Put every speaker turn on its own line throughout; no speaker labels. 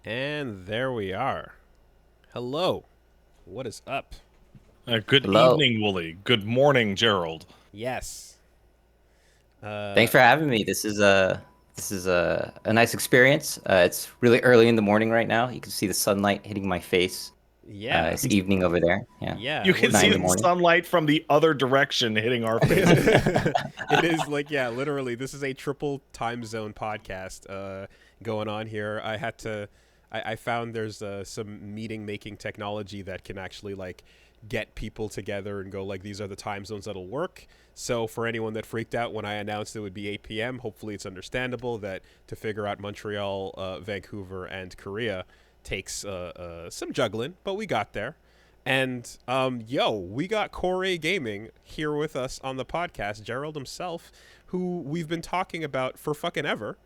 And there we are. Hello. What is up?
Good
Hello.
evening, Wooly. Good morning, Gerald.
Yes.
Thanks for having me. This is a nice experience. It's really early in the morning right now. You can see the sunlight hitting my face.
Yeah.
It's evening over there. Yeah,
Yeah.
You can
We're
nine
see
in the
the
doing.
morning.
sunlight from the other direction hitting our faces.
It is like, yeah, literally. This is a triple time zone podcast going on here. I had to. I found there's some meeting making technology that can actually like get people together and go like these are the time zones that'll work. So for anyone that freaked out when I announced it would be 8 p.m., hopefully it's understandable that to figure out Montreal, Vancouver, and Korea takes some juggling, but we got there. And we got Core Gaming here with us on the podcast, Gerald himself, who we've been talking about for fucking ever.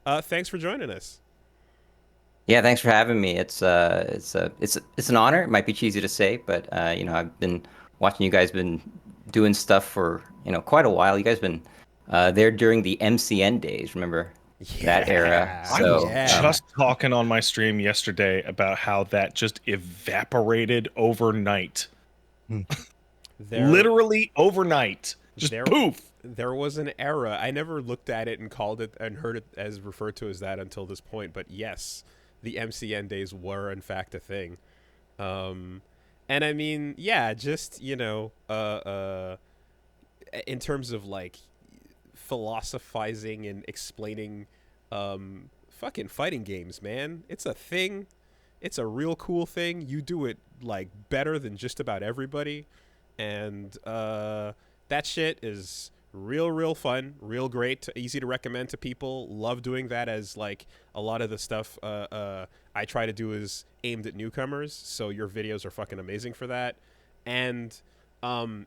Thanks for joining us.
Yeah, thanks for having me. It's an honor. It might be cheesy to say, but I've been watching you guys been doing stuff for quite a while. You guys been there during the MCN days. Remember that era?
Yeah,
I was
So
yeah.
just talking on my stream yesterday about how that just evaporated overnight.
There,
Literally overnight. Just
there,
poof.
there was an era. I never looked at it and called it and heard it as referred to as that until this point. But yes, the MCN days were in fact a thing. Um, and I mean, yeah, just in terms of like philosophizing and explaining fucking fighting games, man. It's a thing. It's a real cool thing. You do it like better than just about everybody. And that shit is real fun, real great, easy to recommend to people. Love doing that as like a lot of the stuff I try to do is aimed at newcomers. So your videos are fucking amazing for that. And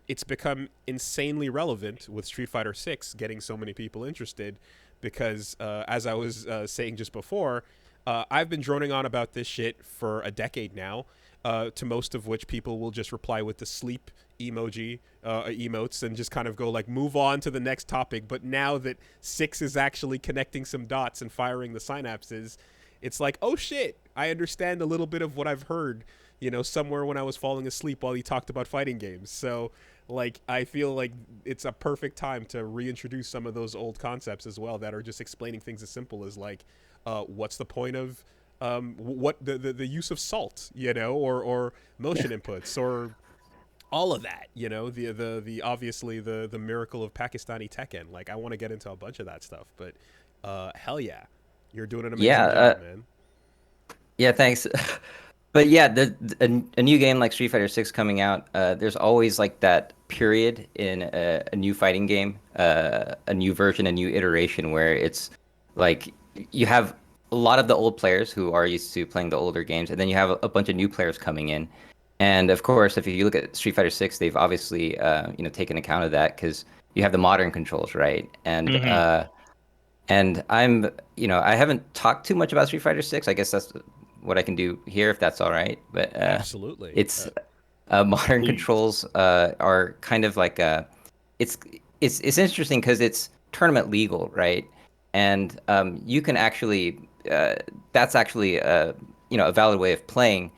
it's become insanely relevant with Street Fighter 6 getting so many people interested because, as I was saying just before, I've been droning on about this shit for a decade now, to most of which people will just reply with the sleep emoji emotes and just kind of go like move on to the next topic. But now that 6 is actually connecting some dots and firing the synapses, it's like, oh shit, I understand a little bit of what I've heard, somewhere when I was falling asleep while he talked about fighting games. So, like, I feel like it's a perfect time to reintroduce some of those old concepts as well that are just explaining things as simple as, like, what's the point of what the use of salt, or motion inputs, or all of that, the obviously the miracle of Pakistani Tekken. Like, I want to get into a bunch of that stuff, but hell yeah, you're doing an
yeah,
amazing job, man.
yeah, thanks. But yeah, a new game like Street Fighter 6 coming out, there's always like that period in a new fighting game, a new version, a new iteration where it's like you have a lot of the old players who are used to playing the older games, and then you have a bunch of new players coming in. And of course, if you look at Street Fighter 6, they've obviously taken account of that because you have the modern controls, right?
Hmm.
And I haven't talked too much about Street Fighter 6. I guess that's what I can do here, if that's all right. But
Absolutely.
it's modern
Please.
controls are kind of like it's it's interesting because it's tournament legal, right? And you can actually that's actually a valid way of playing.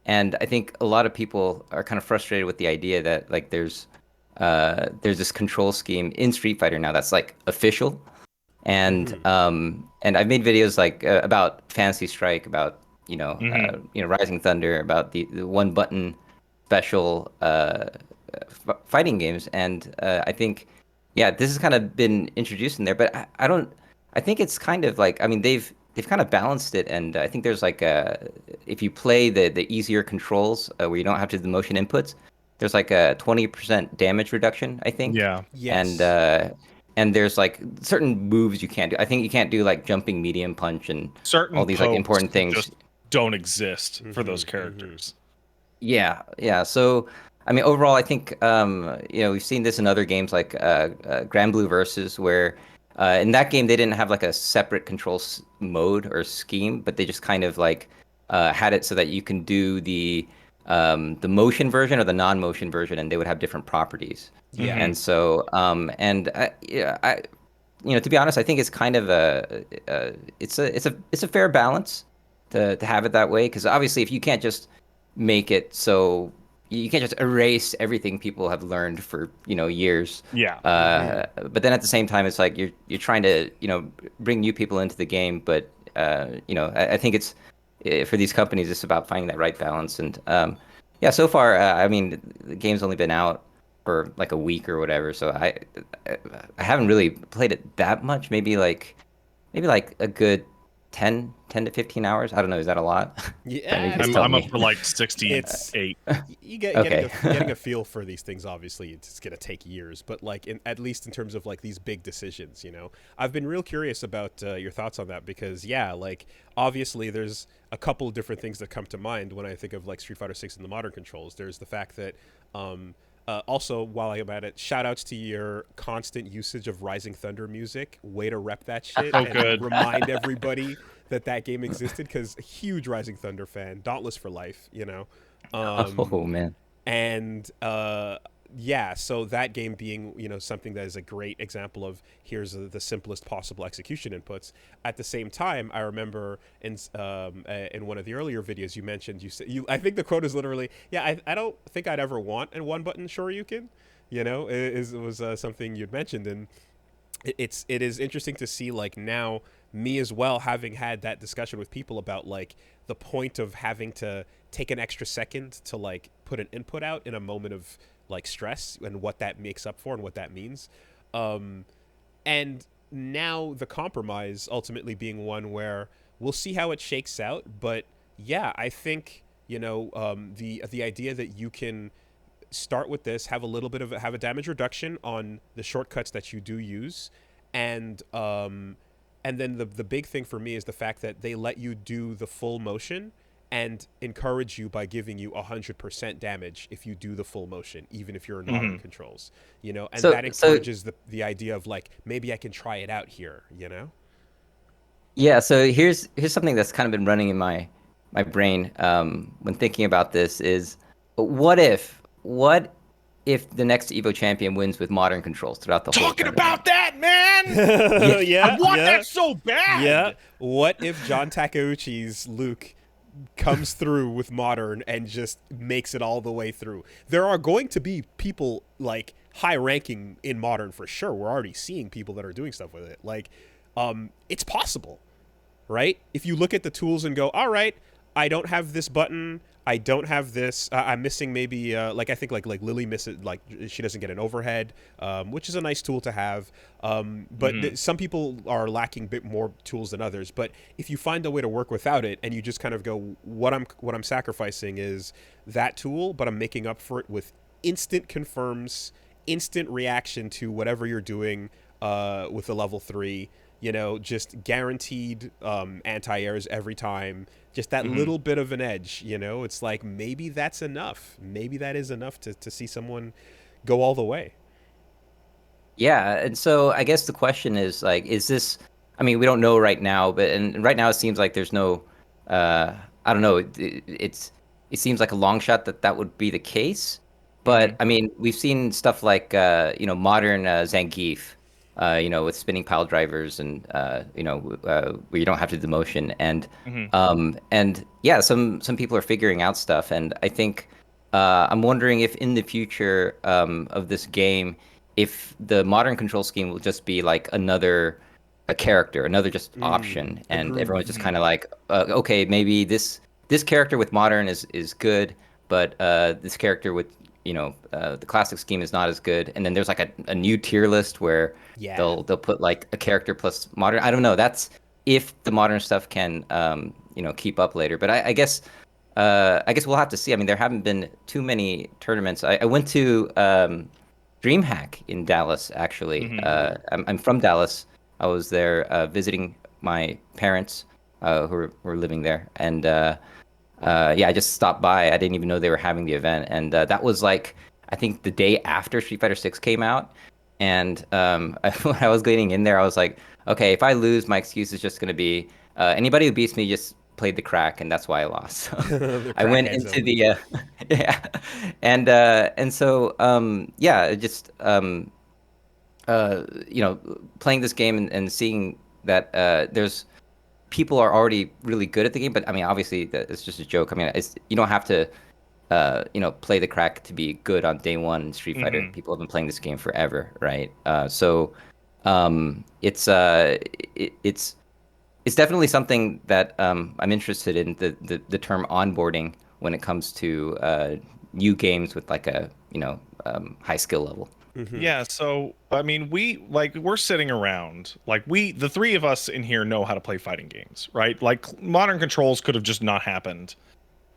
And I think a lot of people are kind of frustrated with the idea that like there's this control scheme in Street Fighter now that's like official
Mm-hmm.
and I've made videos like about Fantasy Strike, about
Hmm.
Rising Thunder, about the one button special fighting games, and I think yeah, this has kind of been introduced in there, but I don't. I think it's kind of like, I mean, they've kind of balanced it, and I think there's like if you play the easier controls where you don't have to do the motion inputs, there's like a 20% damage reduction, I think,
Yeah.
and
Yes.
uh, and there's like certain moves you can't do. I think you can't do like jumping medium punch and
Certain
all these like
pokes
important things.
just don't exist for
Mm-hmm.
those
Mm-hmm.
characters.
Yeah, yeah. So, I mean, overall, I think we've seen this in other games like Grand Blue Versus, where in that game they didn't have like a separate mode or scheme, but they just kind of like had it so that you can do the motion version or the non-motion version, and they would have different properties.
Yeah.
Hmm.
And so, yeah, to be honest, I think it's kind of it's a fair balance to have it that way, because obviously if you can't just make it so you can't just erase everything people have learned for years.
Yeah.
But then at the same time, it's like you're trying to bring new people into the game, but I think it's for these companies, it's about finding that right balance. And yeah, so far, I mean, the game's only been out for like a week or whatever, so I haven't really played it that much. Maybe like a good 10 to 15 hours. I don't know. Is that a lot? Then you
Yeah, I
just
mean,
tell
I'm up
me.
for like
it's
68.
Okay.
getting a feel for these things. Obviously, it's gonna take years, but like at least in terms of like these big decisions, I've been real curious about your thoughts on that because yeah, like obviously there's a couple of different things that come to mind when I think of like Street Fighter 6 and the modern controls. There's the fact that also, while I'm at it, shout outs to your constant usage of Rising Thunder music. Way to rep that shit
So
and
good.
remind everybody that game existed because a huge Rising Thunder fan, Dauntless for life,
Oh man.
and yeah, so that game being something that is a great example of here's the simplest possible execution inputs. At the same time, I remember in one of the earlier videos you mentioned, you said I think the quote is literally, yeah, I don't think I'd ever want a one button Shoryuken. It was something you'd mentioned, and it is interesting to see like now me as well having had that discussion with people about like the point of having to take an extra second to like put an input out in a moment of like stress and what that makes up for and what that means. And now the compromise ultimately being one where we'll see how it shakes out, but yeah, I think the idea that you can start with this, have a little bit of have a damage reduction on the shortcuts that you do use, and then the big thing for me is the fact that they let you do the full motion and encourage you by giving you 100% damage if you do the full motion, even if you're in modern controls, and
So
that
so
encourages the idea of like maybe I can try it out here.
yeah, so here's something that's kind of been running in my brain when thinking about this is what if the next Evo champion wins with modern controls throughout the whole
Talking
tournament?
about that, man.
Yeah.
I
Yeah,
want
yeah,
that so
yeah.
bad.
What if John Takeuchi's Luke comes through with modern and just makes it all the way through? There are going to be people like high ranking in modern for sure. We're already seeing people that are doing stuff with it. Like, it's possible, right? If you look at the tools and go, all right, I don't have this button. I don't have this. I'm missing maybe like I think like Lily misses like she doesn't get an overhead, which is a nice tool to have. But some people are lacking a bit more tools than others. But if you find a way to work without it, and you just kind of go, what I'm sacrificing is that tool, but I'm making up for it with instant confirms, instant reaction to whatever you're doing with the level 3. Just guaranteed anti-airs every time. Just that little bit of an edge, It's like maybe that's enough. Maybe that is enough to see someone go all the way.
Yeah, and so I guess the question is like, is this? I mean, we don't know right now, but and right now it seems like there's no, uh, I don't know. It seems like a long shot that that would be the case. But I mean, we've seen stuff like modern Zangief, with spinning pile drivers and where you don't have to do the motion and yeah, some people are figuring out stuff, and I think I'm wondering if in the future of this game, if the modern control scheme will just be like a character, another just option,
A
and everyone's
groove.
just kind of like, okay, maybe this character with modern is good, but this character with the classic scheme is not as good. And then there's like a new tier list where
Yeah.
they'll put like a character plus modern. I don't know. That's if the modern stuff can keep up later. But I guess we'll have to see. I mean, there haven't been too many tournaments. I went to DreamHack in Dallas, actually. I'm from Dallas. I was there visiting my parents who were living there. And yeah, I just stopped by. I didn't even know they were having the event. And that was like, I think the day after Street Fighter 6 came out. And when I was getting in there, I was like, okay, if I lose, my excuse is just going to be anybody who beats me just played the crack, and that's why I lost. So
The
I went
crackheads
into
only.
the yeah, and so yeah, just playing this game and seeing that there's people are already really good at the game. But I mean, obviously, it's just a joke. I mean, you don't have to play the crack to be good on day one in Street Fighter.
Hmm.
People have been playing this game forever, right? So it's it's definitely something that I'm interested in the term onboarding when it comes to new games with like a high skill level.
Mm-hmm.
Yeah, so I mean, we're sitting around, like the three of us in here know how to play fighting games, right? Like modern controls could have just not happened,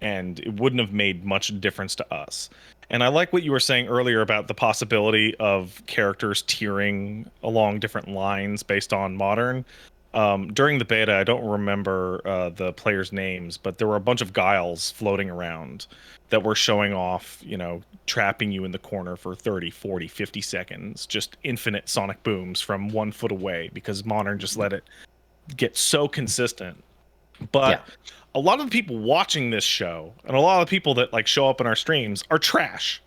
and it wouldn't have made much difference to us. And I like what you were saying earlier about the possibility of characters tiering along different lines based on modern. During the beta, I don't remember the players' names, but there were a bunch of guiles floating around that were showing off, trapping you in the corner for 30, 40, 50 seconds, just infinite sonic booms from 1 foot away because modern just let it get so consistent.
Yeah.
But a lot of the people watching this show and a lot of the people that like show up in our streams are trash.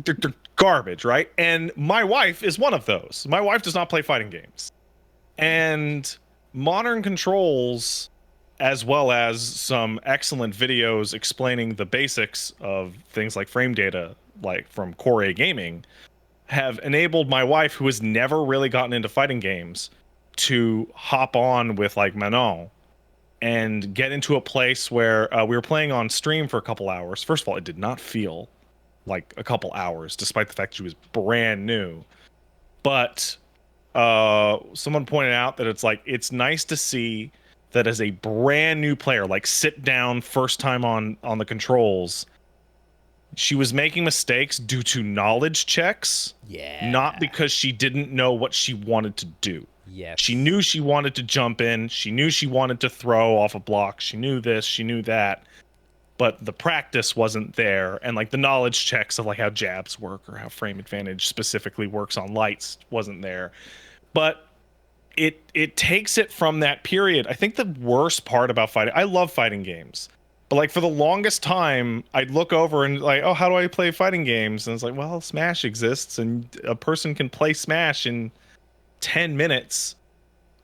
They're garbage, right? And my wife is one of those. My wife does not play fighting games. And modern controls, as well as some excellent videos explaining the basics of things like frame data, like from Core A Gaming, have enabled my wife, who has never really gotten into fighting games, to hop on with like Manon and get into a place where we were playing on stream for a couple hours. First of all, it did not feel like a couple hours, despite the fact she was brand new. But someone pointed out that it's nice to see that as a brand new player, like sit down first time on the controls, she was making mistakes due to knowledge checks,
Yeah.
not because she didn't know what she wanted to do.
Yes.
She knew she wanted to jump in. She knew she wanted to throw off a block. She knew this. She knew that. But the practice wasn't there. And like the knowledge checks of like how jabs work or how frame advantage specifically works on lights wasn't there. But it takes it from that period. I think the worst part about fighting, I love fighting games. But like for the longest time, I'd look over and like, oh, how do I play fighting games? And it's like, well, Smash exists and a person can play Smash in 10 minutes.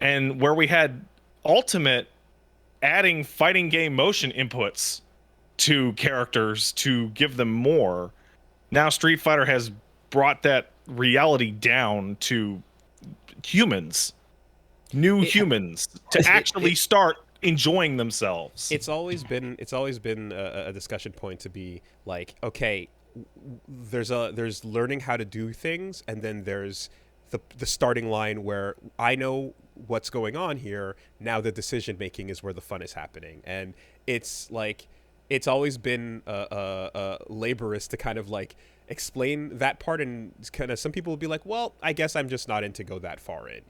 And where we had Ultimate adding fighting game motion inputs to characters to give them more, now Street Fighter has brought that reality down to humans, humans, to actually start enjoying themselves.
It's always been a discussion point to be like, okay, there's learning how to do things, and then there's the starting line where I know what's going on here. Now the decision making is where the fun is happening, and it's like it's always been laborious to kind of like explain that part, and kind of some people will be like, well, I guess I'm just not in to go that far in,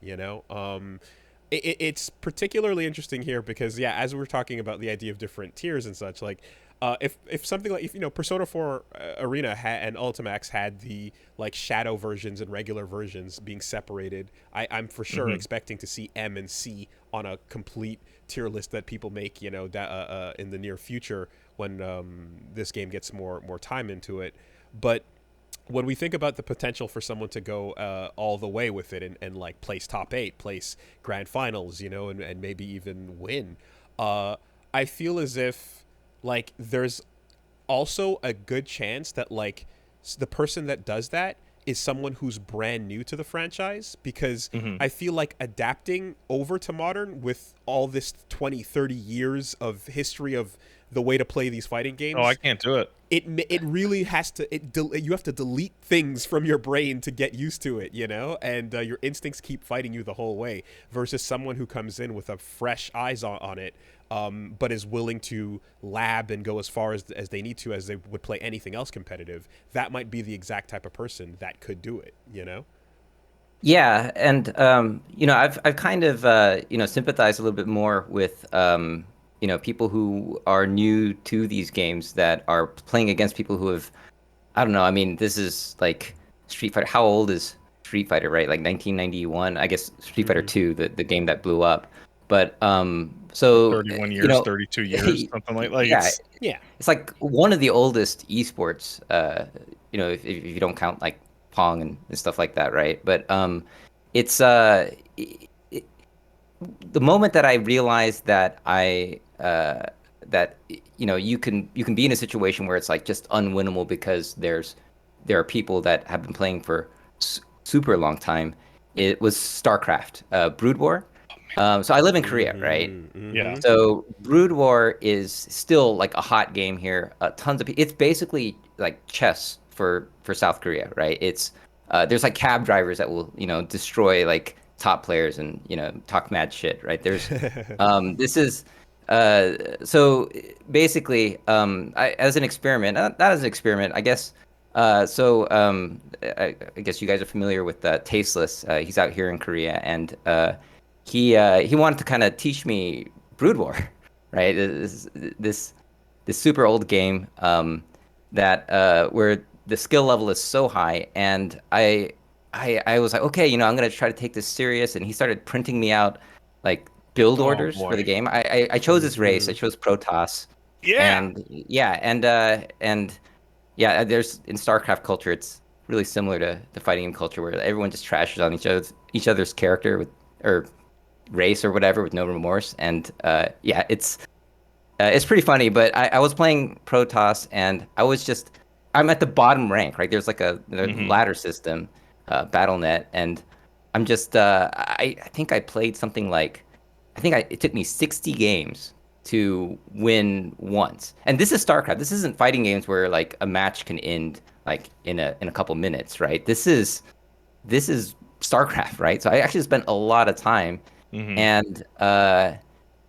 it's particularly interesting here because yeah, as we were talking about the idea of different tiers and such, like if something like, if Persona 4 Arena and Ultimax had the like shadow versions and regular versions being separated, I'm for sure expecting to see M and C on a complete tier list that people make in the near future when this game gets more time into it. But when we think about the potential for someone to go all the way with it and like place top 8, place grand finals, and maybe even win, I feel as if like there's also a good chance that like the person that does that is someone who's brand new to the franchise, because I feel like adapting over to modern with all this 20-30 years of history of the way to play these fighting games,
Oh, I can't do it.
it really has to, you have to delete things from your brain to get used to it, and your instincts keep fighting you the whole way, versus someone who comes in with a fresh eyes on it, but is willing to lab and go as far as they need to, as they would play anything else competitive. That might be the exact type of person that could do it,
Yeah, and I've kind of sympathized a little bit more with people who are new to these games that are playing against people who have, I don't know. I mean, this is like Street Fighter. How old is Street Fighter, right? Like 1991, I guess. Street Fighter 2, the game that blew up. But so
31 years, 32 years, something like
yeah,
Yeah.
it's like one of the oldest esports. If you don't count like Pong and stuff like that, right? But it's the moment that I realized that that you can be in a situation where it's like just unwinnable because there are people that have been playing for super long time. It was StarCraft, Brood War. So I live in Korea, right?
Mm-hmm.
Yeah.
Mm-hmm.
So Brood War is still like a hot game here. Tons of people. It's basically like chess for South Korea, right? It's there's like cab drivers that will destroy like top players and talk mad shit, right? There's this is uh so basically as an experiment, not as an experiment, I guess. I guess you guys are familiar with Tasteless. He's out here in Korea, and he wanted to kind of teach me Brood War, right? This this super old game that where the skill level is so high, and I was like, okay, I'm gonna try to take this serious. And he started printing me out like build
Oh
orders for the
boy.
game. I chose this race. I
Mm-hmm.
chose Protoss,
Yeah.
and yeah, and yeah, there's in StarCraft culture, it's really similar to the fighting game culture where everyone just trashes on each other's character with or race or whatever with no remorse. And yeah, it's pretty funny. But I was playing Protoss, and I'm at the bottom rank, right? There's like a
Hmm.
ladder system, BattleNet, and I think I played something like it took me 60 games to win once. And this is StarCraft. This isn't fighting games where like a match can end like in a couple minutes, right? This is StarCraft, right? So I actually spent a lot of time,
Hmm.
and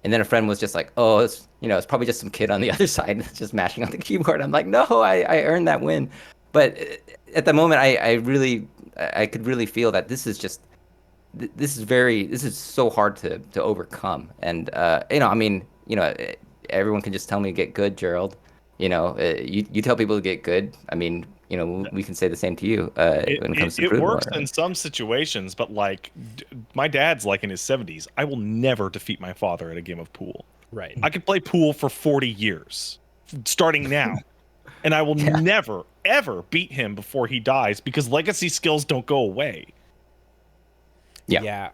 and then a friend was just like, "Oh, it's probably just some kid on the other side that's just mashing on the keyboard." I'm like, "No, I earned that win." But at the moment, I could really feel that this is so hard to overcome. And I mean, everyone can just tell me to get good, Gerald. You tell people to get good. I mean, we can say the same to you
It,
when it
it
comes to
it
Brood
works
War.
in some situations, but like my dad's like in his 70s. I will never defeat my father at a game of pool.
Right.
I could play pool for 40 years, starting now, and I will
Yeah.
never ever beat him before he dies because legacy skills don't go away.
Yeah.
Yeah.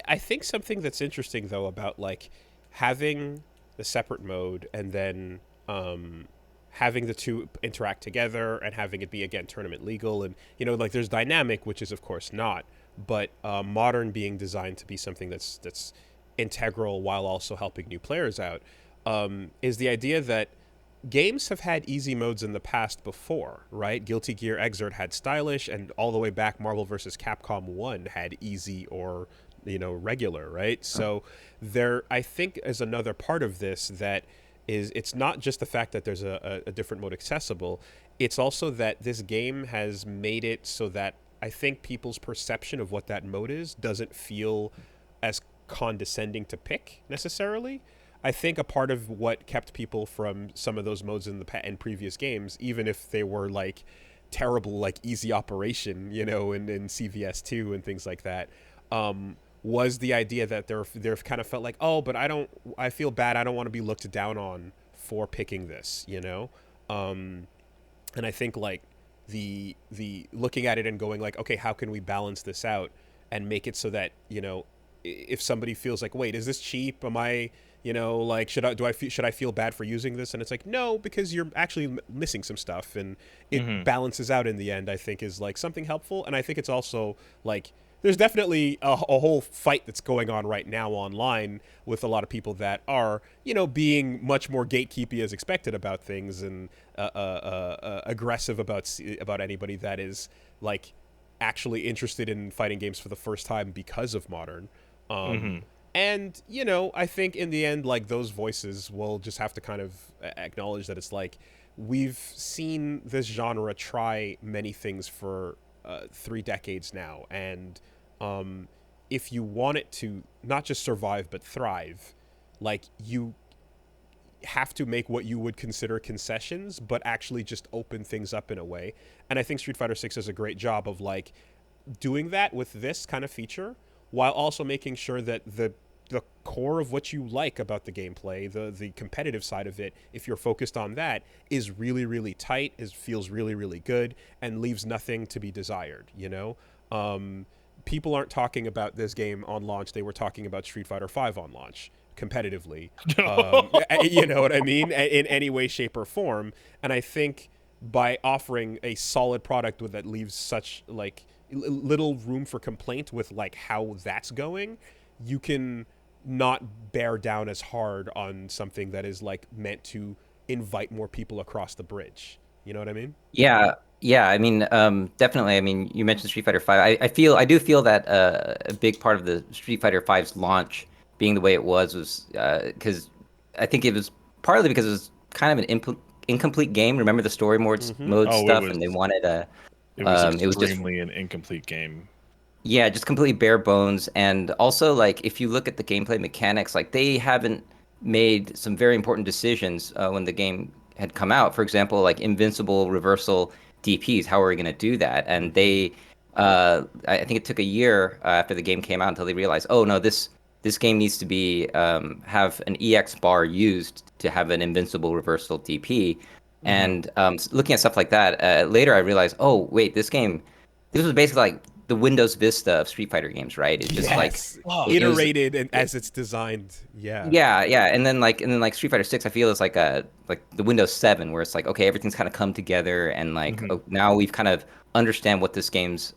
I think something that's interesting though about like having the separate mode and then having the two interact together and having it be again tournament legal and like there's dynamic, which is of course not, but modern being designed to be something that's integral while also helping new players out, is the idea that games have had easy modes in the past before, right? Guilty Gear Xrd had stylish, and all the way back, Marvel vs. Capcom 1 had easy or regular, right? So there, I think, is another part of this that is it's not just the fact that there's a different mode accessible. It's also that this game has made it so that I think people's perception of what that mode is doesn't feel as condescending to pick necessarily. I think a part of what kept people from some of those modes in previous games, even if they were like terrible, like easy operation, in CVS2 and things like that, was the idea that they're kind of felt like, oh, but I feel bad. I don't want to be looked down on for picking this. And I think like the looking at it and going like, okay, how can we balance this out and make it so that if somebody feels like, wait, is this cheap? Am I like should I feel bad for using this? And it's like, no, because you're actually missing some stuff, and it
Hmm.
balances out in the end. I think is like something helpful, and I think it's also like there's definitely a whole fight that's going on right now online with a lot of people that are being much more gatekeepy as expected about things and aggressive about anybody that is like actually interested in fighting games for the first time because of modern. Um,
Hmm.
and I think in the end, like those voices will just have to kind of acknowledge that it's like we've seen this genre try many things for 3 decades now, and if you want it to not just survive but thrive, like you have to make what you would consider concessions, but actually just open things up in a way. And I think Street Fighter 6 does a great job of like doing that with this kind of feature while also making sure that the core of what you like about the gameplay, the competitive side of it, if you're focused on that, is really really tight, feels really really good, and leaves nothing to be desired. Um, people aren't talking about this game on launch. They were talking about Street Fighter V on launch competitively. You know what I mean? In any way, shape, or form. And I think by offering a solid product with that leaves such like little room for complaint with like how that's going, you can not bear down as hard on something that is like meant to invite more people across the bridge. You know what I mean?
Yeah, yeah. I mean, definitely. I mean, you mentioned Street Fighter Five. I do feel that a big part of the Street Fighter V's launch being the way it was because I think it was partly because it was kind of an incomplete game. Remember the story mode
Oh, it
stuff,
was
and they wanted a.
it was
It was just
extremely an incomplete game.
yeah, just completely bare bones. And also, like, if you look at the gameplay mechanics, like, they haven't made some very important decisions when the game had come out. For example, like invincible reversal DPs. How are we going to do that? And I think it took a year after the game came out until they realized, oh no, this game needs to be have an EX bar used to have an invincible reversal DP. And looking at stuff like that, later I realized, oh wait, this was basically like the Windows Vista of Street Fighter games, right? It's just like
Yes,
it was
iterated and as it's designed. Yeah.
yeah, yeah, and then like Street Fighter 6 I feel is like a like the Windows 7 where it's like okay, everything's kind of come together and like
Mhm.
oh, now we've kind of understand what this game's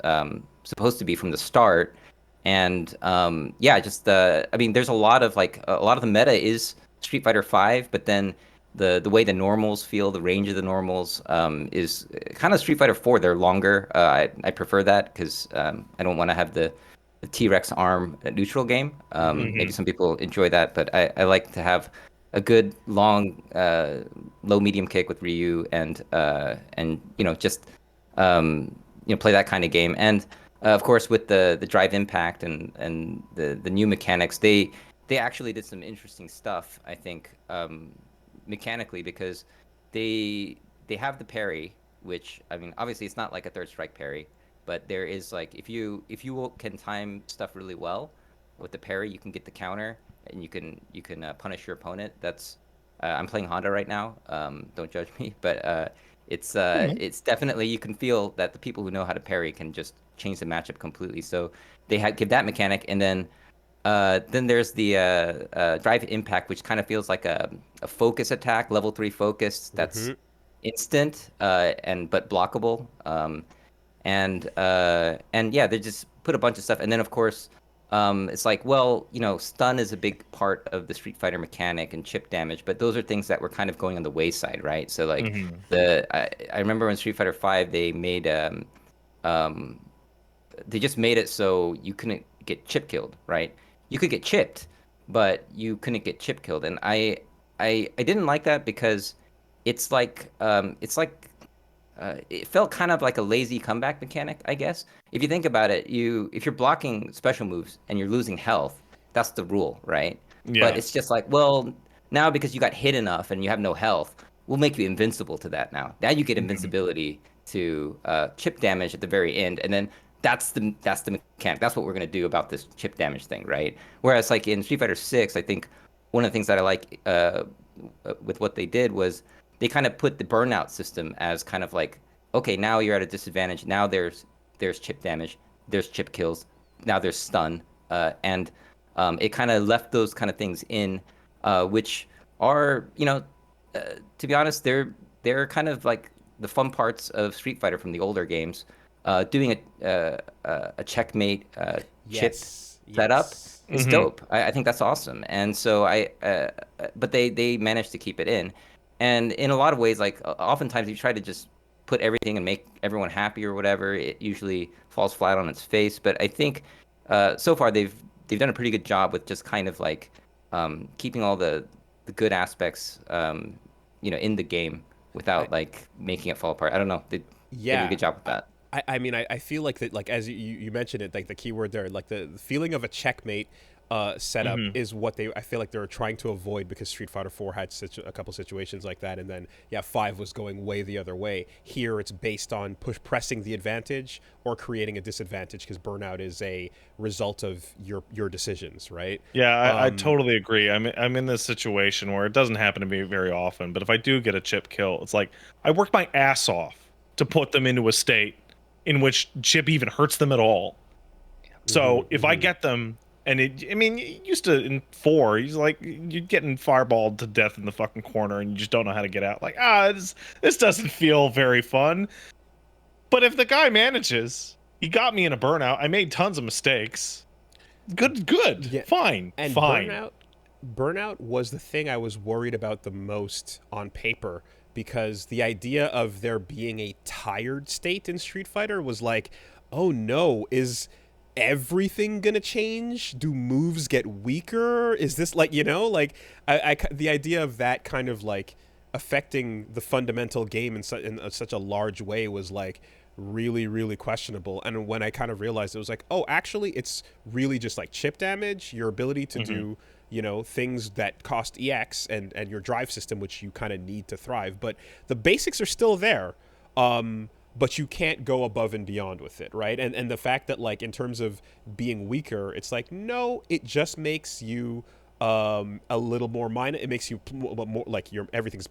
supposed to be from the start. And yeah, just I mean there's a lot of the meta is Street Fighter 5, but then the way the normals feel, the range of the normals is kind of Street Fighter 4. They're longer. I prefer that because I don't want to have the T-Rex arm neutral game. Maybe
Mhm.
some people enjoy that, but I like to have a good long low medium kick with Ryu and just play that kind of game. And of course with the drive impact and the new mechanics, they actually did some interesting stuff, I think, mechanically because they have the parry, which I mean obviously it's not like a third strike parry, but there is like if you can time stuff really well with the parry, you can get the counter and you can punish your opponent. That's I'm playing Honda right now. Don't judge me, but it's definitely you can feel that the people who know how to parry can just change the matchup completely. So give that mechanic, and then there's the drive impact, which kind of feels like a focus attack, level 3 focus that's
Hmm.
instant and but blockable. And yeah, they just put a bunch of stuff, and then of course, it's like, well, stun is a big part of the Street Fighter mechanic and chip damage, but those are things that were kind of going on the wayside, right? So like
Mhm.
I remember when Street Fighter Five um, they just made it so you couldn't get chip killed, right? You could get chipped, but you couldn't get chip killed, and I didn't like that because it's like it felt kind of like a lazy comeback mechanic, I guess. If you think about it, if you're blocking special moves and you're losing health, that's the rule, right? But
Yeah.
it's just like, well, now because you got hit enough and you have no health, we'll make you invincible to that now. Now you get
Mhm.
invincibility to chip damage at the very end, and then that's the mechanic. That's what we're gonna do about this chip damage thing, right? Whereas like in Street Fighter 6, I think one of the things that I like with what they did was they kind of put the burnout system as kind of like, okay, now you're at a disadvantage. Now there's chip damage, there's chip kills, now there's stun, and it kind of left those kind of things in, which are uh, to be honest, they're kind of like the fun parts of Street Fighter from the older games. Doing a checkmate chip
Yes.
setup
Yes.
is
Mhm.
dope. I think that's awesome. And so but they managed to keep it in. And in a lot of ways, like oftentimes you try to just put everything and make everyone happy or whatever, it usually falls flat on its face. But I think so far they've done a pretty good job with just kind of like keeping all the good aspects in the game
I,
without like making it fall apart. I don't know. They did a
yeah.
good job with that.
I mean, I feel like that, like, as you mentioned it, like the keyword there, like the feeling of a checkmate setup
Mhm.
is what I feel like they were trying to avoid because Street Fighter 4 had such a couple situations like that, and then yeah, 5 was going way the other way. Here it's based on pressing the advantage or creating a disadvantage because burnout is a result of your decisions, right?
Yeah, I
Um,
totally agree. I'm in this situation where it doesn't happen to me very often, but if I do get a chip kill, it's like I worked my ass off to put them into a state in which chip even hurts them at all. So if I get them, and I mean, you used to in 4, he's like you're getting fireballed to death in the fucking corner, and you just don't know how to get out. Like, this doesn't feel very fun. But if the guy manages, he got me in a burnout. I made tons of mistakes. Good,
Yeah.
fine,
And
fine.
Burnout was the thing I was worried about the most on paper, because the idea of there being a tired state in Street Fighter was like, oh no, is everything gonna change? Do moves get weaker? Is this like, like the idea of that kind of like affecting the fundamental game in such a large way was like really, really questionable. And when I kind of realized, it was like, oh, actually it's really just like chip damage, your ability to do things that cost EX, and your drive system, which you kind of need to thrive, but the basics are still there. But you can't go above and beyond with it, right? And the fact that, like, in terms of being weaker, it's like, no, it just makes you a little more minor. It makes you more like your everything's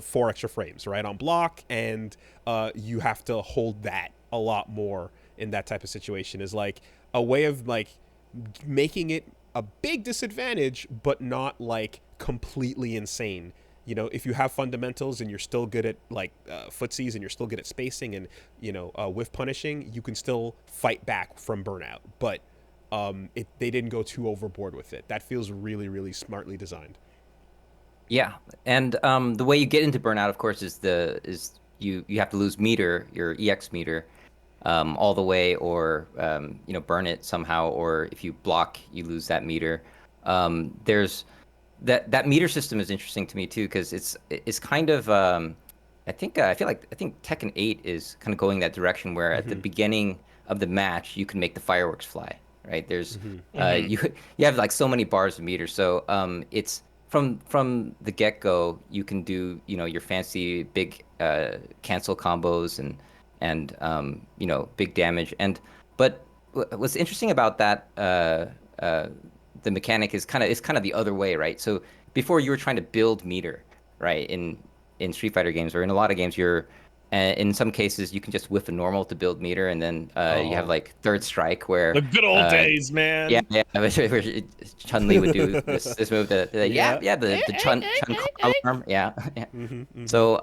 four extra frames, right, on block, and you have to hold that a lot more in that type of situation. Is like a way of like making it a big disadvantage, but not like completely insane. If you have fundamentals and you're still good at like footsies, and you're still good at spacing and whiff punishing, you can still fight back from burnout. But they didn't go too overboard with it. That feels really, really smartly designed.
Yeah, and the way you get into burnout, of course, is you have to lose meter, your EX meter, all the way, or burn it somehow, or if you block, you lose that meter. There's that meter system is interesting to me too, because it's kind of I think I think Tekken 8 is kind of going that direction, where at the beginning of the match you can make the fireworks fly, right? There's you have like so many bars of meter, so it's from the get-go you can do your fancy big cancel combos and big damage. But what's interesting about that the mechanic is kind of the other way, right? So before, you were trying to build meter, right? In Street Fighter games, or in a lot of games, you're in some cases you can just whiff a normal to build meter, and then you have like third strike, where
The good old days,
yeah,
man.
yeah, where Chun-Li would do this move, the Chun collar arm, yeah, yeah. So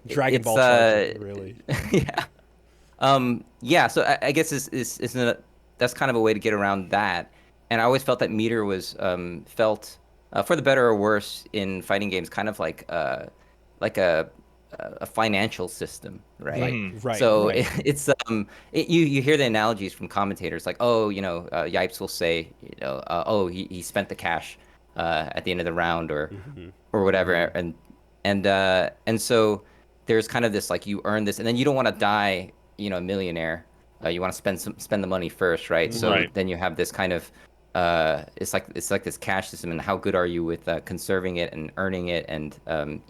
Dragon
it's
Ball charging, really.
yeah. Yeah, so I guess that's kind of a way to get around that. And I always felt that meter was felt for the better or worse in fighting games, kind of like a financial system, right?
Right,
So
right.
you hear the analogies from commentators, like, oh, Yipes will say, oh, he spent the cash at the end of the round, or whatever, and so there's kind of this, like, you earn this, and then you don't want to die, a millionaire. You want to spend the money first, right? So
Right.
then you have this kind of it's like this cash system, and how good are you with conserving it and earning it, and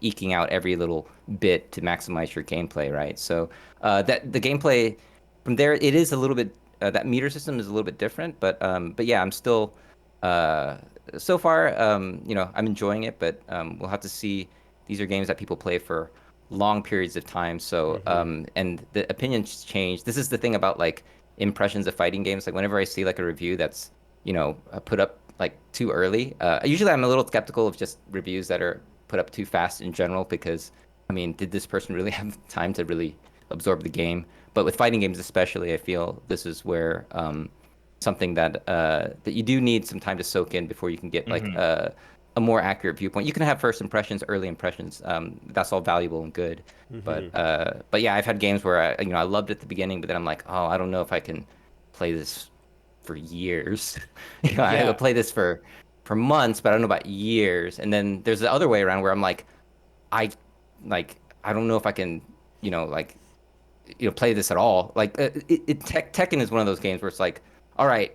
eking out every little bit to maximize your gameplay, right? So that the gameplay from there, it is a little bit that meter system is a little bit different, but yeah, I'm still so far I'm enjoying it, but we'll have to see. These are games that people play for long periods of time, so and the opinions change. This is the thing about like impressions of fighting games. Like, whenever I see like a review that's put up like too early, usually I'm a little skeptical of just reviews that are put up too fast in general, because I mean, did this person really have time to really absorb the game? But with fighting games especially, I feel this is where something that you do need some time to soak in before you can get like a more accurate viewpoint. You can have first impressions, early impressions. That's all valuable and good. But yeah, I've had games where I loved it at the beginning, but then I'm like, oh, I don't know if I can play this for years. I
Yeah.
could play this for months, but I don't know about years. And then there's the other way around, where I'm like, I I don't know if I can, like, play this at all. Like, Tekken is one of those games where it's like, all right,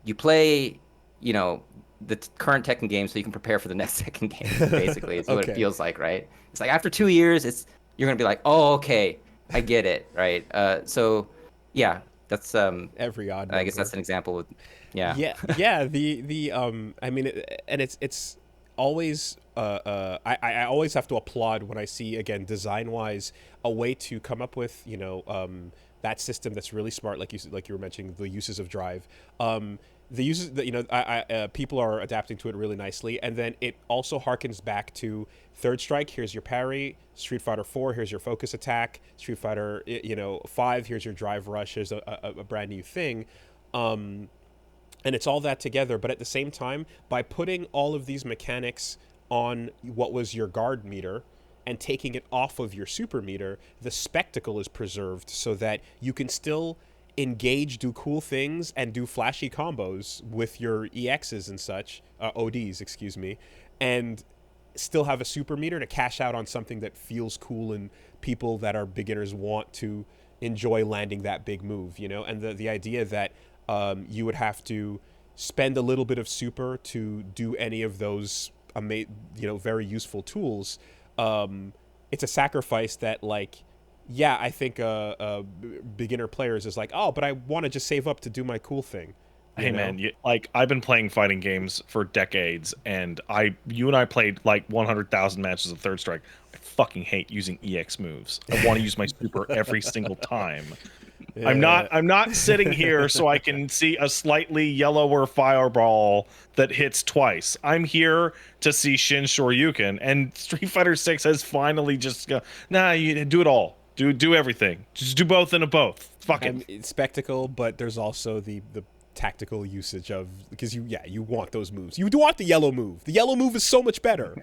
you play, the current Tekken game so you can prepare for the next Tekken game. Basically, it's what it
Okay.
feels like, right? It's like after 2 years, you're gonna be like, oh, okay, I get it, right? So, yeah, that's
Every odd
I guess
number.
that's an example of, yeah.
Yeah. The I mean, and it's always I always have to applaud when I see, again, design wise, a way to come up with that system that's really smart, like you were mentioning, the uses of drive. The uses that people are adapting to it really nicely, and then it also harkens back to Third Strike. Here's your parry. Street Fighter 4. Here's your focus attack. Street Fighter 5. Here's your drive rush. Here's a brand new thing. And it's all that together, but at the same time, by putting all of these mechanics on what was your guard meter and taking it off of your super meter, the spectacle is preserved so that you can still engage, do cool things, and do flashy combos with your EXs and such, ODs, excuse me, and still have a super meter to cash out on something that feels cool and people that are beginners want to enjoy landing that big move, and the idea that you would have to spend a little bit of super to do any of those very useful tools. It's a sacrifice that, like, yeah, I think beginner players is like, oh, but I want to just save up to do my cool thing.
Hey man, I've been playing fighting games for decades, and you and I played like 100,000 matches of Third Strike. I fucking hate using EX moves. I want to use my super every single time. Yeah. I'm not sitting here so I can see a slightly yellower fireball that hits twice. I'm here to see Shin Shoryuken, and Street Fighter 6 has finally just go, nah, you do it all. Do everything. Just do both and a both. Fuck it.
It's spectacle, but there's also the tactical usage of, because you want those moves. You do want the yellow move. The yellow move is so much better.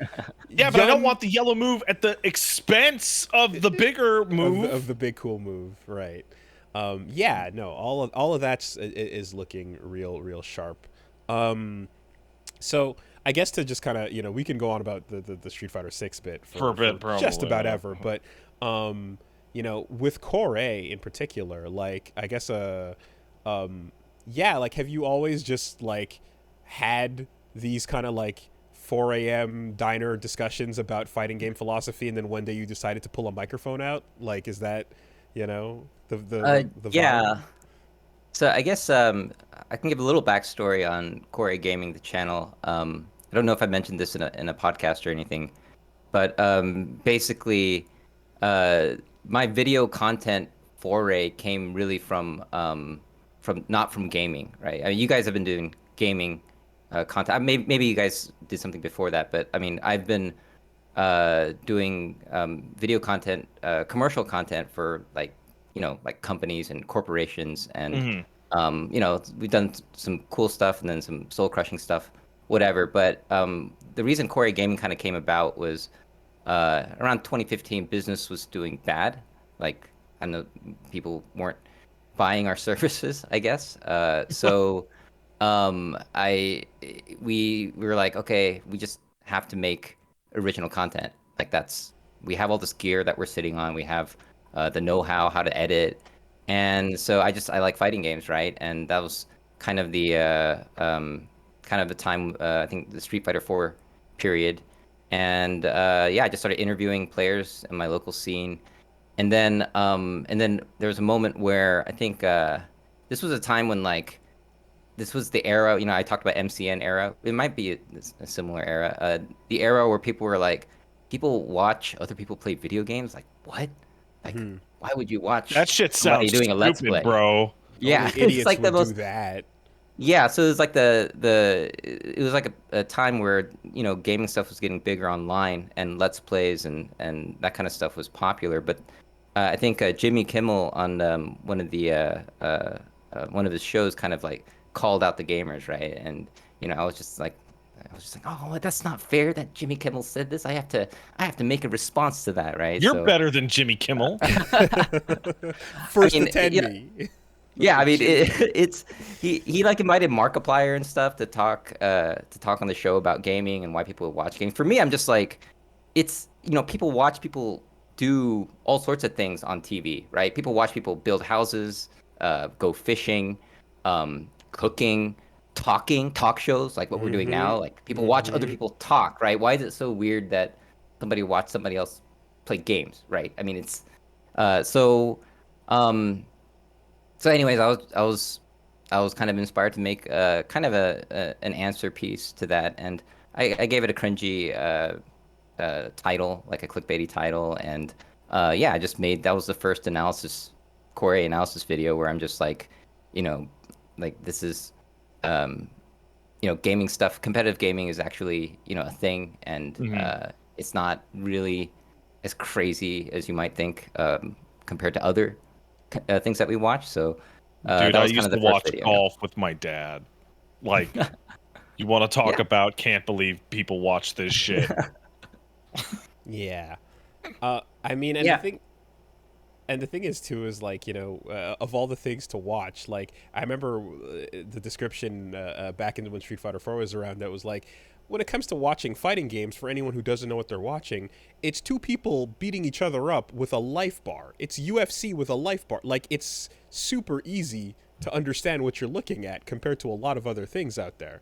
Yeah, but I don't want the yellow move at the expense of the bigger move.
Of the big cool move, right. All of that is looking real sharp. So I guess to just kind of, we can go on about the Street Fighter 6 bit for a bit, probably, just about ever, but with Core A in particular, like, I guess like, have you always just like had these kind of like 4 a.m. diner discussions about fighting game philosophy, and then one day you decided to pull a microphone out? Like, is that the
yeah
vibe?
So I guess I can give a little backstory on Core A Gaming, the channel. I don't know if I mentioned this in a podcast or anything, but basically my video content foray came really from not from gaming, right? I mean, you guys have been doing gaming content. Maybe you guys did something before that, but I mean, I've been doing video content, commercial content for like companies and corporations, and we've done some cool stuff and then some soul crushing stuff, whatever. But the reason Core A Gaming kind of came about was around 2015, business was doing bad. Like, I know people weren't buying our services, I guess. So we were like, okay, we just have to make original content. Like, we have all this gear that we're sitting on. We have the know-how, how to edit. And so I like fighting games, right? And that was kind of the time, I think the Street Fighter 4 period. And I just started interviewing players in my local scene. And then there was a moment where I think this was a time when, like, this was the era, I talked about MCN era. It might be a similar era. The era where people were like, people watch other people play video games. Like, what? Like, why would you watch
that shit? Sounds doing a Let's Play,
bro. Yeah,
only idiots
it's like
would
the most.
Do that.
Yeah, so it was like it was like a time where gaming stuff was getting bigger online, and Let's Plays and that kind of stuff was popular. But I think Jimmy Kimmel on one of his shows kind of like called out the gamers, right? And I was just like, oh, that's not fair that Jimmy Kimmel said this. I have to make a response to that, right?
You're better than Jimmy Kimmel.
First attend me.
Yeah, I mean, it's he like invited Markiplier and stuff to talk on the show about gaming and why people watch games. For me, I'm just like, it's people watch people do all sorts of things on TV, right? People watch people build houses, go fishing, cooking, talk shows like what we're doing now. Like, people watch other people talk, right? Why is it so weird that somebody watch somebody else play games, right? I mean, it's so anyways, I was kind of inspired to make kind of an answer piece to that, and I gave it a cringy title, like a clickbaity title, and I just made, that was the first analysis core A analysis video where I'm just like, you know, like this is, gaming stuff. Competitive gaming is actually, a thing, and it's not really as crazy as you might think compared to other things that we watch. So
Dude,
that
I
was kind
used
of
to
the first
watch
video.
golf with my dad. Like, you want to talk
Yeah.
about can't believe people watch this shit.
Yeah. I mean, and
Yeah.
the thing is too is like, of all the things to watch, like I remember the description back in when Street Fighter 4 was around, that was like, when it comes to watching fighting games, for anyone who doesn't know what they're watching, it's two people beating each other up with a life bar. It's UFC with a life bar. Like, it's super easy to understand what you're looking at compared to a lot of other things out there,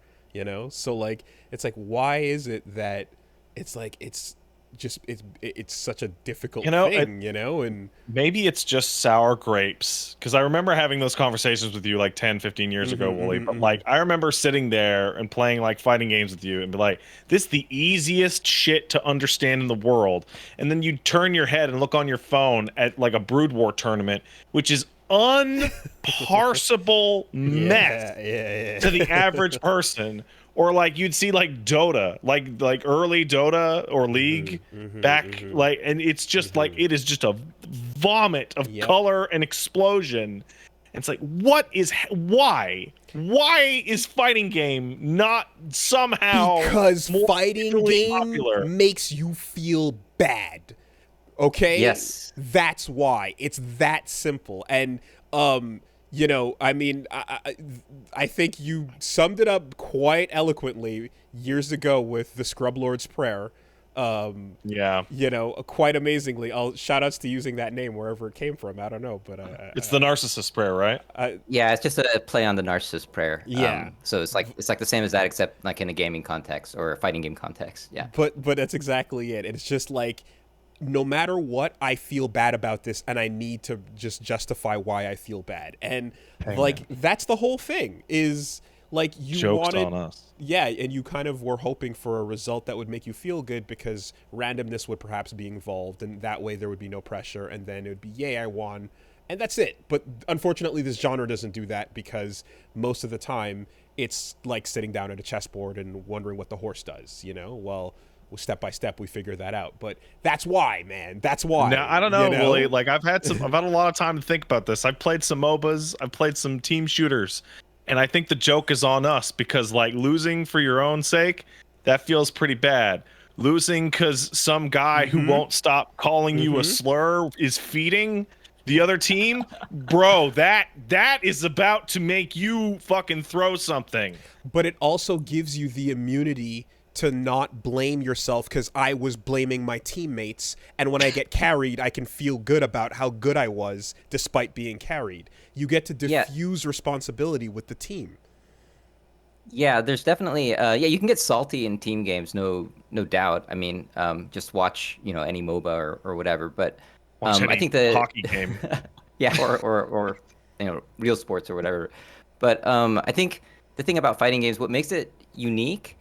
So like, it's like, why is it that it's like it's such a difficult thing, and
Maybe it's just sour grapes, because I remember having those conversations with you like 10, 15 years ago, Wooly. But like, I remember sitting there and playing like fighting games with you and be like, this is the easiest shit to understand in the world. And then you turn your head and look on your phone at like a Brood War tournament, which is unparsable mess to the average person. Or like you'd see like Dota, like early Dota or League back, like, and it's just like, it is just a vomit of color and explosion. And it's like, why is fighting game not somehow
because
more
fighting game
popular?
makes you feel bad. Okay?
Yes.
That's why. It's that simple. And I mean, I think you summed it up quite eloquently years ago with the Scrub Lord's Prayer. Quite amazingly. Shout outs to using that name wherever it came from. I don't know, but
it's the narcissist prayer, right?
Yeah, it's just a play on the narcissist prayer.
Yeah.
So it's like the same as that, except like in a gaming context or a fighting game context. Yeah.
But that's exactly it. It's just like, no matter what, I feel bad about this, and I need to just justify why I feel bad. And that's the whole thing, is like, you
Jokes
wanted,
on us.
yeah, and you kind of were hoping for a result that would make you feel good because randomness would perhaps be involved, and that way there would be no pressure, and then it would be, yay, I won, and that's it. But unfortunately, this genre doesn't do that, because most of the time it's like sitting down at a chessboard and wondering what the horse does. Well, step by step we figure that out, but that's why, man. That's why.
Now, I don't know, Willie. Like, I've had a lot of time to think about this. I've played some MOBAs, I've played some team shooters, and I think the joke is on us, because like, losing for your own sake, that feels pretty bad. Losing because some guy who won't stop calling you a slur is feeding the other team, bro, that is about to make you fucking throw something.
But it also gives you the immunity to not blame yourself, because I was blaming my teammates, and when I get carried, I can feel good about how good I was despite being carried. You get to diffuse responsibility with the team.
Yeah, there's definitely you can get salty in team games, no doubt. I mean, just watch any MOBA or whatever. But I think the
hockey game,
yeah, or real sports or whatever. But I think the thing about fighting games, what makes it unique,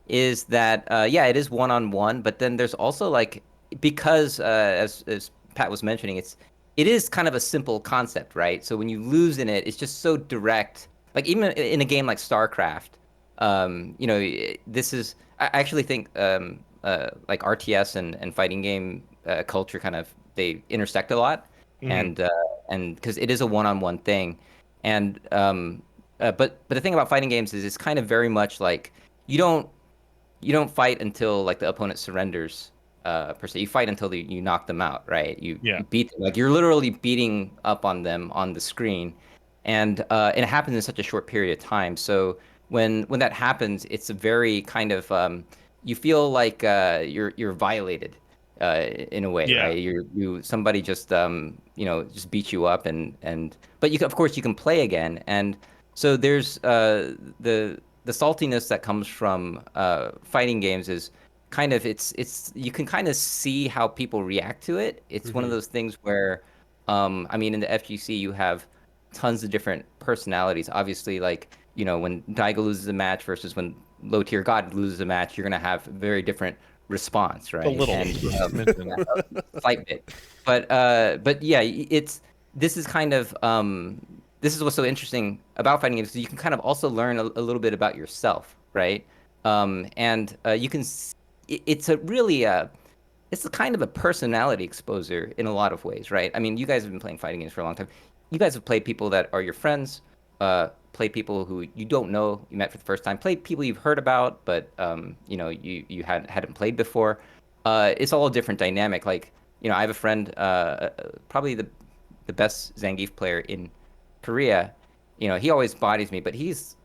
is that it is one-on-one, but then there's also like, because as Pat was mentioning, it is kind of a simple concept, right? So when you lose in it, it's just so direct. Like, even in a game like StarCraft, this is, I actually think like RTS and fighting game culture kind of, they intersect a lot, and because it is a one-on-one thing, and but the thing about fighting games is it's kind of very much like, you don't fight until like the opponent surrenders, per se. You fight until you knock them out, right? You beat them. Like, you're literally beating up on them on the screen, and it happens in such a short period of time. So when that happens, it's a very kind of you feel like you're violated in a way, right? Somebody just just beat you up, and but of course you can play again, and so there's the saltiness that comes from fighting games is kind of, it's you can kind of see how people react to it. It's one of those things where, I mean, in the FGC you have tons of different personalities. Obviously, like, when Daigo loses a match versus when Low Tier God loses a match, you're gonna have a very different response, right?
A little,
slight bit, but yeah, this is kind of this is what's so interesting about fighting games. You can kind of also learn a little bit about yourself, right? And you can. It's a really it's a kind of a personality exposure in a lot of ways, right? I mean, you guys have been playing fighting games for a long time. You guys have played people that are your friends, play people who you don't know, you met for the first time, play people you've heard about, but you know, you hadn't played before. It's all a different dynamic. Like, you know, I have a friend, probably the best Zangief player in Korea. You know, he always bodies me, but he's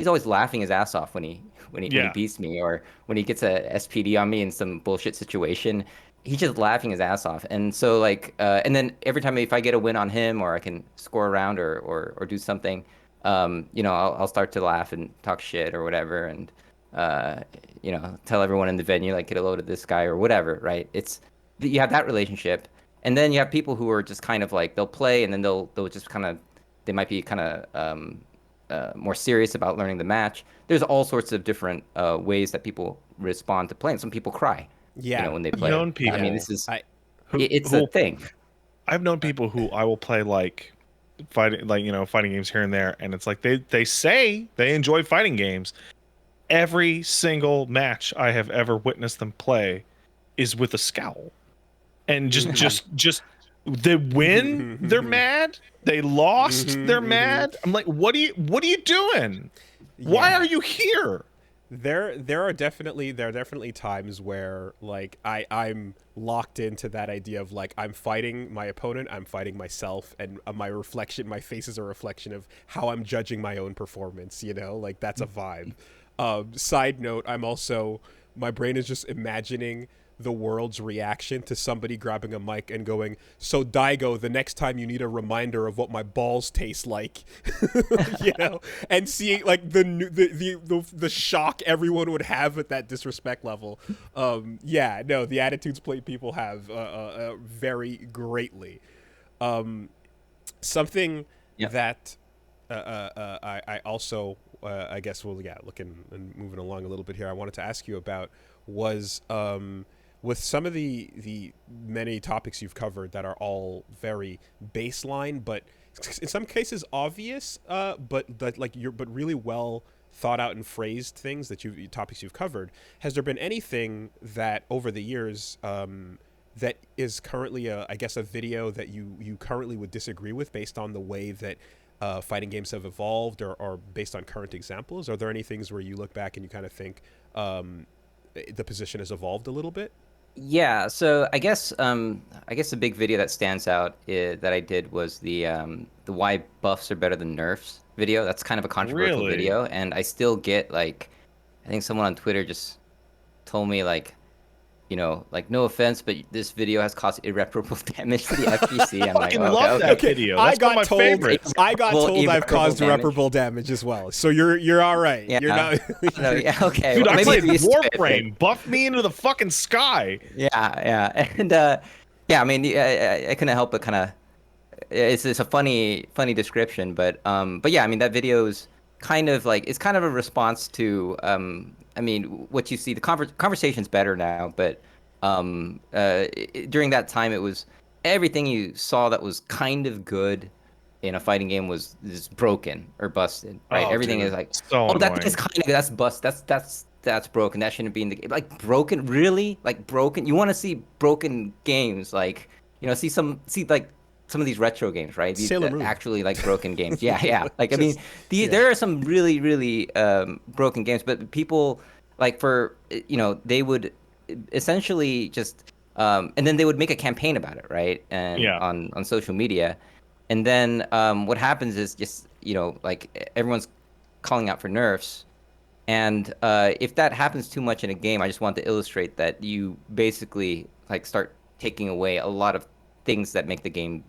always laughing his ass off when he
Yeah.
beats me, or when he gets a SPD on me in some bullshit situation. He's just laughing his ass off. And so like and then every time if I get a win on him, or I can score a round, or do something, you know, I'll start to laugh and talk shit or whatever, and uh you know, tell everyone in the venue like, get a load of this guy or whatever, right? It's you have that relationship. And then you have people who are just kind of like, they'll play, and then they'll just kind of, they might be kind of more serious about learning the match. There's all sorts of different ways that people respond to playing. Some people cry, you
Yeah.
know, when they
I've
play.
known
I mean,
people
this is
I
it's a
who
thing.
I've known people who I will play like fighting, like, you know, fighting games here and there, and it's like they say they enjoy fighting games. Every single match I have ever witnessed them play is with a scowl, and just they win, they're mad. They lost, they're mad. I'm like, what are you doing? Why
Yeah.
are you here?
There are definitely times where like I'm locked into that idea of like, I'm fighting my opponent, I'm fighting myself, and my face is a reflection of how I'm judging my own performance, you know? Like, that's a vibe. Side note, my brain is just imagining the world's reaction to somebody grabbing a mic and going, "So Daigo, the next time you need a reminder of what my balls taste like," you know, and seeing like the shock everyone would have at that disrespect level. Yeah, no, the attitudes people have vary greatly. Something
Yep.
that I also, I guess, well, yeah, looking and moving along a little bit here, I wanted to ask you about was with some of the many topics you've covered that are all very baseline, but in some cases obvious, but that like but really well thought out and phrased things that topics you've covered. Has there been anything that over the years that is currently I guess a video that you currently would disagree with based on the way that fighting games have evolved, or based on current examples? Are there any things where you look back and you kind of think the position has evolved a little bit?
Yeah, so I guess the big video that stands out that I did was the why buffs are better than nerfs video. That's kind of a controversial
Really?
video, and I still get like, I think someone on Twitter just told me like, you know, like, no offense, but this video has caused irreparable damage to the FGC. I'm like,
Fucking
oh, okay,
love that
okay.
video. That's one of my favorites.
I got told I've
Irreparable
caused
damage.
irreparable damage as well. So you're all right. You're
Yeah.
not.
No, yeah, okay.
Dude,
Well,
I
maybe
played
I'm used to it, but
Warframe. Buff me into the fucking sky.
yeah, yeah, and yeah. I mean, I couldn't help but kind of, it's a funny description, but yeah, I mean, that video is kind of like, it's kind of a response to I mean, what you see, the conversation's better now, but during that time, it was everything you saw that was kind of good in a fighting game was is broken or busted, right?
Oh,
Everything is
dude.
like,
So
oh, that thing is
annoying.
kind of, that's bust, that's broken. That shouldn't be in the game. Like, broken, really? Like, broken? You want to see broken games? Like, you know, see like some of these retro games, right? These
Sailor Moon.
actually like broken games. Yeah, yeah. Like, I mean,
Just yeah.
there are some really broken games, but people like, for you know, they would essentially just and then they would make a campaign about it, right? And
Yeah.
on social media, and then what happens is just, you know, like, everyone's calling out for nerfs, and if that happens too much in a game, I just want to illustrate that you basically like start taking away a lot of things that make the game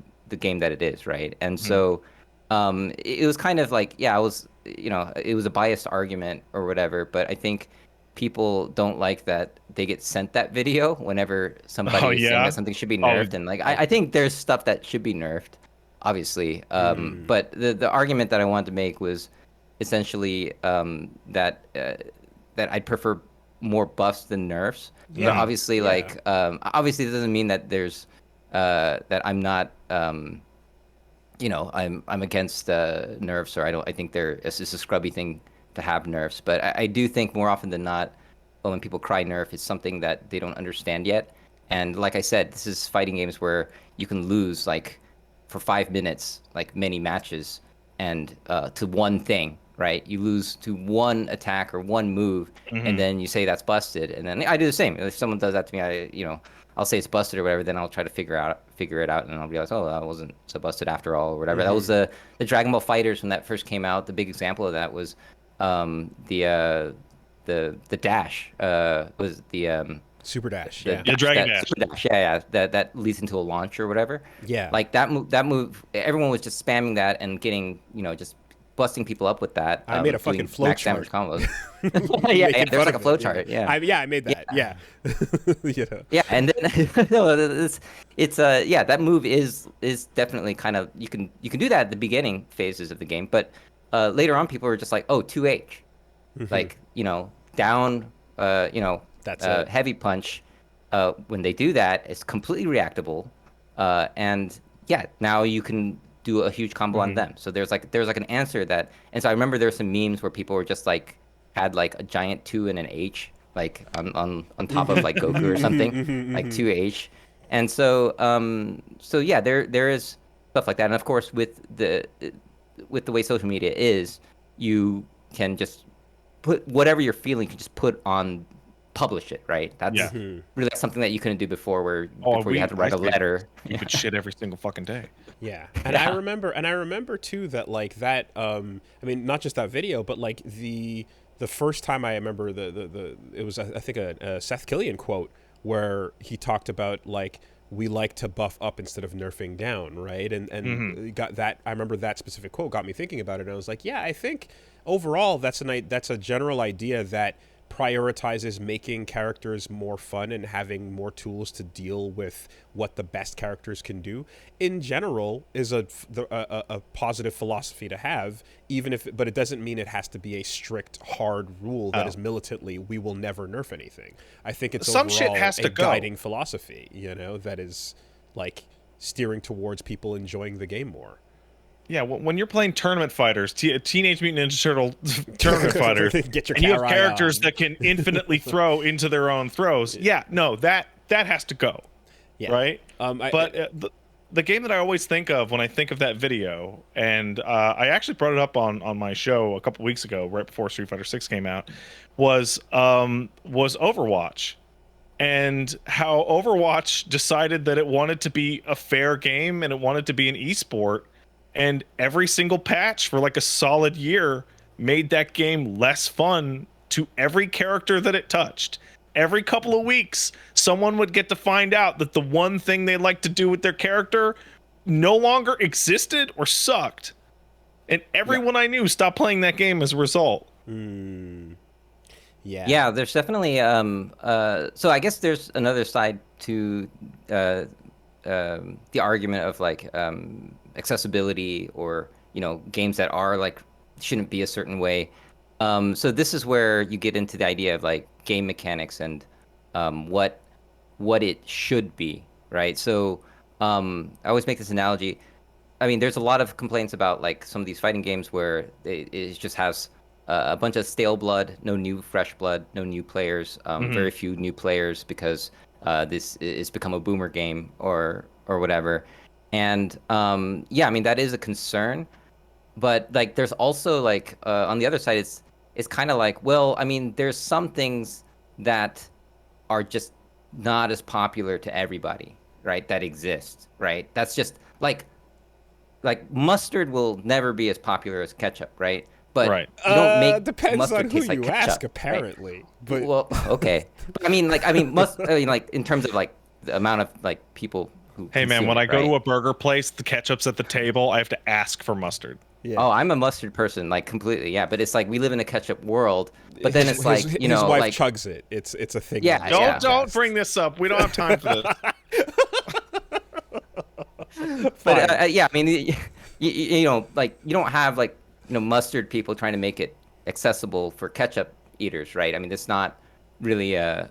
that it is, right? And
Mhm.
so it was kind of like, yeah, I was, you know, it was a biased argument or whatever, but I think people don't like that they get sent that video whenever
Oh
somebody is saying that
yeah.
something should be
Oh,
nerfed, and like, I think there's stuff that should be nerfed, obviously.
Mm.
But the argument that I wanted to make was essentially that I'd prefer more buffs than nerfs. But
Yeah.
mhm.
obviously,
Yeah.
like, obviously, it doesn't mean that there's that I'm not I'm against nerfs, or I think it's just a scrubby thing to have nerfs. But I do think more often than not, when people cry nerf, it's something that they don't understand yet. And like I said, this is fighting games where you can lose like for 5 minutes, like many matches, and to one thing, right? You lose to one attack or one move, and
Mhm.
then you say that's busted, and then I do the same. If someone does that to me, I'll say it's busted or whatever. Then I'll try to figure it out, and I'll realize, oh, that wasn't so busted after all, or whatever. That was the Dragon Ball Fighters when that first came out. The big example of that was the dash was
Super Dash.
the
Yeah.
Yeah, Dragon Dash.
Super dash, yeah, that leads into a launch or whatever.
Yeah.
Like that move, everyone was just spamming that and getting, just busting people up with that.
I made a
doing
fucking flow
max
chart.
damage combos. Yeah,
Making
there's
fun
like a
of
flow
it,
chart. Yeah.
I made that. Yeah.
Yeah, and then no, yeah, that move is definitely kind of you can do that at the beginning phases of the game, but later on people are just like, oh, 2H, like down,
That's it.
heavy punch. When they do that, it's completely reactable, and yeah, now you can do a huge combo on them. So there's like an answer that, and so I remember there were some memes where people were just like had like a giant 2 and an H like on top of like Goku or something, like 2H. And so yeah, there is stuff like that. And of course with the way social media is, you can just put whatever you're feeling, you can just put on, publish it, right? That's
Yeah.
really something that you couldn't do before, where
Oh,
before you had to write a letter.
You could shit every single fucking day.
Yeah. And I remember too that like that I mean not just that video, but like the first time I remember the it was I think a Seth Killian quote where he talked about like we like to buff up instead of nerfing down, right? And got that, I remember that specific quote got me thinking about it, and I was like, yeah, I think overall that's a general idea that prioritizes making characters more fun and having more tools to deal with what the best characters can do in general is a positive philosophy to have, but it doesn't mean it has to be a strict hard rule that is militantly we will never nerf anything. I think it's
Some
overall
shit has to
a
go.
guiding philosophy, that is like steering towards people enjoying the game more.
Yeah, when you're playing tournament fighters, Teenage Mutant Ninja Turtle tournament fighters,
Get your
and you have
Karai
characters
on.
that can infinitely throw into their own throws, yeah, no, that has to go,
Yeah.
right?
But
The game that I always think of when I think of that video, and I actually brought it up on my show a couple weeks ago, right before Street Fighter 6 came out, was Overwatch. And how Overwatch decided that it wanted to be a fair game and it wanted to be an esport, and every single patch for like a solid year made that game less fun to every character that it touched. Every couple of weeks, someone would get to find out that the one thing they like to do with their character no longer existed or sucked. And everyone I knew stopped playing that game as a result.
Yeah, there's definitely so I guess there's another side to the argument of like accessibility, or games that are like shouldn't be a certain way. So this is where you get into the idea of like game mechanics and what it should be, right? So I always make this analogy. I mean, there's a lot of complaints about like some of these fighting games where it just has a bunch of stale blood, no new fresh blood, no new players, very few new players because this is become a boomer game or whatever. And yeah, I mean that is a concern, but like there's also like on the other side, it's kind of like, well, I mean, there's some things that are just not as popular to everybody, right? That exist, right? That's just like mustard will never be as popular as ketchup, right? But
Right.
you don't make
depends
mustard
on who
taste like
you
ketchup,
ask,
right?
apparently. But
Well, okay. But I mean, like in terms of like the amount of like people who.
Hey man,
consume
when
it,
I go
right?
to a burger place, the ketchup's at the table, I have to ask for mustard.
yeah.
Oh, I'm a mustard person, like completely, yeah. But it's like we live in a ketchup world. But then it's like
his wife
like
chugs it. It's a thing.
Yeah,
that
yeah.
she
Don't
ingests.
bring this up. We don't have time for this.
But yeah, I mean, like you don't have like mustard people trying to make it accessible for ketchup eaters, right? I mean, that's not really a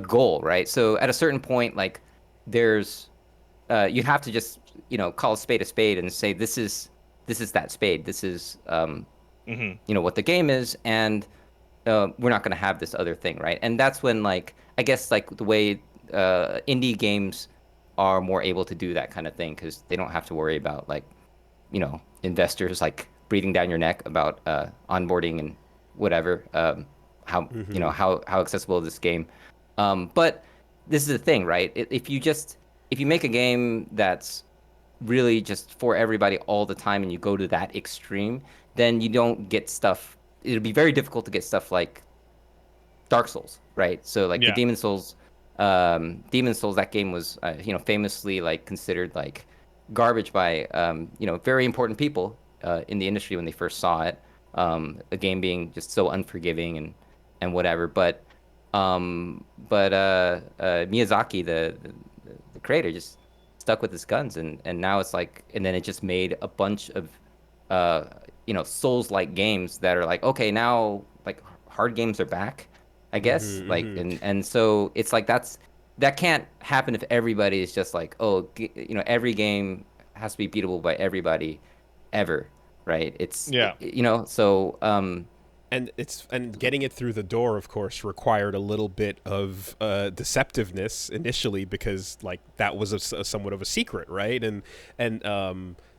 goal, right? So at a certain point, like there's you have to just call a spade and say this is that spade. This is what the game is, and we're not going to have this other thing, right? And that's when, like, I guess, like, the way indie games are more able to do that kind of thing because they don't have to worry about, like, investors like breathing down your neck about onboarding and whatever, how how accessible is this game. But this is the thing, right? If you make a game that's really just for everybody all the time and you go to that extreme, then you don't get stuff. It'll be very difficult to get stuff like Dark Souls, right? So like the
Yeah.
Demon Souls, that game was famously like considered like garbage by very important people in the industry when they first saw it. A game being just so unforgiving and whatever. But Miyazaki, the creator, just stuck with his guns, and now it's like, and then it just made a bunch of Souls-like games that are like, okay, now like hard games are back, I guess. Like, and so it's like that can't happen if everybody is just like, oh, every game has to be beatable by everybody ever, right? It's
Yeah.
So
and getting it through the door, of course, required a little bit of deceptiveness initially, because like that was a somewhat of a secret, right? And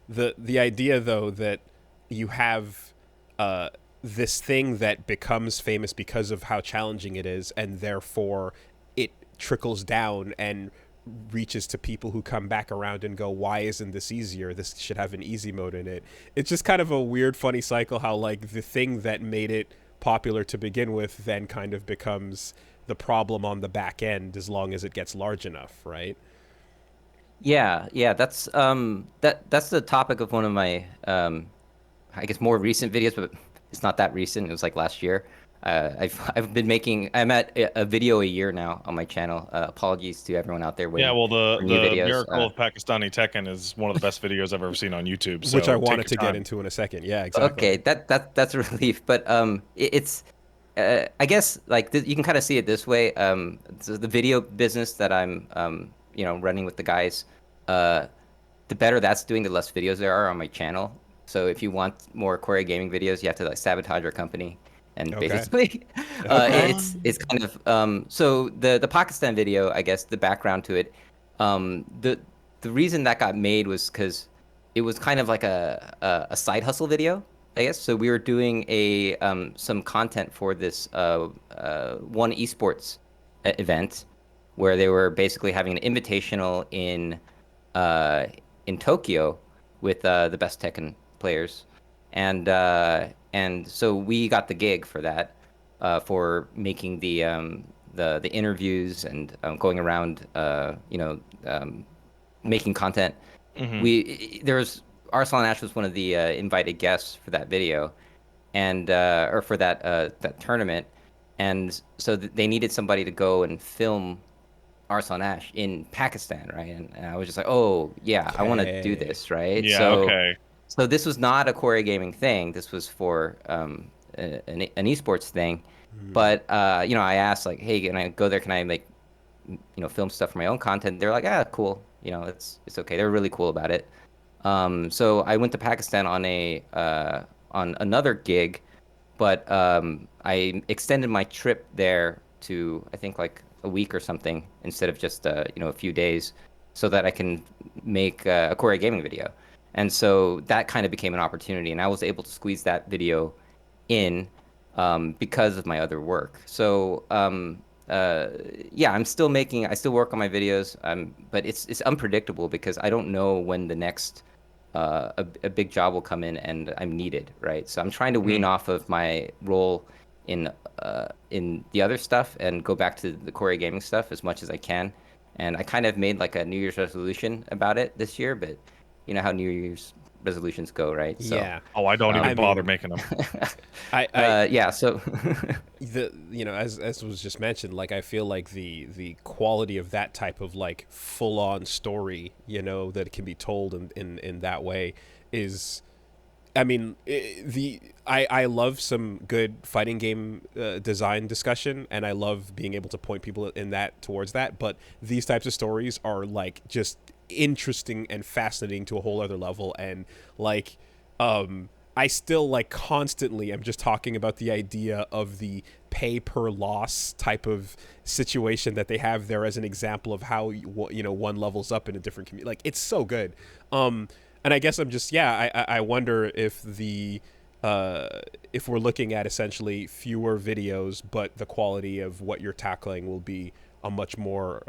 the idea though that you have this thing that becomes famous because of how challenging it is, and therefore it trickles down and reaches to people who come back around and go, why isn't this easier? This should have an easy mode in it. It's just kind of a weird, funny cycle how like the thing that made it popular to begin with then kind of becomes the problem on the back end as long as it gets large enough, right?
Yeah, that's that's the topic of one of my I guess more recent videos, but it's not that recent. It was like last year. I've been making. I'm at a video a year now on my channel. Apologies to everyone out there waiting
Yeah, well,
for new
the
videos.
Miracle of Pakistani Tekken is one of the best videos I've ever seen on YouTube. So
Which I
take
wanted to
your time.
get into in a second. Yeah, exactly.
Okay, that's a relief. But it's I guess like you can kind of see it this way. So the video business that I'm running with the guys, the better that's doing, the less videos there are on my channel. So if you want more Korea gaming videos, you have to like sabotage our company. And
Okay.
basically, it's kind of so the Pakistan video, I guess the background to it, the reason that got made was because it was kind of like a side hustle video, I guess. So we were doing some content for this one esports event where they were basically having an invitational in Tokyo with the best Tekken players, and so we got the gig for that, for making the interviews and going around, making content. There was Arslan Ash was one of the invited guests for that video, and or for that tournament, and so they needed somebody to go and film Arslan Ash in Pakistan, right? And I was just like, oh yeah, I want to do this, right?
Yeah.
So
Okay.
so this was not a Korea gaming thing. This was for an esports thing. But I asked like, hey, can I go there? Can I like, film stuff for my own content? They're like, ah, cool. It's okay. They're really cool about it. So I went to Pakistan on on another gig, but I extended my trip there to, I think, like a week or something instead of just a few days, so that I can make a Korea gaming video. And so that kind of became an opportunity, and I was able to squeeze that video in because of my other work. So yeah, I still work on my videos, but it's unpredictable because I don't know when the next a big job will come in and I'm needed, right? So I'm trying to wean off of my role in the other stuff and go back to the Korea gaming stuff as much as I can. And I kind of made like a New Year's resolution about it this year, but you know how New Year's resolutions go, right? So,
Yeah.
Oh, I don't even
I
bother
mean-
making them.
yeah. So
as was just mentioned, like I feel like the quality of that type of like full on story, that can be told in that way is, I mean, I love some good fighting game design discussion, and I love being able to point people in that towards that. But these types of stories are like just interesting and fascinating to a whole other level. And like I still like constantly am just talking about the idea of the pay per loss type of situation that they have there as an example of how one levels up in a different community. Like it's so good. And I guess I'm just I wonder if if we're looking at essentially fewer videos, but the quality of what you're tackling will be a much more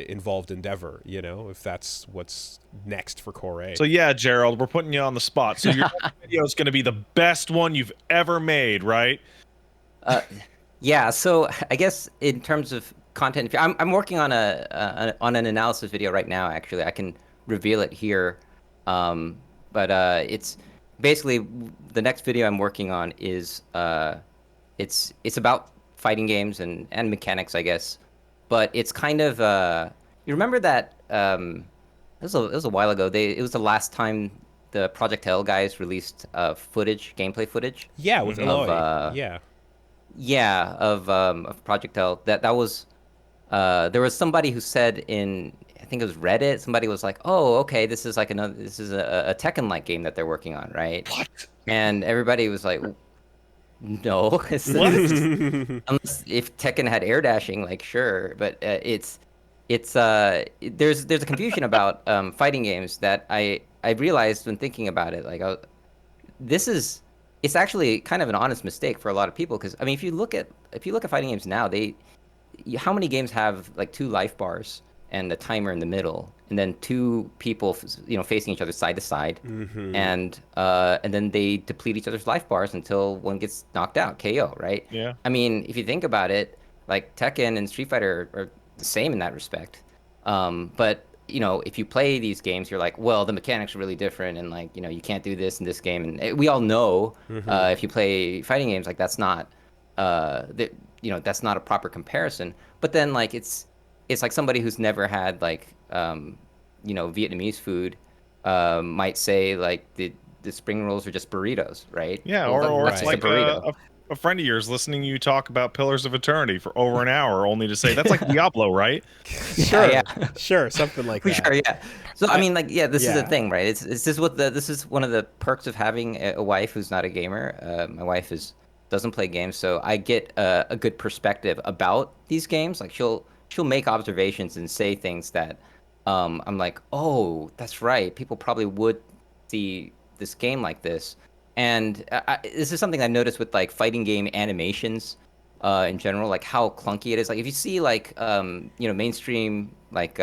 involved endeavor, if that's what's next for Core A.
So yeah, Gerald, we're putting you on the spot. So your next video is going to be the best one you've ever made, right?
Yeah. So I guess in terms of content, I'm working on on an analysis video right now. Actually, I can reveal it here, but it's basically the next video I'm working on is it's about fighting games and mechanics, I guess. But it's kind of you remember that it was a while ago. It was the last time the Project L guys released gameplay footage.
Yeah, with Eloy.
Of Project L. That was there was somebody who said I think it was Reddit. Somebody was like, "Oh, okay, this is a Tekken-like game that they're working on, right?"
What?
And everybody was like, no, unless if Tekken had air dashing, like sure, but there's a confusion about fighting games that I realized when thinking about it. Like it's actually kind of an honest mistake for a lot of people, because I mean if you look at fighting games now, how many games have like 2 life bars and a timer in the middle, and then 2 people facing each other side to side, and then they deplete each other's life bars until one gets knocked out, KO, right?
Yeah.
I mean, if you think about it, like Tekken and Street Fighter are the same in that respect. But if you play these games, you're like, well, the mechanics are really different, and like you can't do this in this game, and we all know if you play fighting games, like that's not that's not a proper comparison. But then like it's like somebody who's never had like Vietnamese food might say like the spring rolls are just burritos, right?
Yeah,
well,
or
that's
it's like a friend of yours listening to you talk about Pillars of Eternity for over an hour, only to say that's like Diablo, right?
Sure, something like that.
Sure, yeah. So I mean, like, this is the thing, right? This is one of the perks of having a wife who's not a gamer. My wife doesn't play games, so I get a good perspective about these games. Like she'll make observations and say things that I'm like, oh, that's right. People probably would see this game like this. And this is something I noticed with like fighting game animations in general, like how clunky it is. Like if you see like mainstream like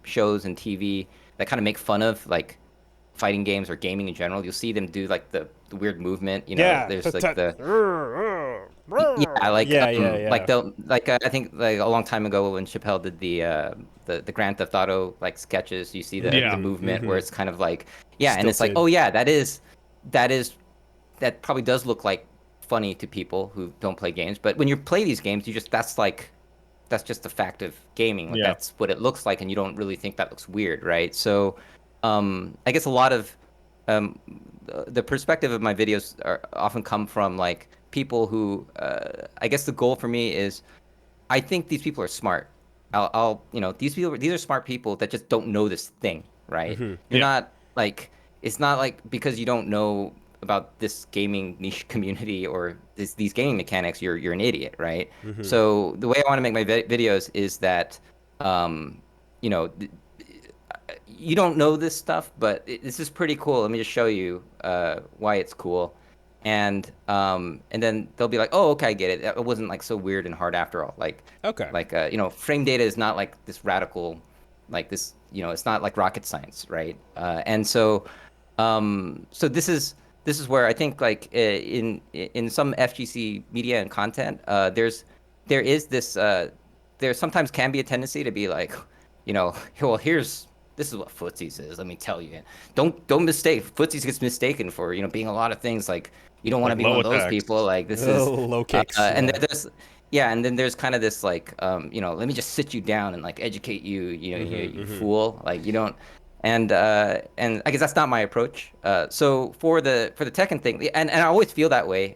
shows and TV that kind of make fun of like fighting games or gaming in general, you'll see them do like the weird movement. There's like I think like a long time ago when Chappelle did the Grand Theft Auto like sketches, you see the movement where it's kind of like and it's like, oh yeah, that probably does look like funny to people who don't play games, but when you play these games, that's just the fact of gaming. Like that's what it looks like, and you don't really think that looks weird, right? So I guess a lot of the perspective of my videos often come from like people who I guess the goal for me is I think these people are smart. These are smart people that just don't know this thing, right? You're not like, it's not like because you don't know about this gaming niche community or these gaming mechanics, you're an idiot, right? So the way I want to make my videos is that you don't know this stuff, but this is pretty cool. Let me just show you why it's cool. And then they'll be like, oh, okay, I get it. It wasn't like so weird and hard after all. Like,
okay, like
frame data is not like this radical, like this, it's not like rocket science, right? And so this is where I think like in some FGC media and content, there sometimes can be a tendency to be like, well, this is what footsies is. Let me tell you. Don't mistake. Footsies gets mistaken for being a lot of things. Like you don't want to be one of those people. Like this is
low kicks.
And and then there's kind of this like let me just sit you down and like educate you. You fool. Like you don't. And I guess that's not my approach. So for the Tekken thing, and I always feel that way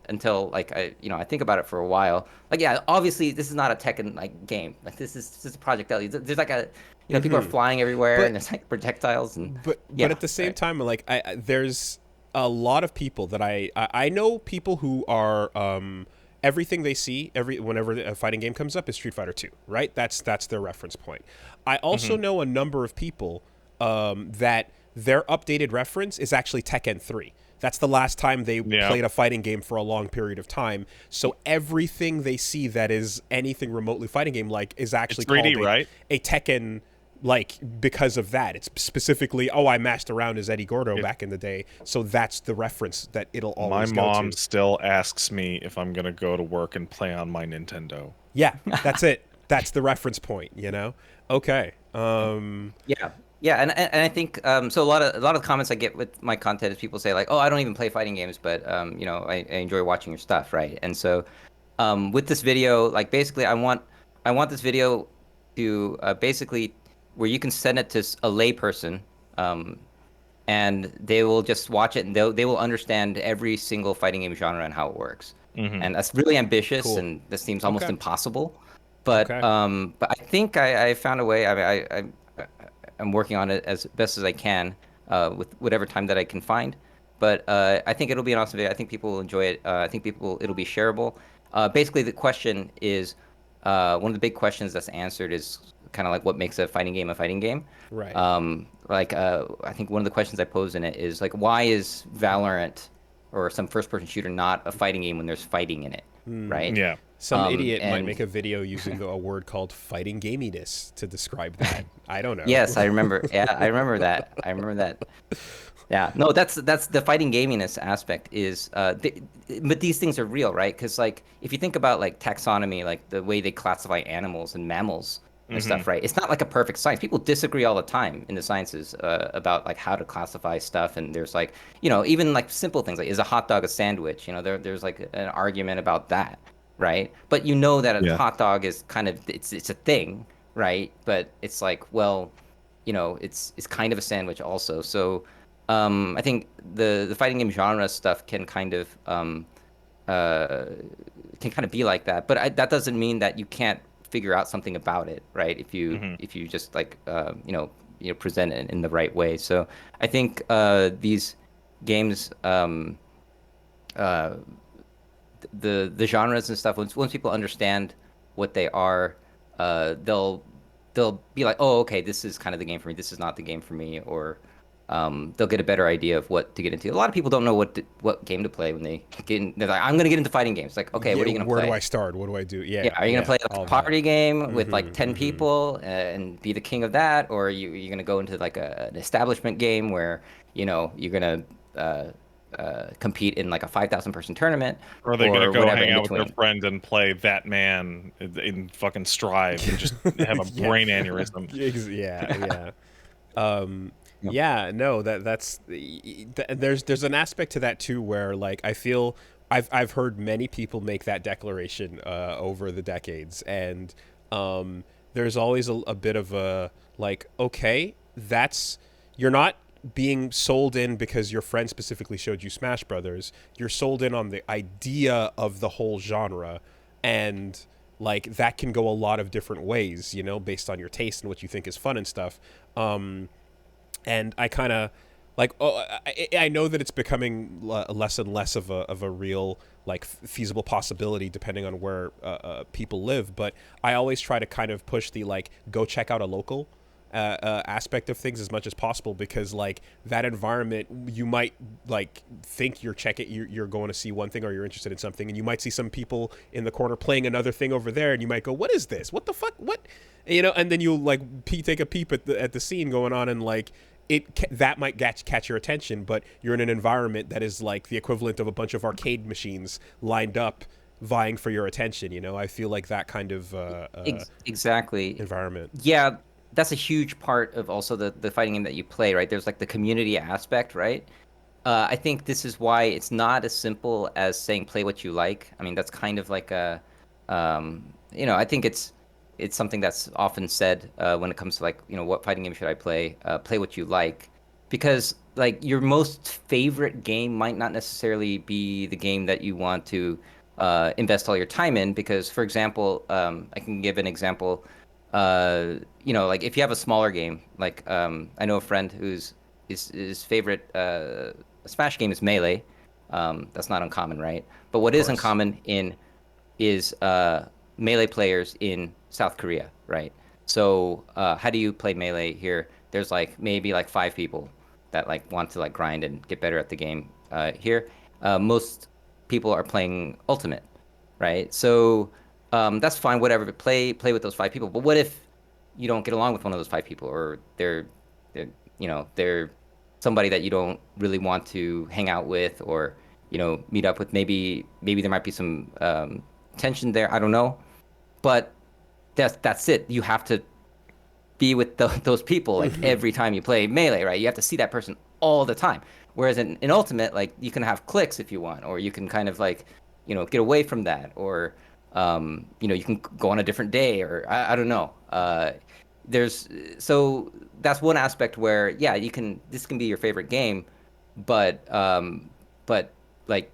until like I think about it for a while. Like yeah, obviously this is not a Tekken like game. Like this is a Project L. There's like a people are flying everywhere and
But
there's like projectiles and
but
yeah,
at the same
right.
time, like there's a lot of people that I know people who are everything they see whenever a fighting game comes up is Street Fighter 2, right? That's their reference point. I also know a number of people that their updated reference is actually Tekken 3. That's the last time they
Yeah.
played a fighting game for a long period of time. So everything they see that is anything remotely fighting game like is
It's
actually
3D,
called
right?
a Tekken, like because of that. It's specifically, oh, I mashed around as Eddie Gordo back in the day, so that's the reference that it'll
My
always go
mom
to.
still asks me if I'm gonna go to work and play on my Nintendo.
Yeah, that's it. That's the reference point, Okay.
Yeah, yeah, and I think so. A lot of comments I get with my content is people say like, "Oh, I don't even play fighting games, but I enjoy watching your stuff, right?" And so, with this video, like basically, I want this video to basically where you can send it to a layperson, um, and they will just watch it and they will understand every single fighting game genre and how it works.
Mm-hmm.
And that's really ambitious,
Cool.
and this seems almost
Okay.
impossible. But
Okay.
I think I found a way. I mean, I'm working on it as best as I can with whatever time that I can find. But I think it'll be an awesome video. I think people will enjoy it. I think it'll be shareable. Basically, the question is one of the big questions that's answered is kind of like what makes a fighting game a fighting game.
Right.
I think one of the questions I posed in it is like, why is Valorant or some first-person shooter not a fighting game when there's fighting in it, right?
Yeah.
Some idiot might make
And
a video using a word called fighting gaminess to describe that. I don't know.
yes, I remember. Yeah, I remember that. I remember that. Yeah, no, that's the fighting gaminess aspect is, but these things are real, right? Because like if you think about like taxonomy, like the way they classify animals and mammals and
Mm-hmm.
stuff, right? It's not like a perfect science. People disagree all the time in the sciences about like how to classify stuff, and there's like even like simple things like is a hot dog a sandwich? There's like an argument about that, right? But you know that a
Yeah.
hot dog is kind of it's a thing, right? But it's like well, it's kind of a sandwich also. So I think the fighting game genre stuff uh, can kind of be like that, but that doesn't mean that you can't figure out something about it, right? If you
Mm-hmm.
if you just like present it in the right way. So I think these games, uh, the genres and stuff, once people understand what they are, they'll be like, oh, okay, this is kind of the game for me. This is not the game for me, or they'll get a better idea of what to get into. A lot of people don't know what game to play when they get in. They're like, I'm gonna get into fighting games. Like, okay,
Yeah,
what are you gonna
where do
play?
I start? What do I do?
Yeah,
Yeah,
are you gonna
yeah,
play like
all
a
that.
party game with like
Mm-hmm,
10
mm-hmm.
people and be the king of that, or you're gonna go into like an establishment game where you're gonna compete in like a 5,000 person tournament
Or are they gonna
or
go
whatever
hang
in
out with their
between.
friend and play that man in fucking Strive and just have a
Yeah.
brain aneurysm?
Yeah, yeah. Um,
Yeah.
yeah, no, there's an aspect to that too where like I feel I've heard many people make that declaration over the decades, and there's always a bit of a like, okay, that's you're not being sold in because your friend specifically showed you Smash Brothers. You're sold in on the idea of the whole genre, and like that can go a lot of different ways, based on your taste and what you think is fun and stuff. And I kind of like I know that it's becoming less and less of a real like feasible possibility depending on where people live, but I always try to kind of push the like go check out a local aspect of things as much as possible, because like that environment, you might like think you're going to see one thing or you're interested in something, and you might see some people in the corner playing another thing over there, and you might go, what is this, what the fuck, what, and then you'll like take a peep at the scene going on, and like that might catch your attention, but you're in an environment that is like the equivalent of a bunch of arcade machines lined up vying for your attention. I feel like that kind of
Exactly.
environment.
Yeah, that's a huge part of also the fighting game that you play, right? There's like the community aspect, right? I think this is why it's not as simple as saying play what you like. I mean, that's kind of like I think it's it's something that's often said when it comes to like, what fighting game should I play? Play what you like, because like your most favorite game might not necessarily be the game that you want to invest all your time in. Because, for example, I can give an example. Like if you have a smaller game, like I know a friend whose his favorite Smash game is Melee. That's not uncommon, right? But what
Of
is
course.
uncommon in is Melee players in South Korea, right? So how do you play Melee here? There's like maybe like 5 people that like want to like grind and get better at the game. Here, most people are playing Ultimate, right? So that's fine, whatever. But play with those 5 people. But what if you don't get along with one of those 5 people, or they're they're somebody that you don't really want to hang out with, or meet up with. Maybe there might be some tension there. I don't know, but that's it. You have to be with those people like every time you play Melee, right? You have to see that person all the time. Whereas in Ultimate, like you can have clicks if you want, or you can kind of like get away from that, or you can go on a different day, or I don't know. There's so that's one aspect where yeah, this can be your favorite game, but but like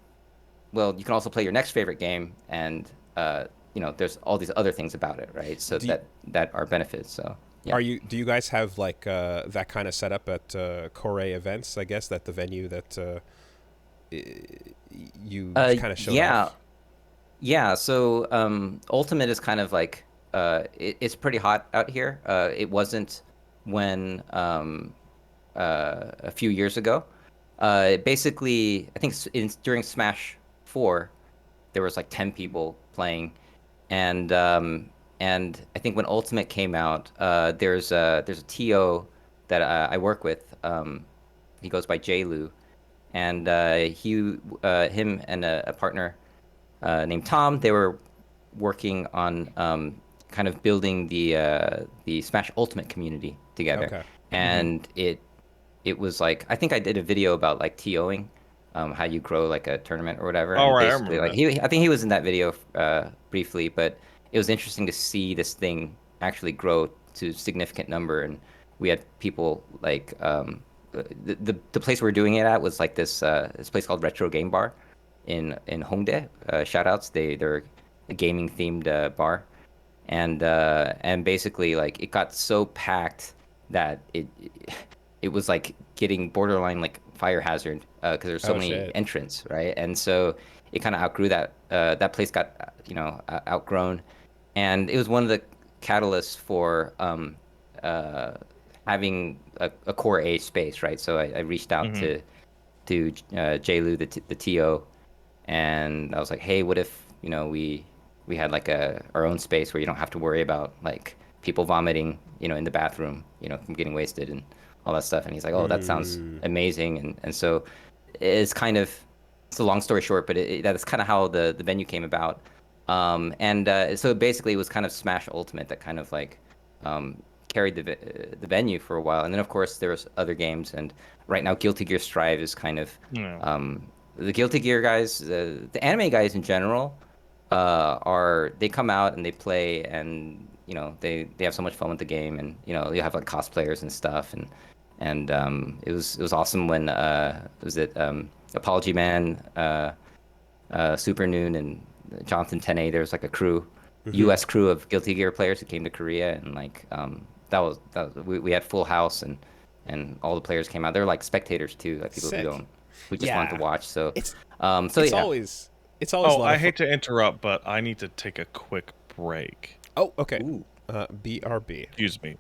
well, you can also play your next favorite game, and there's all these other things about it, right? So
Do you,
that are benefits. So yeah.
do you guys have like that kind of setup at Korea events? I guess that the venue that you kind of showed
Yeah,
off.
yeah. So Ultimate is kind of like it's pretty hot out here. It wasn't when a few years ago. Basically, I think during Smash 4, there was like 10 people playing, and I think when Ultimate came out, there's a TO that I work with. He goes by JLu, and him and a partner named Tom, they were working on kind of building the Smash Ultimate community together,
Okay.
and it was like I think I did a video about like TOing, how you grow like a tournament or whatever,
All
and
right, I
basically
remember
like
that.
I think he was in that video briefly, but it was interesting to see this thing actually grow to significant number, and we had people like the place we were doing it at was like this place called Retro Game Bar in Hongdae. Shout outs, they're a gaming themed bar, and basically like it got so packed that it was like getting borderline like fire hazard because there's so
Oh
many
shit.
entrants, right? And so it kind of outgrew that. That place got outgrown, and it was one of the catalysts for uh, having a core A space, right? So I reached out
Hmm.
to JLu, the TO, and I was like, hey, what if we had like our own space where you don't have to worry about like people vomiting, in the bathroom, from getting wasted and all that stuff. And he's like, oh, that sounds
Mm.
amazing. And so it's kind of it's a long story short, but that's kind of how the venue came about. And so basically, it was kind of Smash Ultimate that kind of like carried the venue for a while. And then of course there was other games, and right now Guilty Gear Strive is kind of
Yeah.
the Guilty Gear guys, the anime guys in general, they come out and they play, and they have so much fun with the game, and you have like cosplayers and stuff, and it was awesome when was it Apology Man, Super Noon, and Jonathan Tene. There was like a crew, U.S. crew of Guilty Gear players who came to Korea, and like we had full house, and all the players came out. They're like spectators too, like people
Sick.
who just wanted to
Yeah.
watch. So,
It's
so
it's
yeah.
always it's always a
Oh,
lot
I
of fun.
hate to interrupt, but I need to take a quick break.
Oh, okay.
Ooh.
BRB.
Excuse me.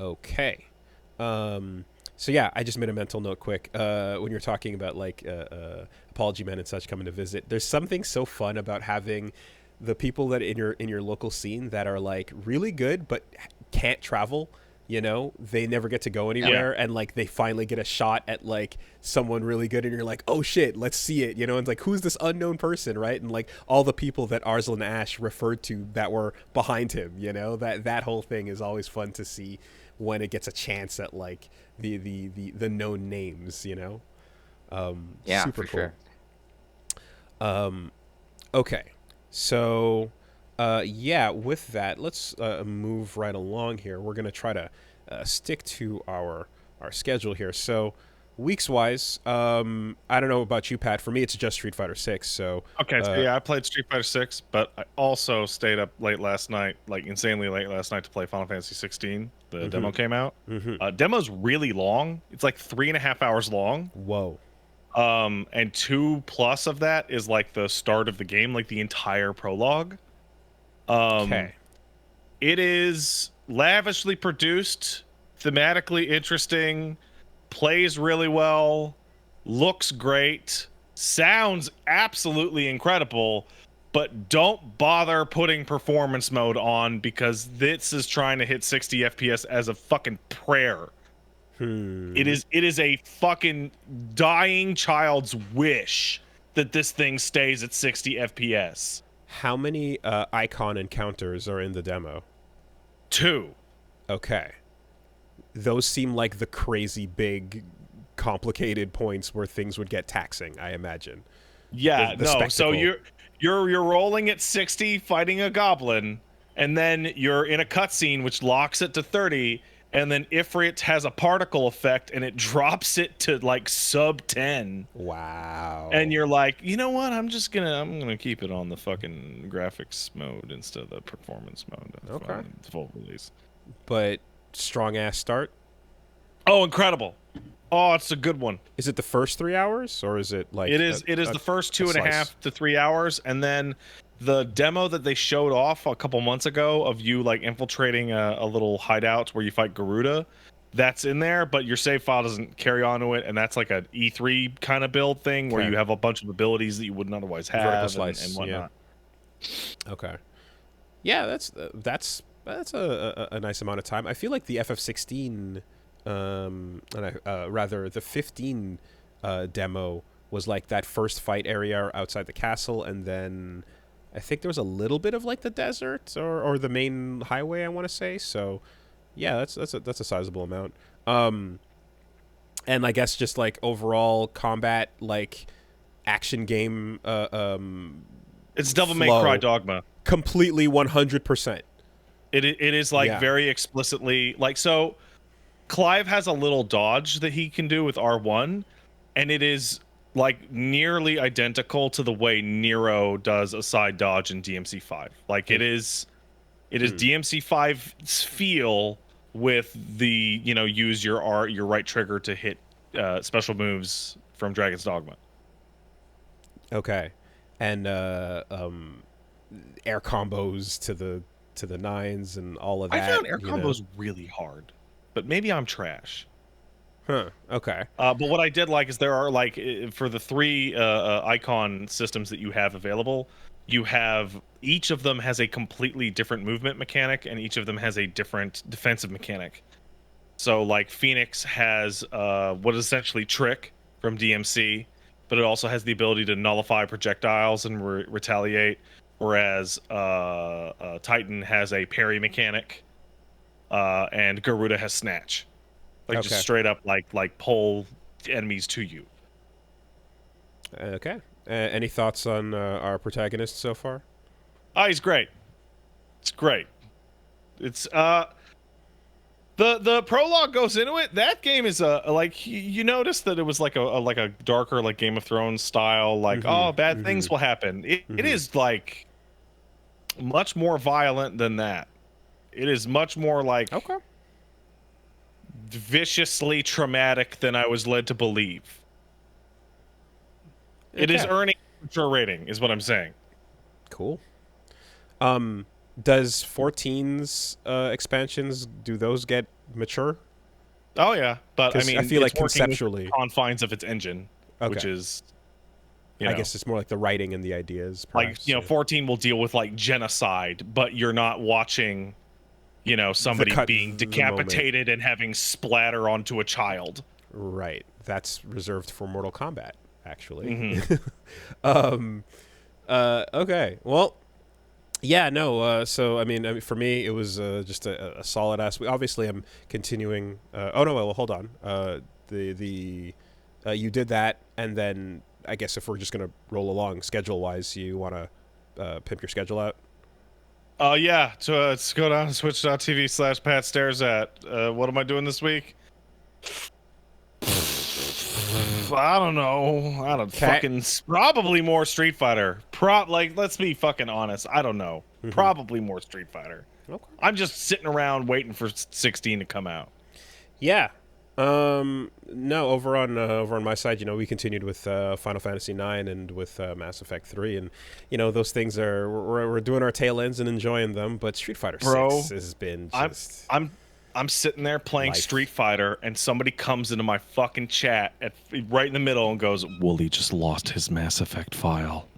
Okay. So yeah, I just made a mental note quick. When you're talking about like Apology Men and such coming to visit, there's something so fun about having the people that in your local scene that are like really good but can't travel. You know, they never get to go anywhere, and like they finally get a shot at like someone really good, and you're like, oh shit, let's see it. You know, and like who's this unknown person, right? And like all the people that Arslan Ash referred to that were behind him. You know, that whole thing is always fun to see when it gets a chance at like the known names. You know,
Yeah,
super
for
cool.
sure.
Okay, so yeah, with that, let's move right along here. We're gonna try to stick to our schedule here. So weeks wise, I don't know about you, Pat. For me, it's just Street Fighter Six. So
Okay, so yeah, I played Street Fighter 6, but I also stayed up late last night, like insanely late last night, to play Final Fantasy 16. The demo came out. Demo's really long. It's like 3.5 hours long.
whoa,
And 2+ of that is like the start of the game, like the entire prologue.
okay,
It is lavishly produced, thematically interesting, plays really well, looks great, sounds absolutely incredible, but don't bother putting performance mode on because this is trying to hit 60 FPS as a fucking prayer. It is a fucking dying child's wish that this thing stays at 60 FPS.
How many icon encounters are in the demo?
2.
Okay, those seem like the crazy big, complicated points where things would get taxing. I imagine.
Yeah,
The
no. So
spectacle.
you're rolling at 60 fighting a goblin, and then you're in a cutscene which locks it to 30, and then Ifrit has a particle effect and it drops it to like sub 10.
Wow.
And you're like, you know what? I'm gonna keep it on the fucking graphics mode instead of the performance mode.
Okay.
Full release.
But strong ass start.
Oh, incredible! Oh, it's a good one.
Is it the first 3 hours, or is it like
It is the first two and a
slice?
half to 3 hours, and then the demo that they showed off a couple months ago of you like infiltrating a little hideout where you fight Garuda, that's in there, but your save file doesn't carry on to it, and that's like an E3 kind of build thing where
Okay.
you have a bunch of abilities that you wouldn't otherwise
Vertical
have
slice,
and whatnot.
Okay. Yeah, that's a nice amount of time. I feel like the FF16, rather the 15 demo was like that first fight area outside the castle, and then I think there was a little bit of like the desert or the main highway, I want to say. So yeah, that's a sizable amount. And I guess just like overall combat, like action game,
It's Devil May
flow.
Cry Dogma.
Completely 100%.
It is like
Yeah.
very explicitly like so. Clive has a little dodge that he can do with R1, and it is like nearly identical to the way Nero does a side dodge in DMC5. Like it is DMC5's feel with the use your right trigger to hit special moves from Dragon's Dogma.
Okay. And air combos to the nines and all of that.
I found air
you know?
combos really hard, but maybe I'm trash.
Huh. Okay.
But what I did like is there are like for the 3 icon systems that you have available, you have each of them has a completely different movement mechanic, and each of them has a different defensive mechanic. So like Phoenix has what is essentially Trick from DMC, but it also has the ability to nullify projectiles and retaliate. Whereas Titan has a parry mechanic, and Garuda has Snatch. Like
Okay.
just straight up like pull enemies to you.
Okay. Any thoughts on our protagonist so far?
Oh, he's great. It's great. It's the prologue goes into it. That game is like you notice that it was like a darker like Game of Thrones style like bad things will happen. It is like much more violent than that. It is much more like
Okay.
viciously traumatic than I was led to believe. It is
Okay.
earning a mature rating, is what I'm saying.
Cool. Does 14's expansions, do those get mature?
Oh yeah, but I
'Cause
mean,
I feel like
it's working within
conceptually-
the confines of its engine, which
Okay.
is,
I guess it's more like the writing and the ideas.
like
Perhaps,
14 will deal with like genocide, but you're not watching, somebody being
the moment.
decapitated and having splatter onto a child.
Right. That's reserved for Mortal Kombat, actually.
Mhm.
Okay. Well, yeah, no. So, I mean, for me, it was just a solid ass. Obviously, I'm continuing. Oh no, well, hold on. You did that, and then I guess if we're just gonna roll along schedule wise, you want to pimp your schedule out.
Yeah. So let's go down to twitch.tv/Pat Stares at. What am I doing this week? I don't know. I don't fucking probably more Street Fighter. Let's be fucking honest. I don't know. Probably more Street Fighter.
Okay.
I'm just sitting around waiting for 16 to come out.
Yeah. No, over on my side, we continued with Final Fantasy IX and with Mass Effect 3, and those things we're doing our tail ends and enjoying them. But Street Fighter 6 has been just.
I'm sitting there playing
life.
Street Fighter, and somebody comes into my fucking chat right in the middle and goes, "Wooly just lost his Mass Effect file."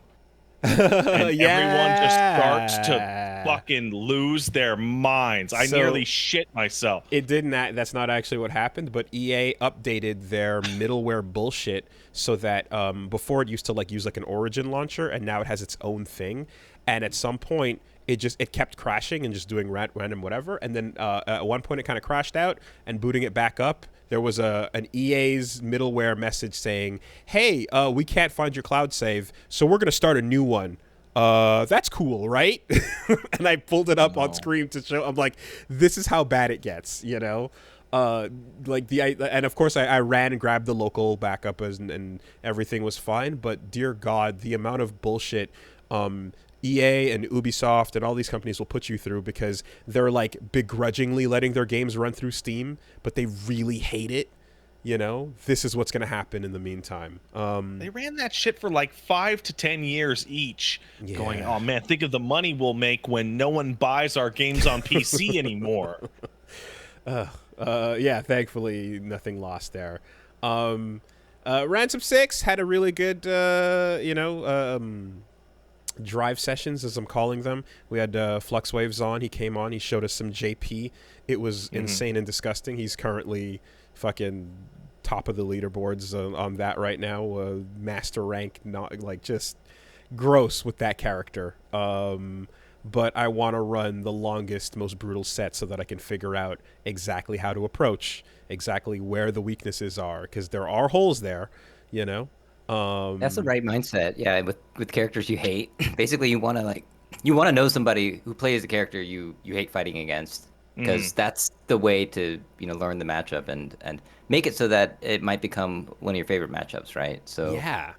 And everyone just starts to fucking lose their minds. I nearly shit myself.
It didn't. That's not actually what happened. But EA updated their middleware bullshit so that before it used to use like an Origin launcher, and now it has its own thing. And at some point, it kept crashing and just doing random whatever. And then at one point, it kind of crashed out, and booting it back up, there was an EA's middleware message saying, "Hey, we can't find your cloud save, so we're gonna start a new one." That's cool, right? And I pulled it up on screen to show. I'm like, this is how bad it gets, and of course I ran and grabbed the local backup and everything was fine. But dear God, the amount of bullshit EA and Ubisoft and all these companies will put you through because they're begrudgingly letting their games run through Steam, but they really hate it. This is what's going to happen in the meantime.
They ran that shit for 5 to 10 years each, going, "Oh man, think of the money we'll make when no one buys our games on PC anymore."
Yeah, thankfully nothing lost there. Ransom 6 had a really good, drive sessions, as I'm calling them. We had Flux Waves on. He came on. He showed us some JP. It was insane and disgusting. He's currently fucking top of the leaderboards on that right now. Master rank, not just gross with that character. But I want to run the longest, most brutal set so that I can figure out exactly how to approach, exactly where the weaknesses are, because there are holes there,
That's the right mindset. Yeah, with characters you hate. Basically, you want to know somebody who plays the character you hate fighting against, because that's the way to learn the matchup and make it so that it might become one of your favorite matchups, right? So
yeah.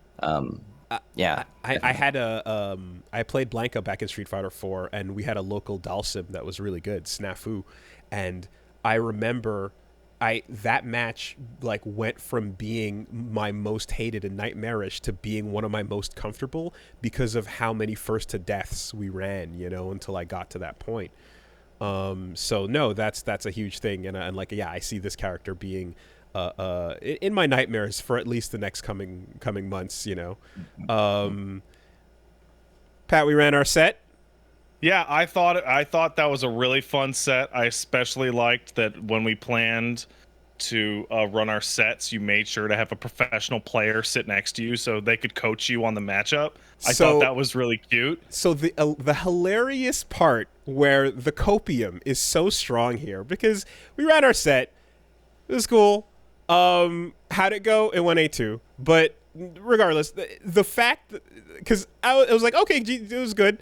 Yeah.
I had I played Blanca back in Street Fighter 4, and we had a local Dalsim that was really good, Snafu, and I remember that match went from being my most hated and nightmarish to being one of my most comfortable because of how many first to deaths we ran, until I got to that point. So no, that's a huge thing, and I see this character being in my nightmares for at least the next coming months. Pat, we ran our set.
Yeah, I thought that was a really fun set. I especially liked that when we planned to run our sets, you made sure to have a professional player sit next to you so they could coach you on the matchup. I thought that was really cute. So
the hilarious part where the copium is so strong here, because we ran our set, it was cool. How'd it go? It went A2, but regardless, the fact, because it was okay, it was good.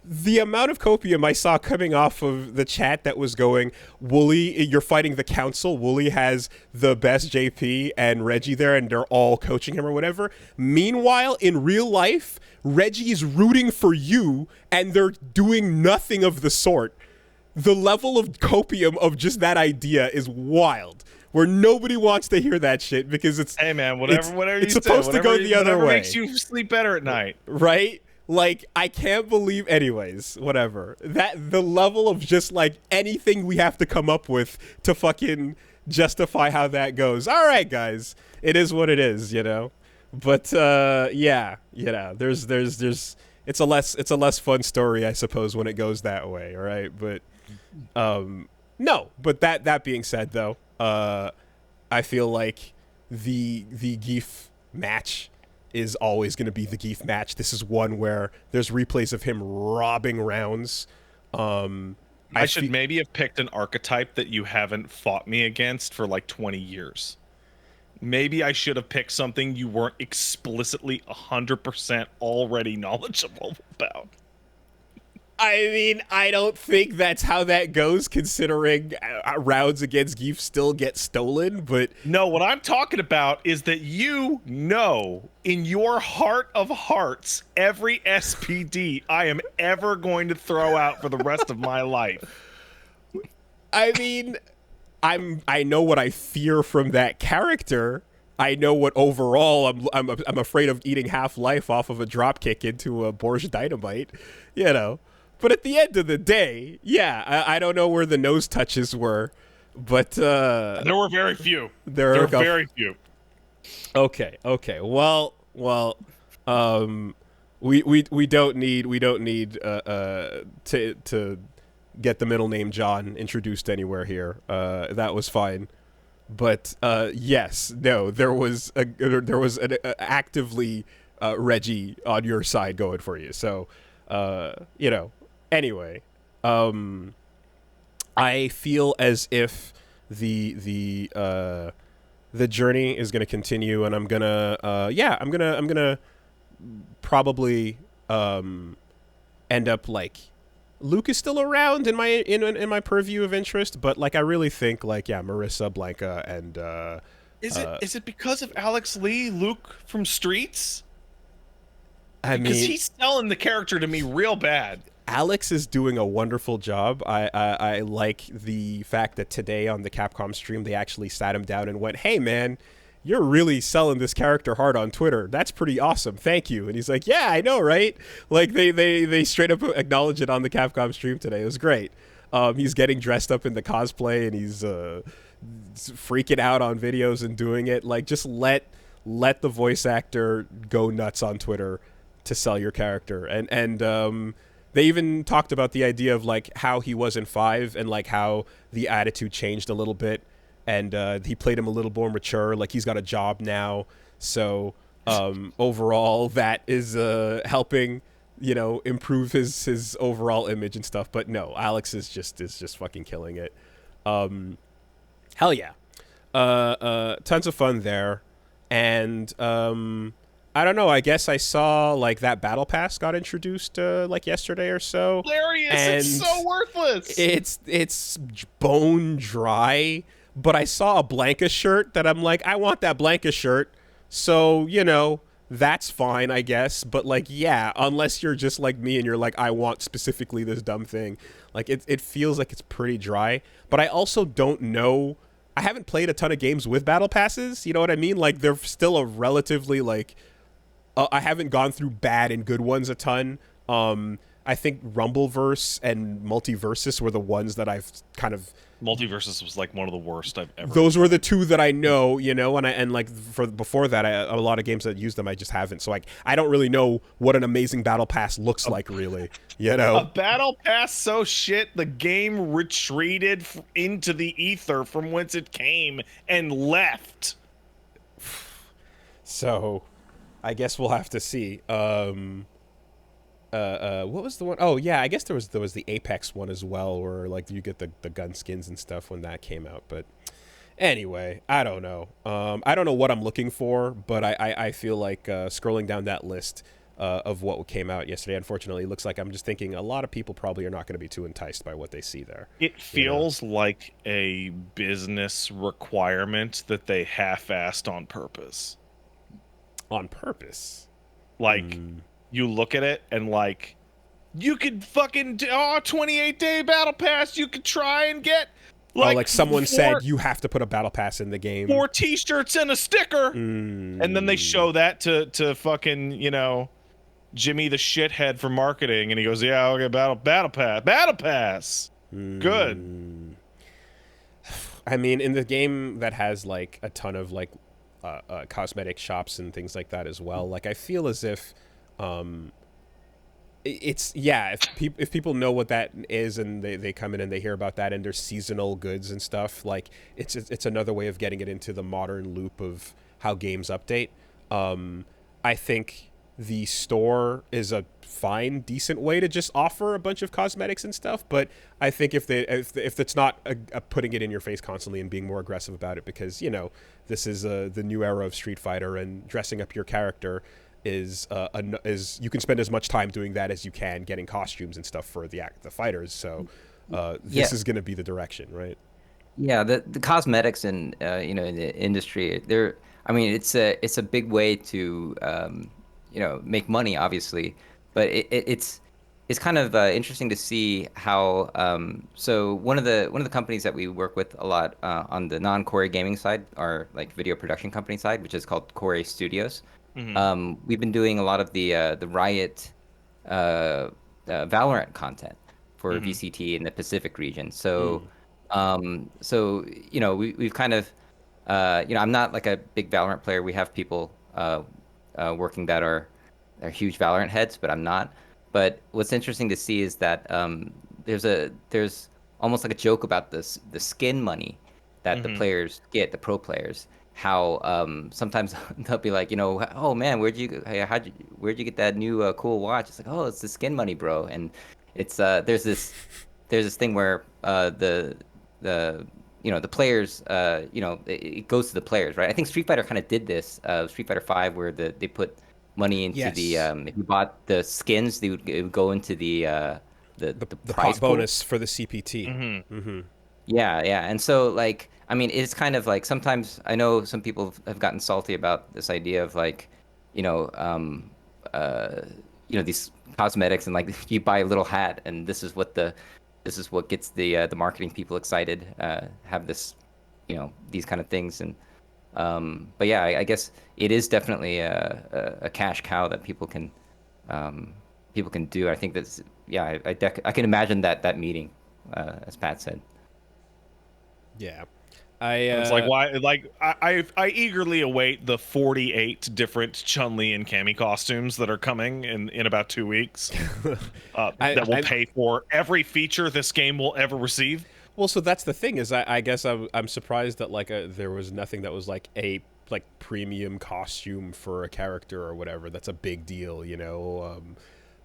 The amount of copium I saw coming off of the chat that was going, Wooly, you're fighting the council. Wooly has the best JP and Reggie there, and they're all coaching him or whatever. Meanwhile, in real life, Reggie is rooting for you, and they're doing nothing of the sort. The level of copium of just that idea is wild, where nobody wants to hear that shit because it's...
Hey, man, whatever
it's supposed to go the other way.
Makes you sleep better at night.
Right? Like, I can't believe, anyways, whatever. That the level of just like anything we have to come up with to fucking justify how that goes. All right, guys, it is what it is, you know. But yeah, you know, there's it's a less fun story, I suppose, when it goes that way. All right, but no. But that being said, though, I feel like the Geef match is always going to be the Geef match. This is one where there's replays of him robbing rounds.
I should maybe have picked an archetype that you haven't fought me against for like 20 years. Maybe I should have picked something you weren't explicitly 100% already knowledgeable about.
I mean, I don't think that's how that goes, considering rounds against Geef still get stolen, but...
No, what I'm talking about is that you know, in your heart of hearts, every SPD I am ever going to throw out for the rest of my life.
I mean, I know what I fear from that character. I know what overall I'm afraid of eating half life off of a dropkick into a Borge Dynamite, you know. But at the end of the day, yeah, I don't know where the nose touches were, but
there were very few.
There were
very few.
Okay. Well, we don't need to get the middle name John introduced anywhere here. That was fine. But yes, no, there was an actively Reggie on your side going for you. So you know. Anyway, I feel as if the journey is going to continue, and I'm gonna probably end up like Luke is still around in my purview of interest, but like I really think like Marissa, Blanca, and
is it because of Alex Lee, Luke from Streets?
I
because
mean,
he's selling the character to me real bad.
Alex is doing a wonderful job. I like the fact that today on the Capcom stream, they actually sat him down and went, "Hey, man, you're really selling this character hard on Twitter. That's pretty awesome. Thank you." And he's like, "Yeah, I know, right?" Like they straight up acknowledge it on the Capcom stream today. It was great. He's getting dressed up in the cosplay and he's freaking out on videos and doing it. Like, just let the voice actor go nuts on Twitter to sell your character. And they even talked about the idea of like how he was in 5 and like how the attitude changed a little bit, and he played him a little more mature. Like, he's got a job now, so overall that is helping, you know, improve his overall image and stuff. But no, Alex is just fucking killing it. Hell yeah, tons of fun there, and I don't know. I guess I saw like that battle pass got introduced like yesterday or so.
Hilarious!
And
it's so worthless.
It's bone dry. But I saw a Blanca shirt that I'm like, I want that Blanca shirt. So, you know, that's fine, I guess. But like, yeah, unless you're just like me and you're like, I want specifically this dumb thing. Like, it feels like it's pretty dry. But I also don't know. I haven't played a ton of games with battle passes. You know what I mean? Like, they're still a relatively like. I haven't gone through bad and good ones a ton. I think Rumbleverse and Multiversus were the ones that I've kind of...
Multiversus was like one of the worst I've ever...
Those were the two that I know, you know, and like for before that, a lot of games that use them, I just haven't. So like, I don't really know what an amazing battle pass looks like, really, you know?
A battle pass so shit, the game retreated into the ether from whence it came and left.
So... I guess we'll have to see. What was the one? Oh yeah, I guess there was the Apex one as well, where like you get the gun skins and stuff when that came out. But anyway, I don't know. I don't know what I'm looking for, but I feel like scrolling down that list of what came out yesterday, unfortunately, it looks like I'm just thinking a lot of people probably are not going to be too enticed by what they see there.
It feels like a business requirement that they half-assed on purpose.
On purpose?
Like, you look at it and like, you could fucking 28-day battle pass, you could try and get
like someone said you have to put a battle pass in the game.
4 t-shirts and a sticker. And then they show that to fucking, you know, Jimmy the shithead for marketing, and he goes, "Yeah, okay, battle pass, good."
I mean, in the game that has like a ton of like cosmetic shops and things like that as well, like I feel as if it's yeah, if people know what that is and they come in and they hear about that and there's seasonal goods and stuff, like it's another way of getting it into the modern loop of how games update. I think the store is a fine, decent way to just offer a bunch of cosmetics and stuff, but I think if it's not putting it in your face constantly and being more aggressive about it, because you know this is the new era of Street Fighter, and dressing up your character is you can spend as much time doing that as you can getting costumes and stuff for the fighters. So this is going to be the direction, right?
Yeah, the cosmetics and you know, in the industry, I mean, it's a big way to you know, make money, obviously, but it's kind of interesting to see how so one of the companies that we work with a lot on the non-Core gaming side, our like video production company side, which is called Core Studios. We've been doing a lot of the Riot Valorant content for VCT in the Pacific region. So so you know, we've kind of you know, I'm not like a big Valorant player. We have people working that are huge Valorant heads, but I'm not. But what's interesting to see is that there's almost like a joke about the skin money that the players get, the pro players. How sometimes they'll be like, you know, oh man, where'd you get that new cool watch? It's like, oh, it's the skin money, bro. And it's there's this thing where the you know, the players, you know, it goes to the players, right? I think Street Fighter kind of did this, Street Fighter 5, where they put money into the if you bought the skins, it would go into the prize
pot bonus for the CPT.
Yeah, yeah. And so like, I mean, it's kind of like, sometimes I know some people have gotten salty about this idea of like, you know, you know, these cosmetics, and like you buy a little hat and this is what gets the marketing people excited, have this, you know, these kind of things. And but yeah, I guess it is definitely a cash cow that people can do. I think that's, yeah, I can imagine that meeting, as Pat said.
Yeah.
It's like, why? Like, I eagerly await the 48 different Chun-Li and Cammy costumes that are coming in about 2 weeks. That will pay for every feature this game will ever receive.
Well, so that's the thing, is I guess I'm surprised that like there was nothing that was like a like premium costume for a character or whatever. That's a big deal, you know.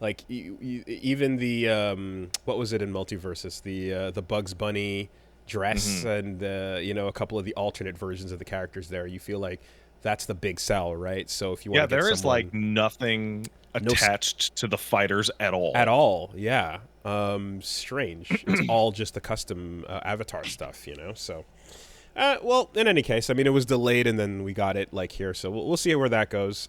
Like even the what was it in Multiversus, the Bugs Bunny dress, and you know, a couple of the alternate versions of the characters there. You feel like that's the big sell, right? So if you want to get
there is like nothing attached to the fighters at all.
Yeah. Strange. It's all just the custom avatar stuff, you know. So well, in any case, I mean, it was delayed and then we got it like here, so we'll see where that goes.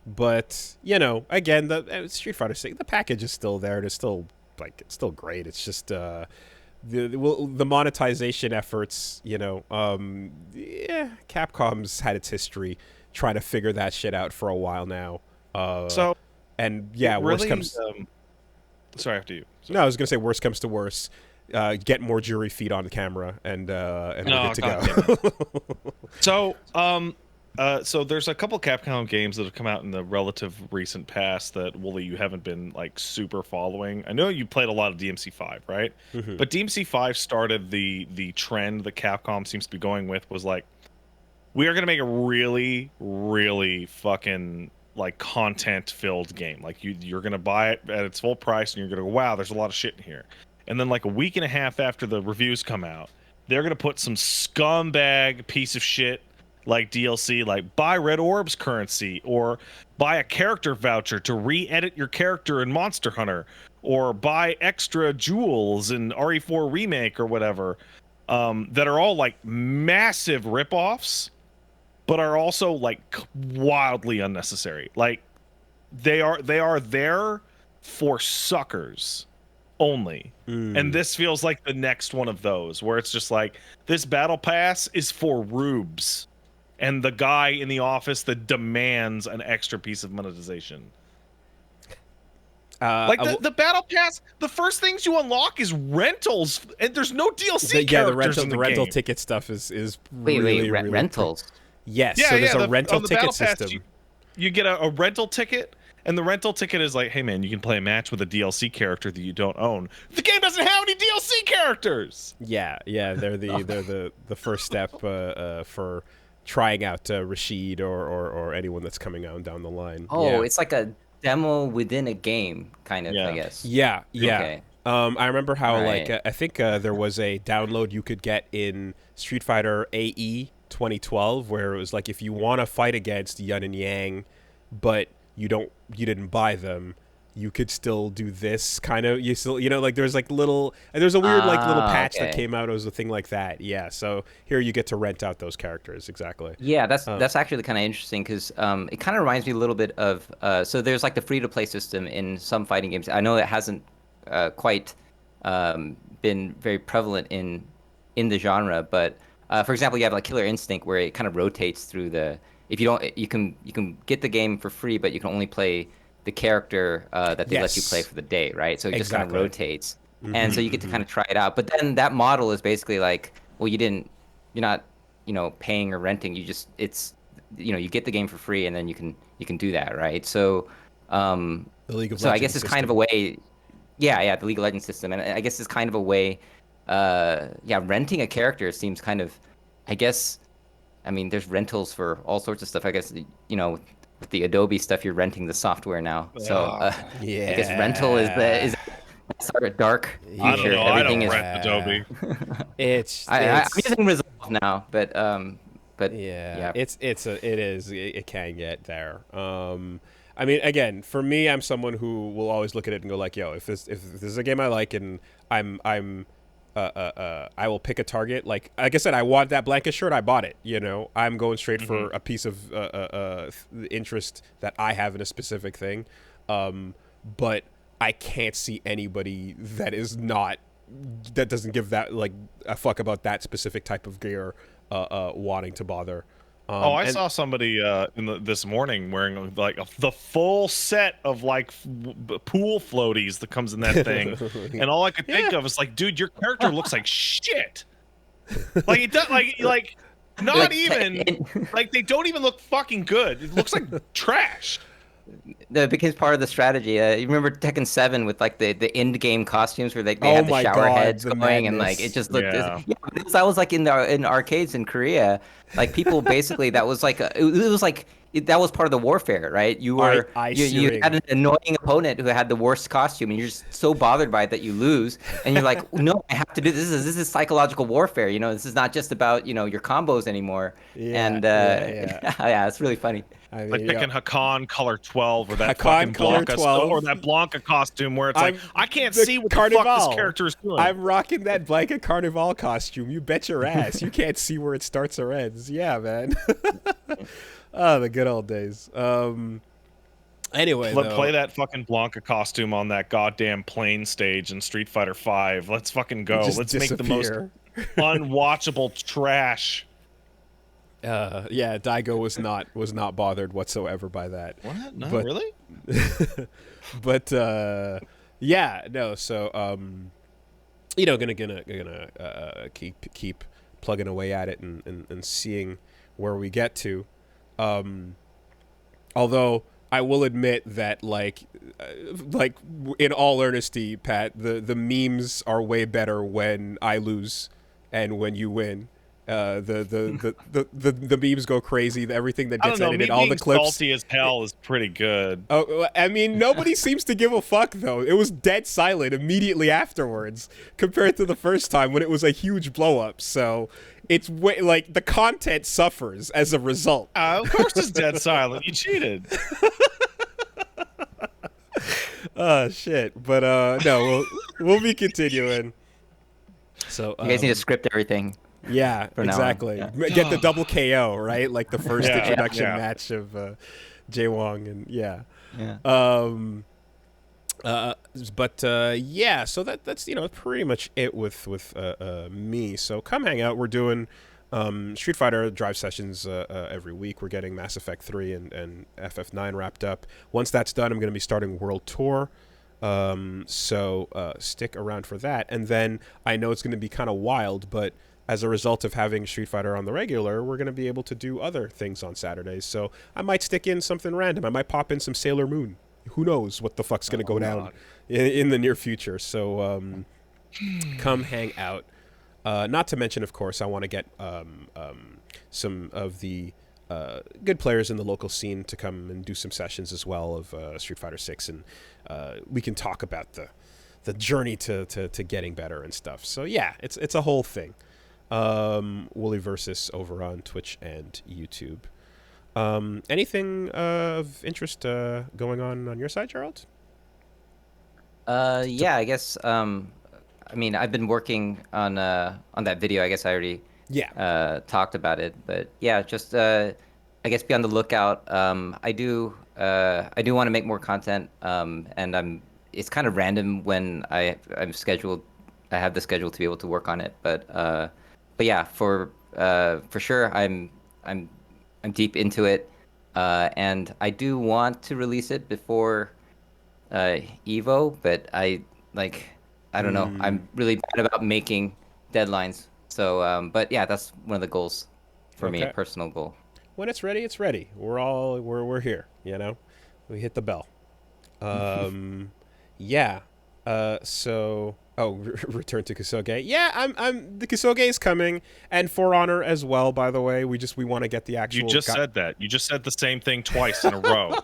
But you know, again, the Street Fighter 6, the package is still there. It's still like, it's still great. It's just the monetization efforts, you know, yeah, Capcom's had its history trying to figure that shit out for a while now.
So,
and yeah,
really,
worst comes.
Sorry, after you. Sorry.
No, I was gonna say, worst comes to worst, get more jury feet on the camera, and we're good to go.
So, so there's a couple Capcom games that have come out in the relative recent past that, Wooly, you haven't been like super following. I know you played a lot of DMC5, right? But DMC5 started the trend that Capcom seems to be going with, was like, we are going to make a really, really fucking like content-filled game. Like you're going to buy it at its full price, and you're going to go, wow, there's a lot of shit in here. And then like a week and a half after the reviews come out, they're going to put some scumbag piece of shit like DLC, like buy Red Orb's currency, or buy a character voucher to re-edit your character in Monster Hunter, or buy extra jewels in RE4 Remake or whatever, that are all like massive ripoffs, but are also like wildly unnecessary. Like they are there for suckers only. And this feels like the next one of those, where it's just like, this battle pass is for rubes and the guy in the office that demands an extra piece of monetization. Like the battle pass, the first things you unlock is rentals, and there's no DLC characters in the
rental
game.
ticket stuff is
Wait,
really
rentals.
Yes, so there's a rental
on the
ticket
battle pass,
system.
you get a rental ticket, and the rental ticket is like, hey man, you can play a match with a DLC character that you don't own. The game doesn't have any DLC characters.
Yeah, they're the first step for trying out Rashid or anyone that's coming out down the line.
Oh, it's like a demo within a game, kind of, I guess.
Yeah.
Okay.
I remember how
Right.
I think there was a download you could get in Street Fighter AE 2012 where it was like if you want to fight against Yun and Yang, but you didn't buy them, you could still do this kind of, you still, like there's like there's a weird like little patch that came out as a thing like that. Yeah, so here you get to rent out those characters. Exactly.
Yeah, that's actually kind of interesting because it kind of reminds me a little bit of so there's like the free-to-play system in some fighting games. I know it hasn't quite been very prevalent in the genre, but for example, you have like Killer Instinct where it kind of rotates through the. If you don't, you can get the game for free, but you can only play the character that they let you play for the day, right? So it just kind of rotates, and so you get to kind of try it out. But then that model is basically like, well, you're not, paying or renting. You get the game for free, and then you can do that, right? So,
the League of Legends
I guess it's kind of a way. Yeah, the League of Legends system, and I guess it's kind of a way. Renting a character seems kind of, I guess. I mean, there's rentals for all sorts of stuff. I guess, with the Adobe stuff, you're renting the software now. So I guess rental is sort of dark future.
I don't know.
Everything
I don't rent Adobe.
I'm using Resolve now, but
it can get there. I mean, again, for me, I'm someone who will always look at it and go like, yo, if this is a game I like and I will pick a target. Like I said, I want that blanket shirt. I bought it. I'm going straight for a piece of interest that I have in a specific thing. But I can't see anybody that doesn't give that like a fuck about that specific type of gear wanting to bother.
I saw somebody this morning wearing like the full set of like pool floaties that comes in that thing, and all I could think of is like, dude, your character looks like shit. Like it does, like not even like they don't even look fucking good. It looks like trash.
That becomes part of the strategy. You remember Tekken 7 with like the end game costumes where they had the shower heads going and like it just looked. That was like in arcades in Korea. Like people basically that was like that was part of the warfare, right? You were you had an annoying opponent who had the worst costume, and you're just so bothered by it that you lose, and you're like, no, I have to do this. This is psychological warfare. This is not just about your combos anymore. It's really funny.
I mean, like picking Hakan color 12 or that fucking Blanca or that Blanca costume where it's like I can't see what the fuck this character is doing.
I'm rocking that Blanca Carnival costume. You bet your ass. You can't see where it starts or ends. Yeah, man. Oh, the good old days. Anyway,
play that fucking Blanca costume on that goddamn plane stage in Street Fighter V. Let's fucking go. Let's make the most unwatchable trash.
Daigo was not bothered whatsoever by that.
What? No, really?
But So gonna keep plugging away at it and seeing where we get to. Although I will admit that like in all earnesty, Pat, the memes are way better when I lose and when you win. The memes go crazy. Everything that gets edited, all the clips.
Salty as hell is pretty good.
Oh, I mean, nobody seems to give a fuck though. It was dead silent immediately afterwards, compared to the first time when it was a huge blow up. So it's like the content suffers as a result.
Of course, it's dead silent. You cheated.
Oh shit! But no, we'll be continuing. So
you guys need to script everything.
Yeah, exactly. Get the double KO, right? Like the first introduction match of Jaewong, and so that's pretty much it with me. So come hang out. We're doing Street Fighter drive sessions every week. We're getting Mass Effect 3 and FF9 wrapped up. Once that's done, I'm going to be starting World Tour. So stick around for that. And then I know it's going to be kind of wild, but as a result of having Street Fighter on the regular, we're going to be able to do other things on Saturdays. So I might stick in something random. I might pop in some Sailor Moon. Who knows what the fuck's going to go down in the near future. So come hang out. Not to mention, of course, I want to get some of the good players in the local scene to come and do some sessions as well of Street Fighter 6, and we can talk about the journey to getting better and stuff. So yeah, it's a whole thing. Wooly Versus over on Twitch and YouTube. Anything of interest going on your side, Gerald?
Yeah, I guess. I mean, I've been working on that video. I guess I already talked about it, but yeah, just I guess be on the lookout. I do want to make more content, and it's kind of random when I'm scheduled. I have the schedule to be able to work on it, but yeah, for sure, I'm deep into it, and I do want to release it before Evo, but I don't know. I'm really bad about making deadlines. So, but yeah, that's one of the goals for me, a personal goal.
When it's ready, it's ready. We're here. You know, we hit the bell. Yeah. So return to Kusoge. Yeah, I'm the Kusoge is coming, and For Honor as well. By the way, we want to get the actual.
You just said that. You just said the same thing twice in a row.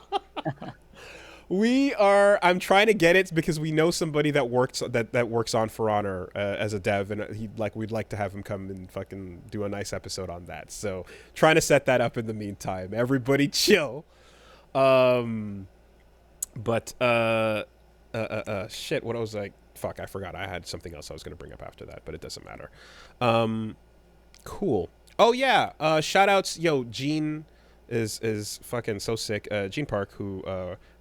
I'm trying to get it because we know somebody that works on For Honor as a dev, and we'd like to have him come and fucking do a nice episode on that. So trying to set that up in the meantime. Everybody chill. But shit, what I was like, fuck, I forgot. I had something else I was going to bring up after that, but it doesn't matter. Cool. Oh yeah, shout outs. Yo, Gene is fucking so sick. Gene Park, who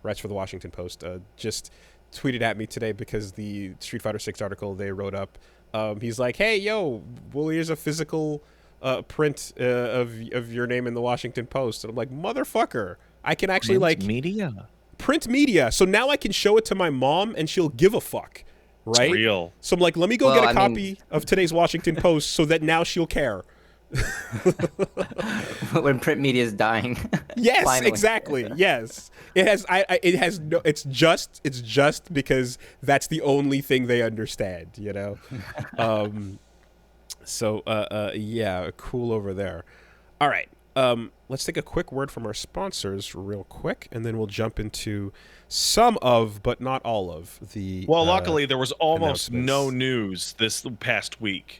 writes for the Washington Post, just tweeted at me today because the Street Fighter 6 article they wrote up, he's like, hey, yo, well, here's a physical print of your name in the Washington Post. And I'm like, motherfucker, I can actually print media. So now I can show it to my mom and she'll give a fuck. Right?
It's real.
So I'm like, let me go get a copy of today's Washington Post so that now she'll care.
When print media is dying.
Yes,
finally.
Exactly. Yes, it has. It has no. It's just because that's the only thing they understand. You know. Yeah, cool over there. All right. Let's take a quick word from our sponsors, real quick, and then we'll jump into some of, but not all of the.
Well, luckily there was almost no news this past week.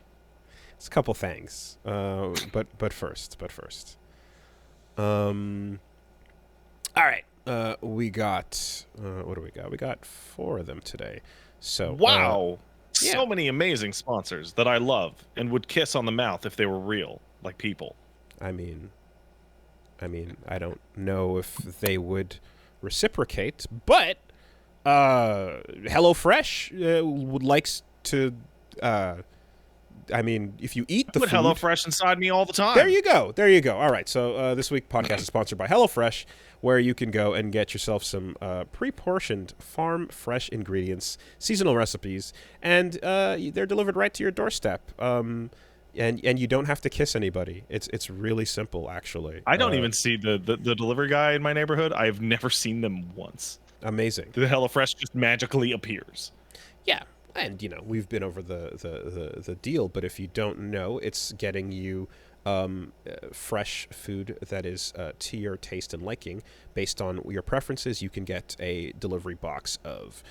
It's a couple things, but first. All right, we got what do we got? We got 4 of them today. So
wow, so many amazing sponsors that I love and would kiss on the mouth if they were real, like people.
I mean, I don't know if they would reciprocate, but HelloFresh would like to. I mean, if you eat the food...
Put HelloFresh inside me all the time.
There you go. All right, so this week podcast is sponsored by HelloFresh, where you can go and get yourself some pre-portioned farm-fresh ingredients, seasonal recipes, and they're delivered right to your doorstep. And you don't have to kiss anybody. It's really simple, actually.
I don't even see the delivery guy in my neighborhood. I've never seen them once.
Amazing.
The HelloFresh just magically appears.
Yeah. And, you know, we've been over the deal, but if you don't know, it's getting you fresh food that is to your taste and liking. Based on your preferences, you can get a delivery box of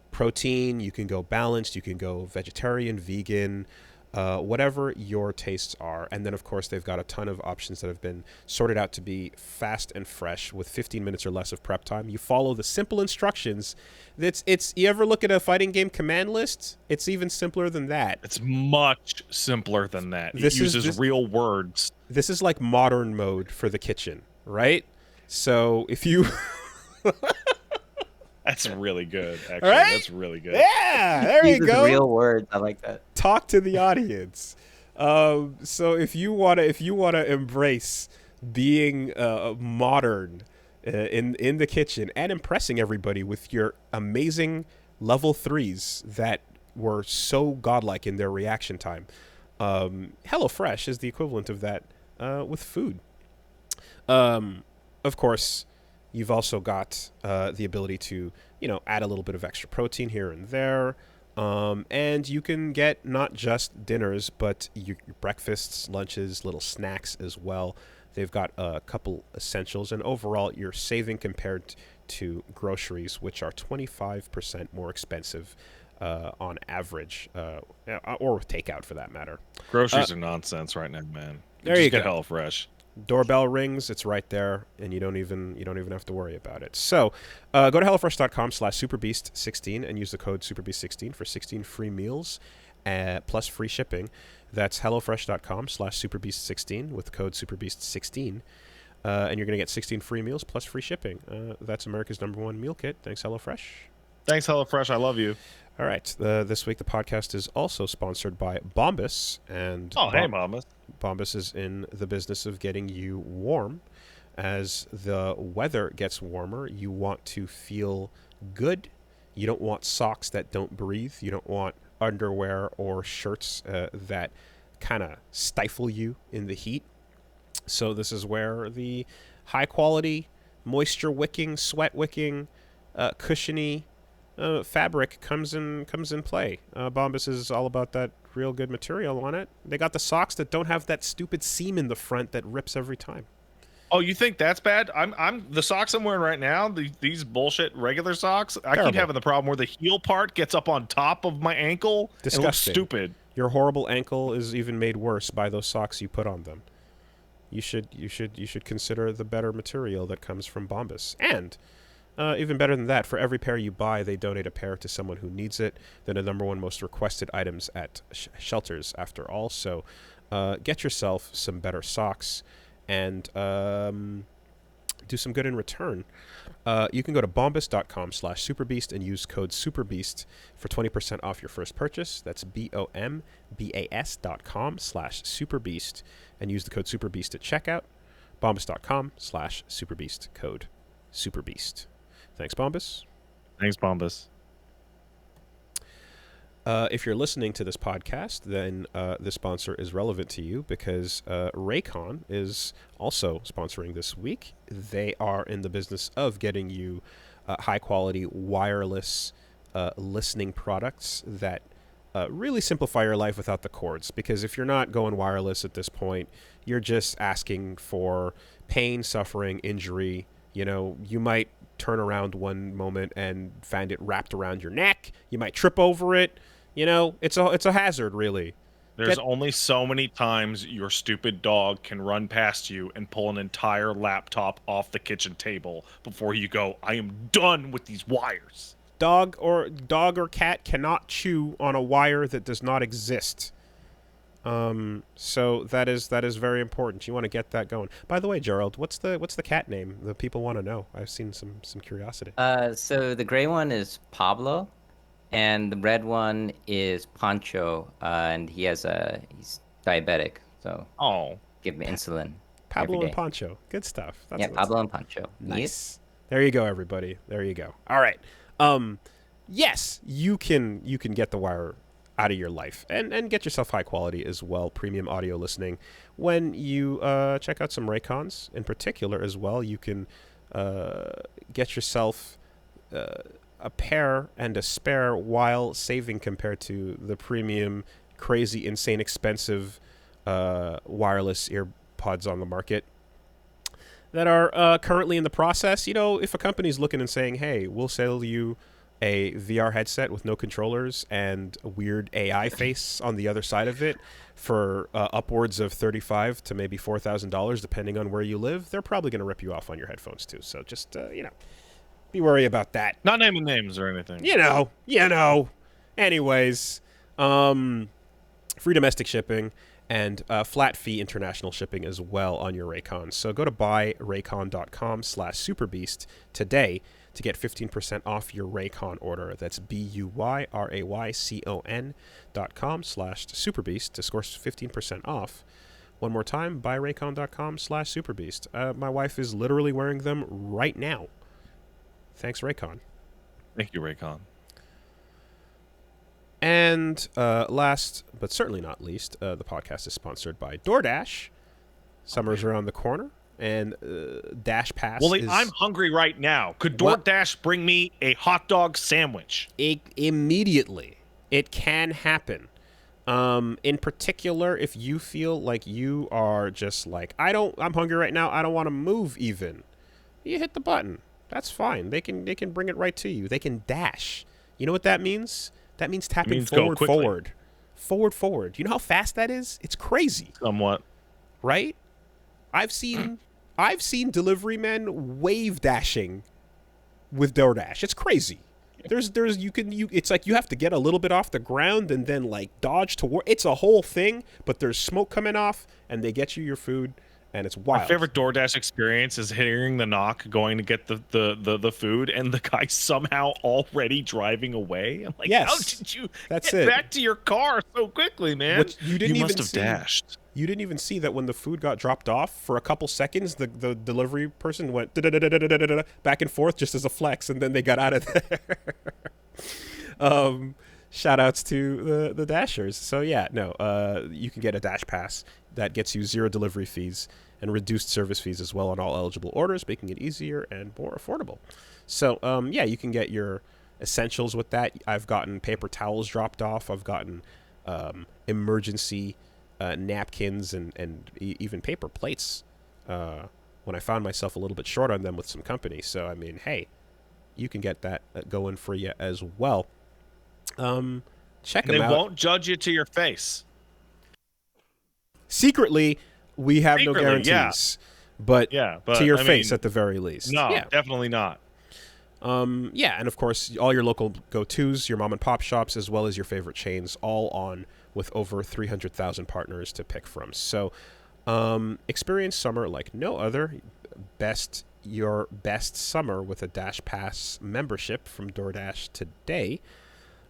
protein, you can go balanced, you can go vegetarian, vegan, whatever your tastes are. And then, of course, they've got a ton of options that have been sorted out to be fast and fresh with 15 minutes or less of prep time. You follow the simple instructions. You ever look at a fighting game command list? It's even simpler than that.
It's much simpler than that. It uses real words.
This is like modern mode for the kitchen, right? So if you...
That's really good, actually.
Right?
That's really good.
Yeah, there you go.
Real words. I like that.
Talk to the audience. So if you wanna embrace being modern, in the kitchen and impressing everybody with your amazing level 3s that were so godlike in their reaction time. HelloFresh is the equivalent of that with food. Of course, you've also got the ability to, add a little bit of extra protein here and there. And you can get not just dinners, but your breakfasts, lunches, little snacks as well. They've got a couple essentials, and overall, you're saving compared to groceries, which are 25% more expensive on average, or with takeout for that matter.
Groceries are nonsense right now, man.
There
Just
you
get
go.
HelloFresh.
Doorbell rings, it's right there, and you don't even have to worry about it. So go to hellofresh.com/superbeast16 and use the code superbeast16 for 16 free meals plus free shipping. That's hellofresh.com/superbeast16 with code superbeast16, and you're going to get 16 free meals plus free shipping. That's America's #1 meal kit. Thanks, HelloFresh.
Thanks, HelloFresh. I love you.
All right, this week the podcast is also sponsored by Bombas, and
Hey, Mama.
Bombas is in the business of getting you warm. As the weather gets warmer, you want to feel good. You don't want socks that don't breathe. You don't want underwear or shirts that kind of stifle you in the heat. So this is where the high quality, moisture wicking, sweat wicking, cushiony fabric comes in play. Bombas is all about that real good material on it. They got the socks that don't have that stupid seam in the front that rips every time.
Oh, you think that's bad? I'm the socks I'm wearing right now. These bullshit regular socks. I
Terrible.
keep having the problem where the heel part gets up on top of my ankle.
Disgusting.
It looks stupid.
Your horrible ankle is even made worse by those socks you put on them. You should consider the better material that comes from Bombas. And even better than that, for every pair you buy, they donate a pair to someone who needs it. They're the #1 most requested items at shelters, after all. So get yourself some better socks and do some good in return. You can go to bombas.com/superbeast and use code superbeast for 20% off your first purchase. That's bombas.com/superbeast and use the code superbeast at checkout. bombas.com/superbeast, code superbeast. Thanks, Bombas.
Thanks, Bombas.
If you're listening to this podcast, then this sponsor is relevant to you because Raycon is also sponsoring this week. They are in the business of getting you high-quality wireless listening products that really simplify your life without the cords. Because if you're not going wireless at this point, you're just asking for pain, suffering, injury. You might turn around one moment and find it wrapped around your neck. You might trip over it. It's a hazard, really.
There's only so many times your stupid dog can run past you and pull an entire laptop off the kitchen table before you go, I am done with these wires.
Dog or cat cannot chew on a wire that does not exist. So that is very important. You want to get that going. By the way, Gerald, what's the cat name? The people want to know. I've seen some curiosity.
So the gray one is Pablo, and the red is Pancho, and he's diabetic, so give me insulin.
Pablo
every
and
day.
Pancho, good stuff.
Pablo and Pancho.
Nice. There you go, everybody. There you go. All right. Yes, you can get the wire out of your life and get yourself high quality as well, premium audio listening. When you check out some Raycons in particular as well, you can get yourself a pair and a spare while saving compared to the premium, crazy, insane, expensive wireless earpods on the market that are currently in the process. If a company's looking and saying, hey, we'll sell you a VR headset with no controllers and a weird AI face on the other side of it for upwards of $35,000 to maybe $4,000, depending on where you live, they're probably going to rip you off on your headphones too. So just, be wary about that.
Not naming names or anything.
Anyways, free domestic shipping and flat fee international shipping as well on your Raycons. So go to buyraycon.com/superbeast today to get 15% off your Raycon order. That's BUYRAYCON.com/superbeast to score 15% off One more time, buyraycon.com/superbeast. My wife is literally wearing them right now. Thanks, Raycon.
Thank you, Raycon.
And last, but certainly not least, the podcast is sponsored by DoorDash. Summer's around the corner, and Dash Pass
Wooly, I'm hungry right now. Could DoorDash bring me a hot dog sandwich?
Immediately. It can happen. In particular, if you feel like you are just like, I'm hungry right now, I don't want to move even. You hit the button. That's fine. They can bring it right to you. They can dash. You know what that means? That means tapping forward. Forward. You know how fast that is? It's crazy.
Somewhat.
Right? I've seen delivery men wave dashing with DoorDash. It's crazy. It's like you have to get a little bit off the ground and then like dodge toward. It's a whole thing, but there's smoke coming off and they get you your food and it's wild.
My favorite DoorDash experience is hearing the knock, going to get the food, and the guy somehow already driving away. I'm like,
yes,
how did you get
it.
back to your car so quickly, man?
You
must have dashed.
You didn't even see that when the food got dropped off for a couple seconds, the delivery person went back and forth just as a flex, and then they got out of there. Shout outs to the Dashers. So yeah, no, you can get a Dash Pass that gets you 0 delivery fees and reduced service fees as well on all eligible orders, making it easier and more affordable. So yeah, you can get your essentials with that. I've gotten paper towels dropped off. I've gotten emergency napkins and even paper plates when I found myself a little bit short on them with some company. So I mean, hey, you can get that going for you as well. Check them out.
They won't judge you to your face.
Secretly, we have no guarantees, but to your face at the very least.
No, definitely not.
Yeah, and of course, all your local go-tos, your mom and pop shops, as well as your favorite chains, all on with over 300,000 partners to pick from. So, experience summer like no other. Your best summer with a Dash Pass membership from DoorDash today.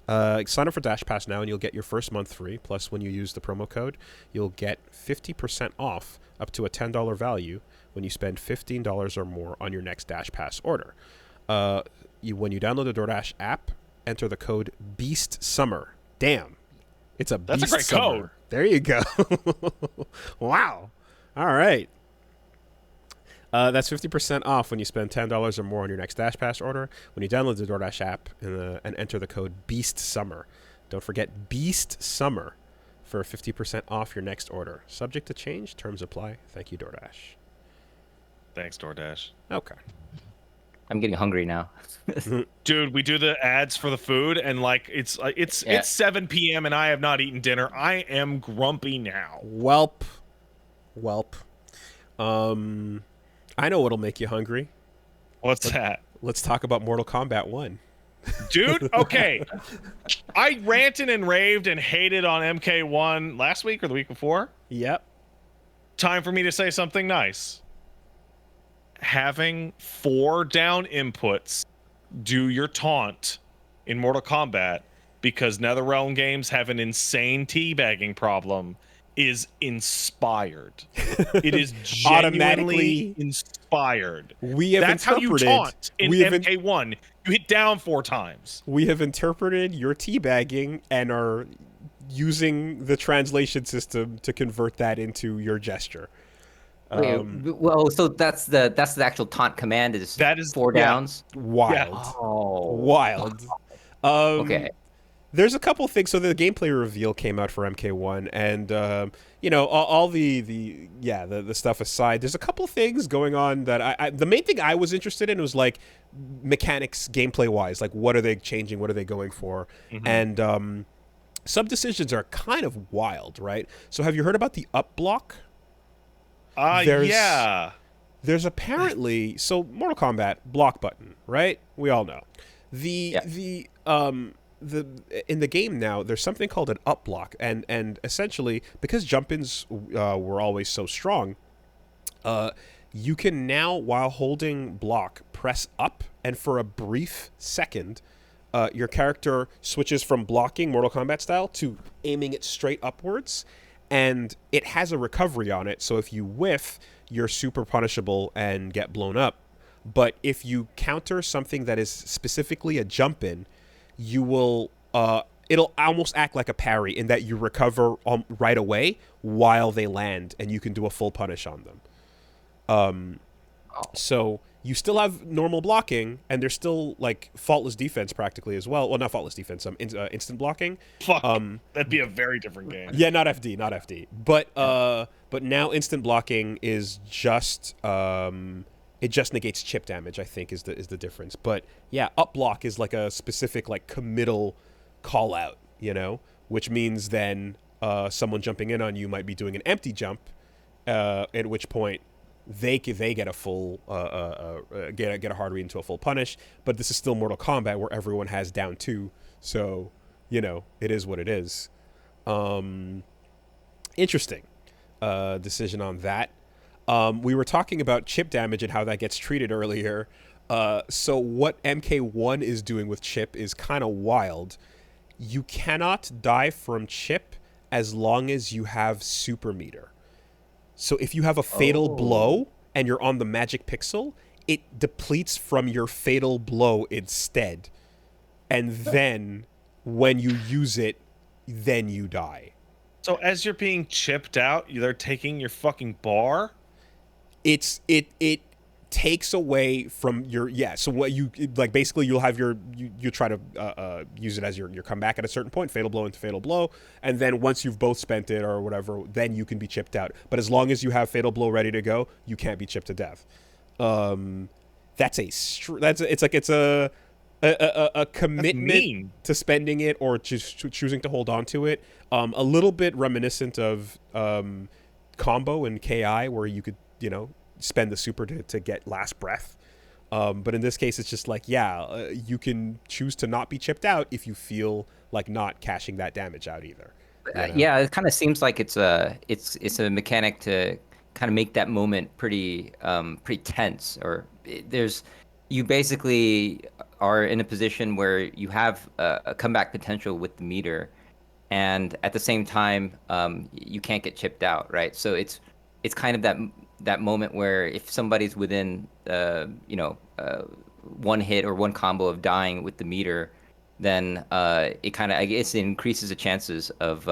Sign up for Dash Pass now and you'll get your first month free. Plus, when you use the promo code, you'll get 50% off up to a $10 value when you spend $15 or more on your next Dash Pass order. When you download the DoorDash app, enter the code BEASTSUMMER. Damn. It's That's a great code. There you go. Wow. All right. That's 50% off when you spend $10 or more on your next Dash Pass order when you download the DoorDash app and enter the code BEASTSUMMER. Don't forget BEASTSUMMER for 50% off your next order. Subject to change. Terms apply. Thank you, DoorDash.
Thanks, DoorDash.
Okay.
I'm getting hungry now.
Dude, we do the ads for the food, and like it's 7 p.m. and I have not eaten dinner. I am grumpy now.
Welp. I know what'll make you hungry.
What's that?
Let's talk about Mortal Kombat 1.
Dude, okay. I ranted and raved and hated on MK1 last week or the week before.
Yep.
Time for me to say something nice. Having 4 down inputs do your taunt in Mortal Kombat because NetherRealm games have an insane teabagging problem is inspired. It is genuinely inspired. That's how you taunt in MK1. You hit down 4 times.
We have interpreted your teabagging and are using the translation system to convert that into your gesture.
Well, so that's the actual taunt command is 4 downs.
Wild.
Yeah.
Oh.
Wild.
Okay.
There's a couple things. So the gameplay reveal came out for MK1, and all the stuff aside, there's a couple things going on that the main thing I was interested in was like mechanics, gameplay wise, like what are they changing, what are they going for, and some decisions are kind of wild, right? So have you heard about the up block? There's apparently Mortal Kombat block button, right? We all know in the game now, there's something called an up block, and essentially because jump-ins were always so strong, you can now, while holding block, press up, and for a brief second, your character switches from blocking Mortal Kombat style to aiming it straight upwards, and it has a recovery on it. So if you whiff, you're super punishable and get blown up. But if you counter something that is specifically a jump in, you will it'll almost act like a parry in that you recover right away while they land, and you can do a full punish on them. So you still have normal blocking, and there's still like faultless defense practically as well. Well, not faultless defense, instant blocking.
Fuck, that'd be a very different game.
Yeah, not FD, not FD. But now instant blocking is just it just negates chip damage, I think is the difference. But yeah, up block is like a specific like committal call out, which means then someone jumping in on you might be doing an empty jump, at which point they get a full get a hard read into a full punish. But this is still Mortal Kombat where everyone has down 2, so it is what it is. Interesting decision on that. We were talking about chip damage and how that gets treated earlier. So what MK1 is doing with chip is kind of wild. You cannot die from chip as long as you have super meter. So if you have a fatal blow and you're on the magic pixel, it depletes from your fatal blow instead. And then when you use it, then you die.
So as you're being chipped out, they're taking your fucking bar?
It takes away from your so what you like basically you'll have you try to use it as your comeback at a certain point, fatal blow into fatal blow, and then once you've both spent it or whatever, then you can be chipped out. But as long as you have fatal blow ready to go, you can't be chipped to death. It's a commitment to spending it or just choosing to hold on to it. A little bit reminiscent of combo and KI where you could spend the super to get last breath. But in this case, it's just like, you can choose to not be chipped out if you feel like not cashing that damage out either.
Yeah, it kind of seems like it's a mechanic to kind of make that moment pretty tense. Or you basically are in a position where you have a comeback potential with the meter, and at the same time, you can't get chipped out, right? So it's kind of that moment where if somebody's within one hit or one combo of dying with the meter, then it increases the chances of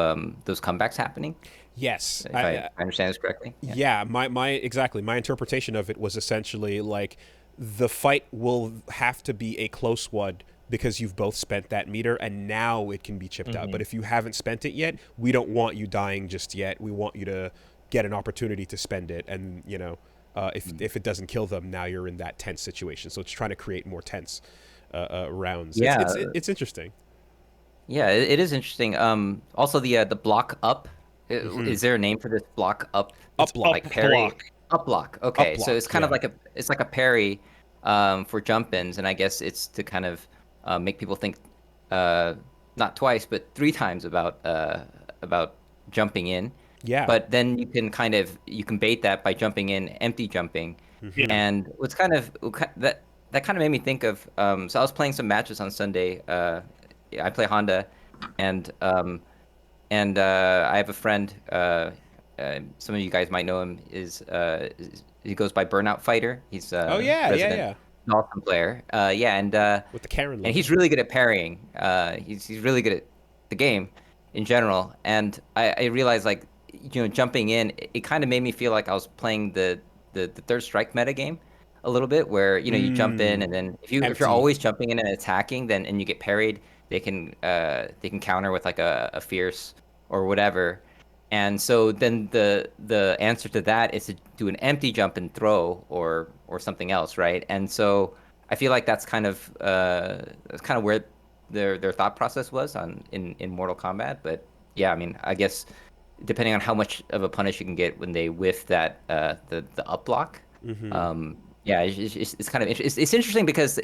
those comebacks happening.
Yes,
if I understand this correctly.
Yeah, my interpretation of it was essentially like the fight will have to be a close one because you've both spent that meter and now it can be chipped out. But if you haven't spent it yet, we don't want you dying just yet. We want you to get an opportunity to spend it, and if it doesn't kill them, now you're in that tense situation. So it's trying to create more tense rounds. Yeah, it's interesting.
Yeah, it is interesting. Also the block up. Is there a name for this block up?
Up block,
like parry.
Block.
Up block. Okay,
up block,
so it's kind of like a parry for jump ins, and I guess it's to kind of make people think not twice but 3 times about jumping in.
Yeah.
But then you can bait that by jumping in, empty jumping. And what's that kind of made me think of so I was playing some matches on Sunday. I play Honda, and I have a friend, some of you guys might know him, he goes by Burnout Fighter. He's
yeah.
Awesome player. And
with the Karen logo.
And he's really good at parrying. He's really good at the game in general. And I realized, like, jumping in, it kind of made me feel like I was playing the third strike meta game a little bit, where you jump in, and then if you're always jumping in and attacking, and you get parried, they can counter with like a fierce or whatever. And so then the answer to that is to do an empty jump and throw or something else, right? And so I feel like that's kind of where their thought process was in Mortal Kombat. But yeah, I mean, I guess depending on how much of a punish you can get when they whiff that the up block. It's kind of it's interesting because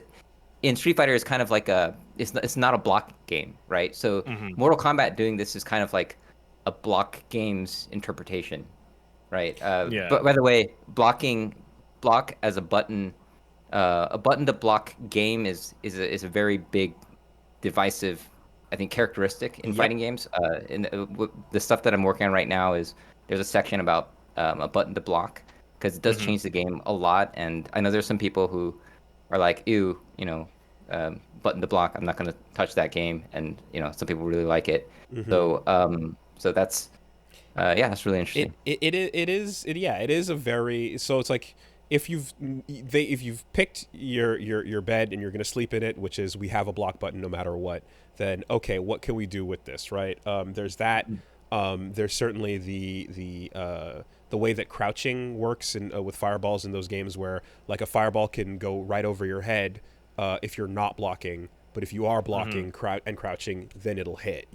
in Street Fighter it's kind of like it's not a block game, right? So Mortal Kombat doing this is kind of like a block game's interpretation, right? But by the way, block as a button to block game is a very big divisive I think, characteristic in
Yep.
fighting games. The stuff that I'm working on right now is there's a section about a button to block because it does
Mhm.
change the game a lot. And I know there's some people who are like, ew, button to block. I'm not going to touch that game. And some people really like it. So that's yeah, that's really interesting.
It is a very, so it's like if you've picked your bed and you're gonna sleep in it, which is we have a block button no matter what, then okay, what can we do with this, right? There's that. There's certainly the way that crouching works with fireballs in those games, where like a fireball can go right over your head if you're not blocking, but if you are blocking and crouching, then it'll hit,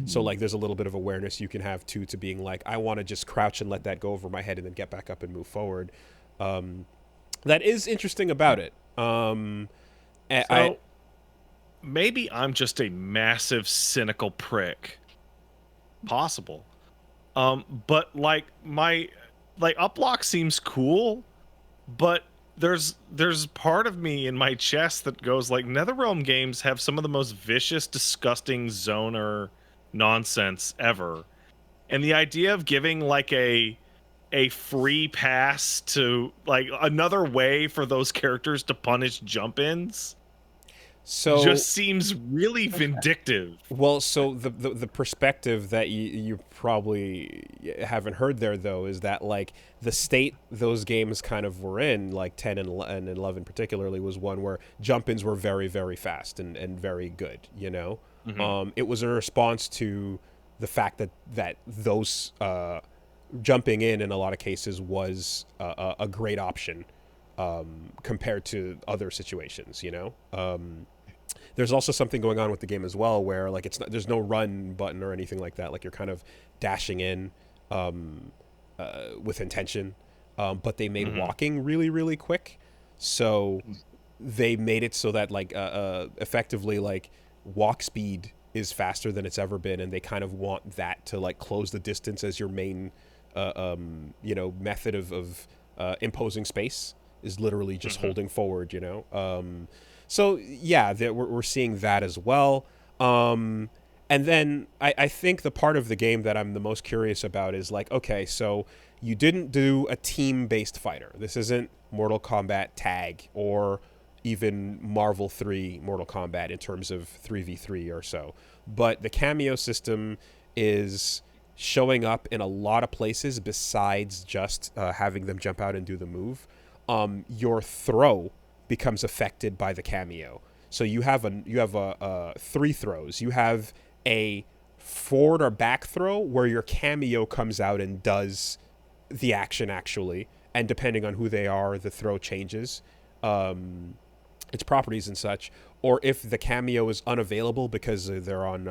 so like there's a little bit of awareness you can have too, to being like, I want to just crouch and let that go over my head and then get back up and move forward. That is interesting about it.
So maybe I'm just a massive cynical prick. Possible. But like up block seems cool, but there's part of me in my chest that goes like, NetherRealm games have some of the most vicious, disgusting zoner nonsense ever. And the idea of giving like a free pass to like another way for those characters to punish jump-ins
So
just seems really vindictive.
Well, so the perspective that you probably haven't heard there, though, is that like the state those games kind of were in, like 10 and 11 particularly, was one where jump-ins were very, very fast and very good, It was a response to the fact that those jumping in a lot of cases was a great option compared to other situations. There's also something going on with the game as well, where like there's no run button or anything like that. Like you're kind of dashing in with intention, but they made walking really, really quick. So they made it so that like effectively like walk speed is faster than it's ever been, and they kind of want that to like close the distance as your main method of imposing space is literally just holding forward. So yeah, we're seeing that as well. And then I think the part of the game that I'm the most curious about is like, okay, so you didn't do a team-based fighter. This isn't Mortal Kombat Tag or even Marvel 3 Mortal Kombat in terms of 3v3 or so. But the cameo system is showing up in a lot of places besides just having them jump out and do the move. Your throw becomes affected by the cameo. So you have three throws. You have a forward or back throw where your cameo comes out and does the action actually, and depending on who they are, the throw changes its properties and such. Or if the cameo is unavailable because they're on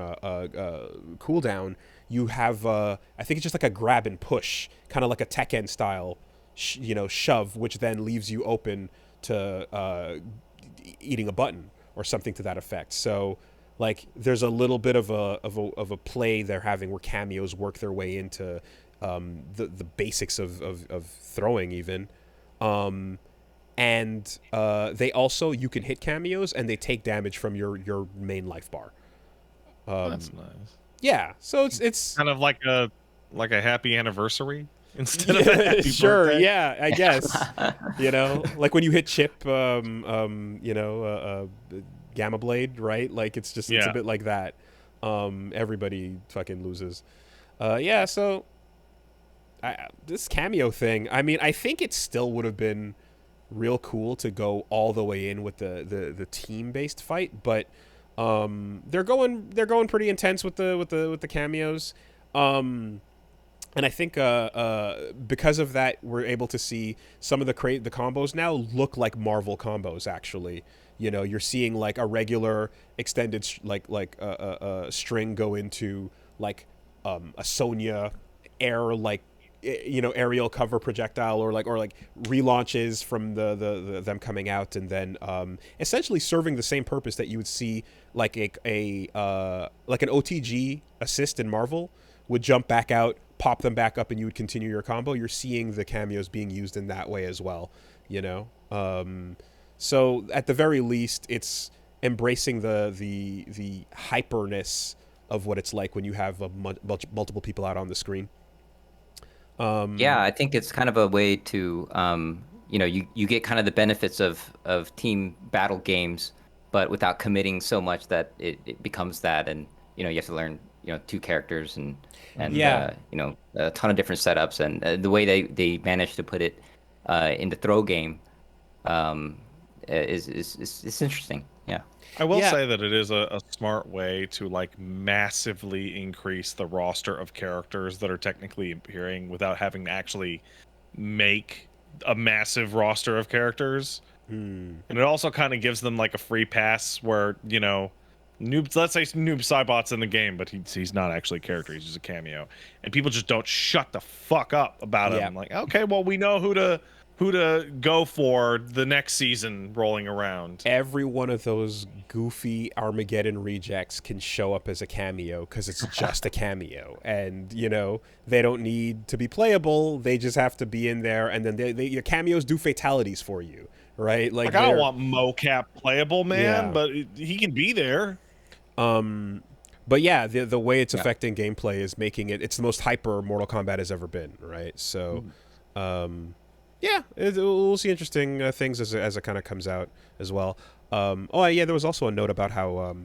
cooldown, you have I think it's just like a grab and push, kind of like a Tekken style shove, which then leaves you open to eating a button or something to that effect. So like there's a little bit of a play they're having where cameos work their way into the basics of throwing even. And they also, you can hit cameos and they take damage from your main life bar.
That's nice.
Yeah, so it's
kind of like a happy anniversary instead of a happy
sure,
birthday.
yeah, I guess. Like when you hit Chip, Gamma Blade, right? Like it's just it's a bit like that. Everybody fucking loses. Yeah, so this cameo thing, I mean, I think it still would have been real cool to go all the way in with the team based fight, but they're going pretty intense with the cameos. And I think because of that, we're able to see some of the combos now look like Marvel combos. Actually, you're seeing like a regular extended string go into like a Sonya air aerial cover projectile, or like relaunches from the them coming out, and then essentially serving the same purpose that you would see like an OTG assist in Marvel would jump back out, pop them back up, and you would continue your combo. You're seeing the cameos being used in that way as well, So at the very least, it's embracing the hyperness of what it's like when you have multiple people out on the screen.
Yeah, I think it's kind of a way to, you get kind of the benefits of team battle games, but without committing so much that it becomes that, and you have to learn, two characters and
Yeah.
a ton of different setups, and the way they managed to put it in the throw game is interesting. Yeah.
I will
Yeah.
say that it is a smart way to like massively increase the roster of characters that are technically appearing without having to actually make a massive roster of characters. And it also kind of gives them like a free pass where, Noob, let's say Noob Saibot's in the game, but he's not actually a character, he's just a cameo. And people just don't shut the fuck up about him.
Yeah.
I'm like, okay, well, we know who to go for the next season rolling around.
Every one of those goofy Armageddon rejects can show up as a cameo because it's just a cameo, and they don't need to be playable. They just have to be in there, and then your cameos do fatalities for you, right? Like
I don't want mocap playable, man,
Yeah.
but he can be there.
But yeah, the way it's affecting gameplay is making it's the most hyper Mortal Kombat has ever been, right? So, yeah, we'll see interesting things as it kind of comes out as well. There was also a note about how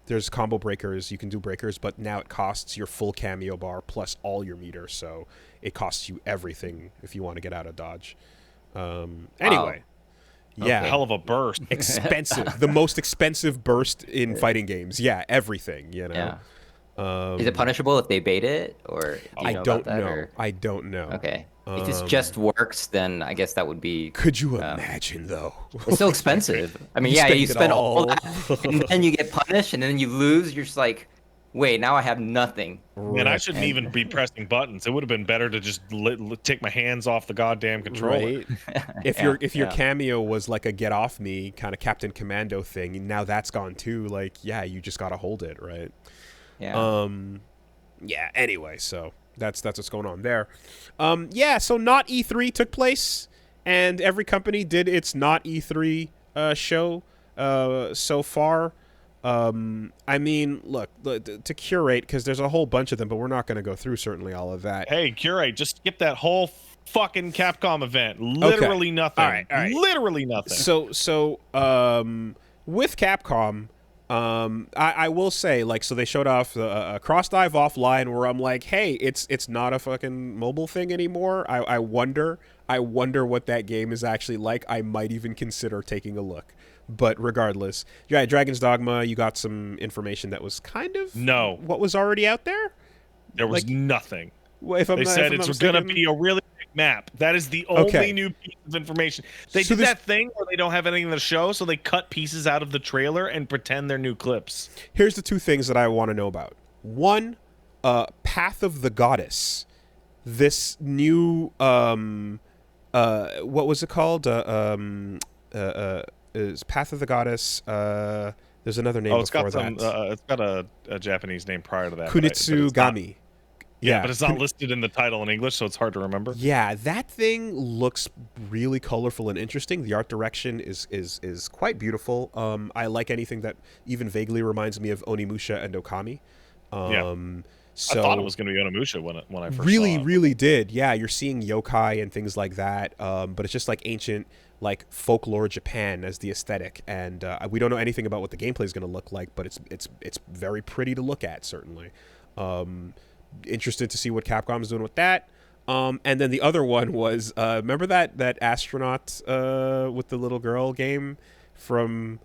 there's combo breakers. You can do breakers, but now it costs your full cameo bar plus all your meter, so it costs you everything if you want to get out of dodge. Anyway. Yeah,
Hell of a burst.
Expensive. The most expensive burst in fighting games. Yeah, everything,
Yeah. Is it punishable if they bait it, or do you know about that, or?
I don't know.
Okay. If it just works, then I guess that would be.
Could you imagine though?
It's so expensive. I mean, you spend all that, and then you get punished, and then you lose. You're just like, wait, now I have nothing.
And I shouldn't even be pressing buttons. It would have been better to just take my hands off the goddamn controller.
Right. If your cameo was like a get off me kind of Captain Commando thing, now that's gone too. Like, yeah, you just gotta hold it, right?
Yeah.
Yeah. Anyway, so that's what's going on there. So not E3 took place, and every company did its not E3 show so far. I mean, look, to curate, because there's a whole bunch of them, but we're not going to go through certainly all of that.
Hey, curate, just skip that whole fucking Capcom event. Literally nothing.
All right.
Literally nothing.
So with Capcom, I will say, like, so they showed off a cross dive offline where I'm like, hey, it's not a fucking mobile thing anymore. I wonder what that game is actually like. I might even consider taking a look. But regardless, Dragon's Dogma, you got some information that was kind of what was already out there.
There was nothing.
They
said it's going to be a really big map. That is the only new piece of information. They did that thing where they don't have anything in the show, so they cut pieces out of the trailer and pretend they're new clips.
Here's the two things that I want to know about. One, Path of the Goddess. This new, what was it called? Is Path of the Goddess. There's another name before that.
It's got a Japanese name prior to that.
Kunitsu Gami.
Yeah, but it's not listed in the title in English, so it's hard to remember.
Yeah, that thing looks really colorful and interesting. The art direction is quite beautiful. I like anything that even vaguely reminds me of Onimusha and Okami. So
I thought it was going to be Onimusha when I first saw it.
Really did. Yeah, you're seeing yokai and things like that, but it's just like ancient, like folklore Japan as the aesthetic, and we don't know anything about what the gameplay is going to look like, but it's very pretty to look at, certainly. Interested to see what Capcom's doing with that. And then the other one was remember that astronaut with the little girl game from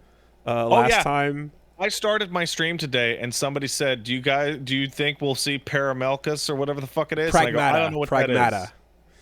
last time?
I started my stream today, and somebody said, "Do you think we'll see Paramelcus or whatever the fuck it is?"
Pragmata.
And I go, I don't know what that is.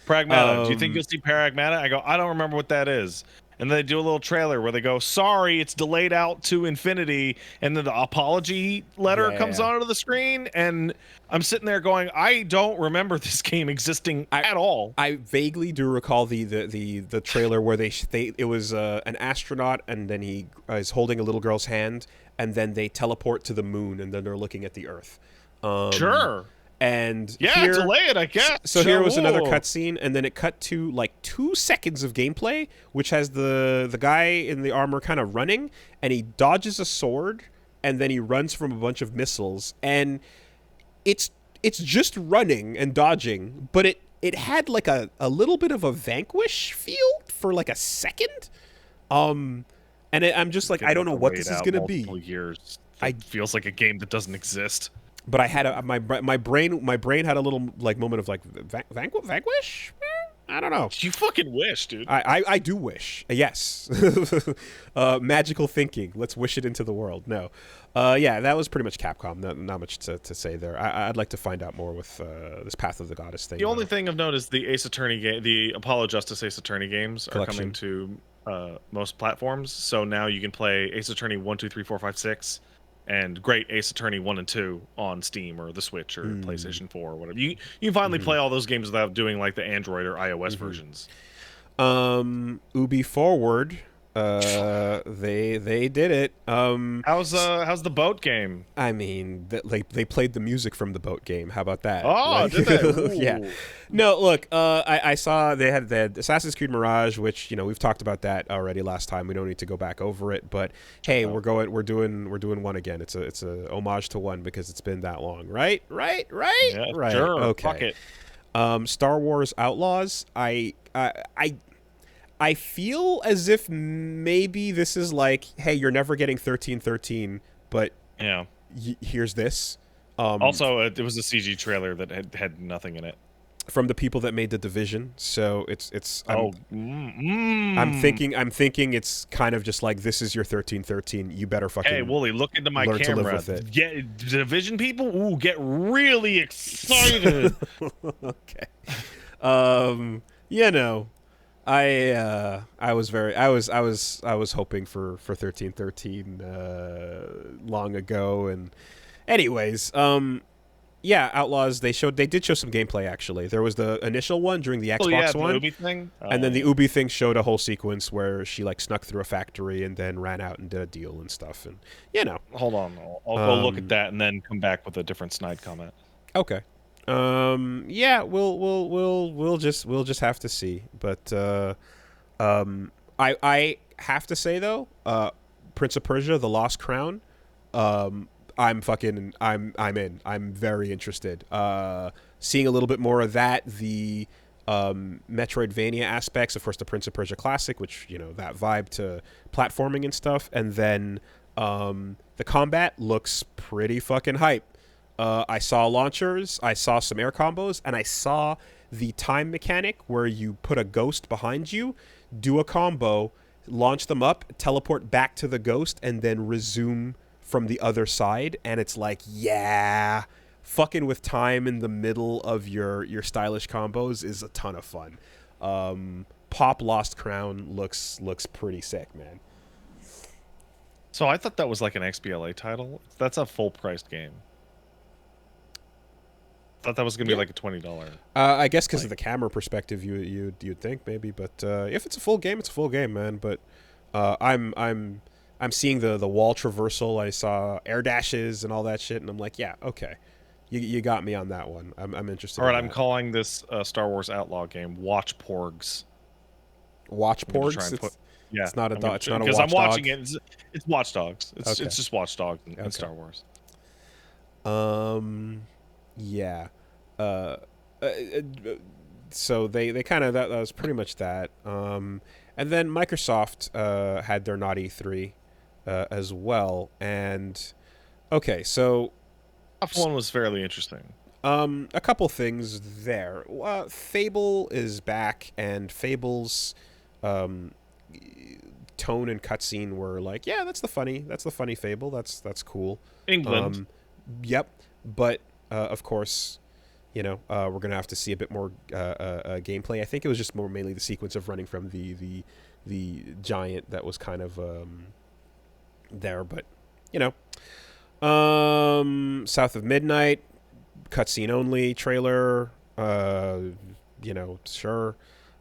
Pragmata. Do you think you'll see Pragmata? I go, I don't remember what that is. And then they do a little trailer where they go, sorry, it's delayed out to infinity. And then the apology letter comes onto the screen. And I'm sitting there going, I don't remember this game existing at all.
I vaguely do recall the trailer where it was an astronaut, and then he is holding a little girl's hand, and then they teleport to the moon, and then they're looking at the Earth.
Sure.
And
Yeah,
here,
delay it, I guess.
So here was another
Whoa.
cutscene, and then it cut to like 2 seconds of gameplay, which has the guy in the armor kind of running, and he dodges a sword, and then he runs from a bunch of missiles, and it's just running and dodging, but it had like a little bit of a Vanquish feel for like a second, and I'm just like, I don't know what this is gonna be.
Years. It feels like a game that doesn't exist.
But I had my brain had a little like moment of like Vanquish. I don't know.
You fucking wish, dude.
I do wish. Yes. Magical thinking. Let's wish it into the world. No. Yeah, that was pretty much Capcom. Not much to say there. I'd like to find out more with this Path of the Goddess thing.
The only thing of note is the Ace Attorney game, the Apollo Justice Ace Attorney games are coming to most platforms. So now you can play Ace Attorney 1, 2, 3, 4, 5, 6. And great Ace Attorney 1 and 2 on Steam or the Switch or PlayStation 4 or whatever. You can finally play all those games without doing like the Android or iOS versions.
Ubi Forward, they did it.
How's the boat game?
I mean, they played the music from the boat game. How about that?
Oh, did they?
Yeah. No, look, I saw they had Assassin's Creed Mirage, which we've talked about that already last time. We don't need to go back over it, but hey, we're doing one again. It's a homage to one because it's been that long, right?
Yeah,
right.
Sure.
Okay.
Fuck it.
Star Wars Outlaws. I feel as if maybe this is like, hey, you're never getting 1313, but
yeah,
here's this.
Also, it was a CG trailer that had nothing in it.
From the people that made The Division, so it's. I'm thinking it's kind of just like, this is your 1313. You better fucking.
Hey, Wooly, look into my
learn
camera.
To live with it.
Get Division people. Ooh, get really excited.
Okay. I was hoping for 1313 long ago, and anyways, yeah, Outlaws, they did show some gameplay actually. There was the initial one during the Xbox one,
the Ubi thing?
And then the Ubi thing showed a whole sequence where she like snuck through a factory and then ran out and did a deal and stuff, and
Hold on, I'll go look at that and then come back with a different snide comment.
Okay. Yeah, we'll just have to see. But I have to say though, Prince of Persia: The Lost Crown, I'm in. I'm very interested. Seeing a little bit more of that, the Metroidvania aspects, of course, the Prince of Persia Classic, which that vibe to platforming and stuff, and then the combat looks pretty fucking hype. I saw launchers, I saw some air combos, and I saw the time mechanic where you put a ghost behind you, do a combo, launch them up, teleport back to the ghost, and then resume from the other side. And it's like, yeah, fucking with time in the middle of your stylish combos is a ton of fun. Pop Lost Crown looks pretty sick, man.
So I thought that was like an XBLA title. That's a full-priced game. Thought that was gonna be like a $20.
I guess because of the camera perspective, you'd think maybe, but if it's a full game, it's a full game, man. But I'm seeing the wall traversal. I saw air dashes and all that shit, and I'm like, yeah, okay, you got me on that one. I'm interested.
All right,
in
I'm calling this Star Wars Outlaw game Watch Porgs.
Watch Porgs.
Yeah,
it's not a dog. It's not a
because
Watch
I'm watching it. It's Watch Dogs. It's just Watch Dogs in Star Wars.
Yeah. So they kind of that was pretty much that. And then Microsoft had their Naughty 3 as well. And okay, so
one was fairly interesting.
A couple things there. Fable is back, and Fable's tone and cutscene were like, yeah, that's the funny Fable. That's cool.
England.
Yep. But of course, we're gonna have to see a bit more gameplay. I think it was just mainly the sequence of running from the giant that was kind of there, but South of Midnight, cutscene only trailer. Sure.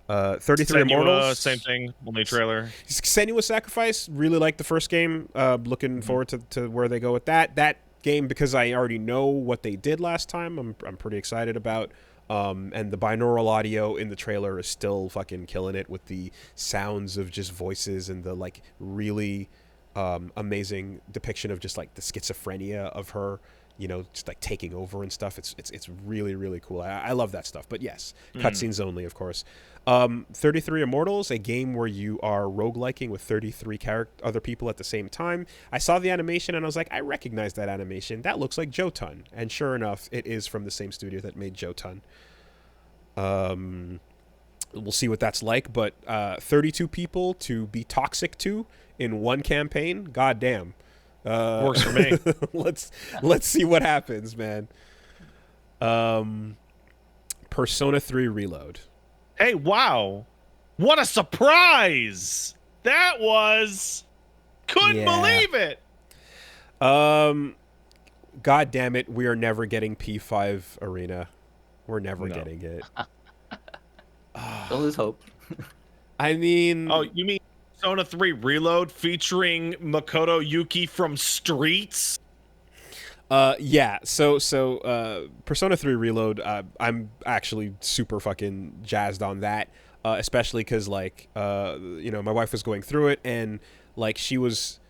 33 Immortals,
same thing, only trailer.
Senua's Sacrifice, really like the first game. Looking forward to where they go with that. That game because I already know what they did last time. I'm pretty excited about. And the binaural audio in the trailer is still fucking killing it with the sounds of just voices and the like really amazing depiction of just like the schizophrenia of her, you know, just like taking over and stuff. It's really, really cool. I love that stuff. But yes, cutscenes only, of course. 33 Immortals, a game where you are rogueliking with 33 other people at the same time. I saw the animation and I was like, I recognize that animation. That looks like Jotun. And sure enough, it is from the same studio that made Jotun. We'll see what that's like, but 32 people to be toxic to in one campaign, goddamn.
Works for me.
let's see what happens, man. Persona 3 Reload.
Hey, wow. What a surprise. That was... Couldn't believe it.
God damn it, we are never getting P5 Arena. We're never getting it.
Don't lose hope.
I mean...
Oh, you mean Persona 3 Reload featuring Makoto Yuki from Streets?
Yeah, so Persona 3 Reload, I'm actually super fucking jazzed on that, especially because, like, you know, my wife was going through it, and, like, she was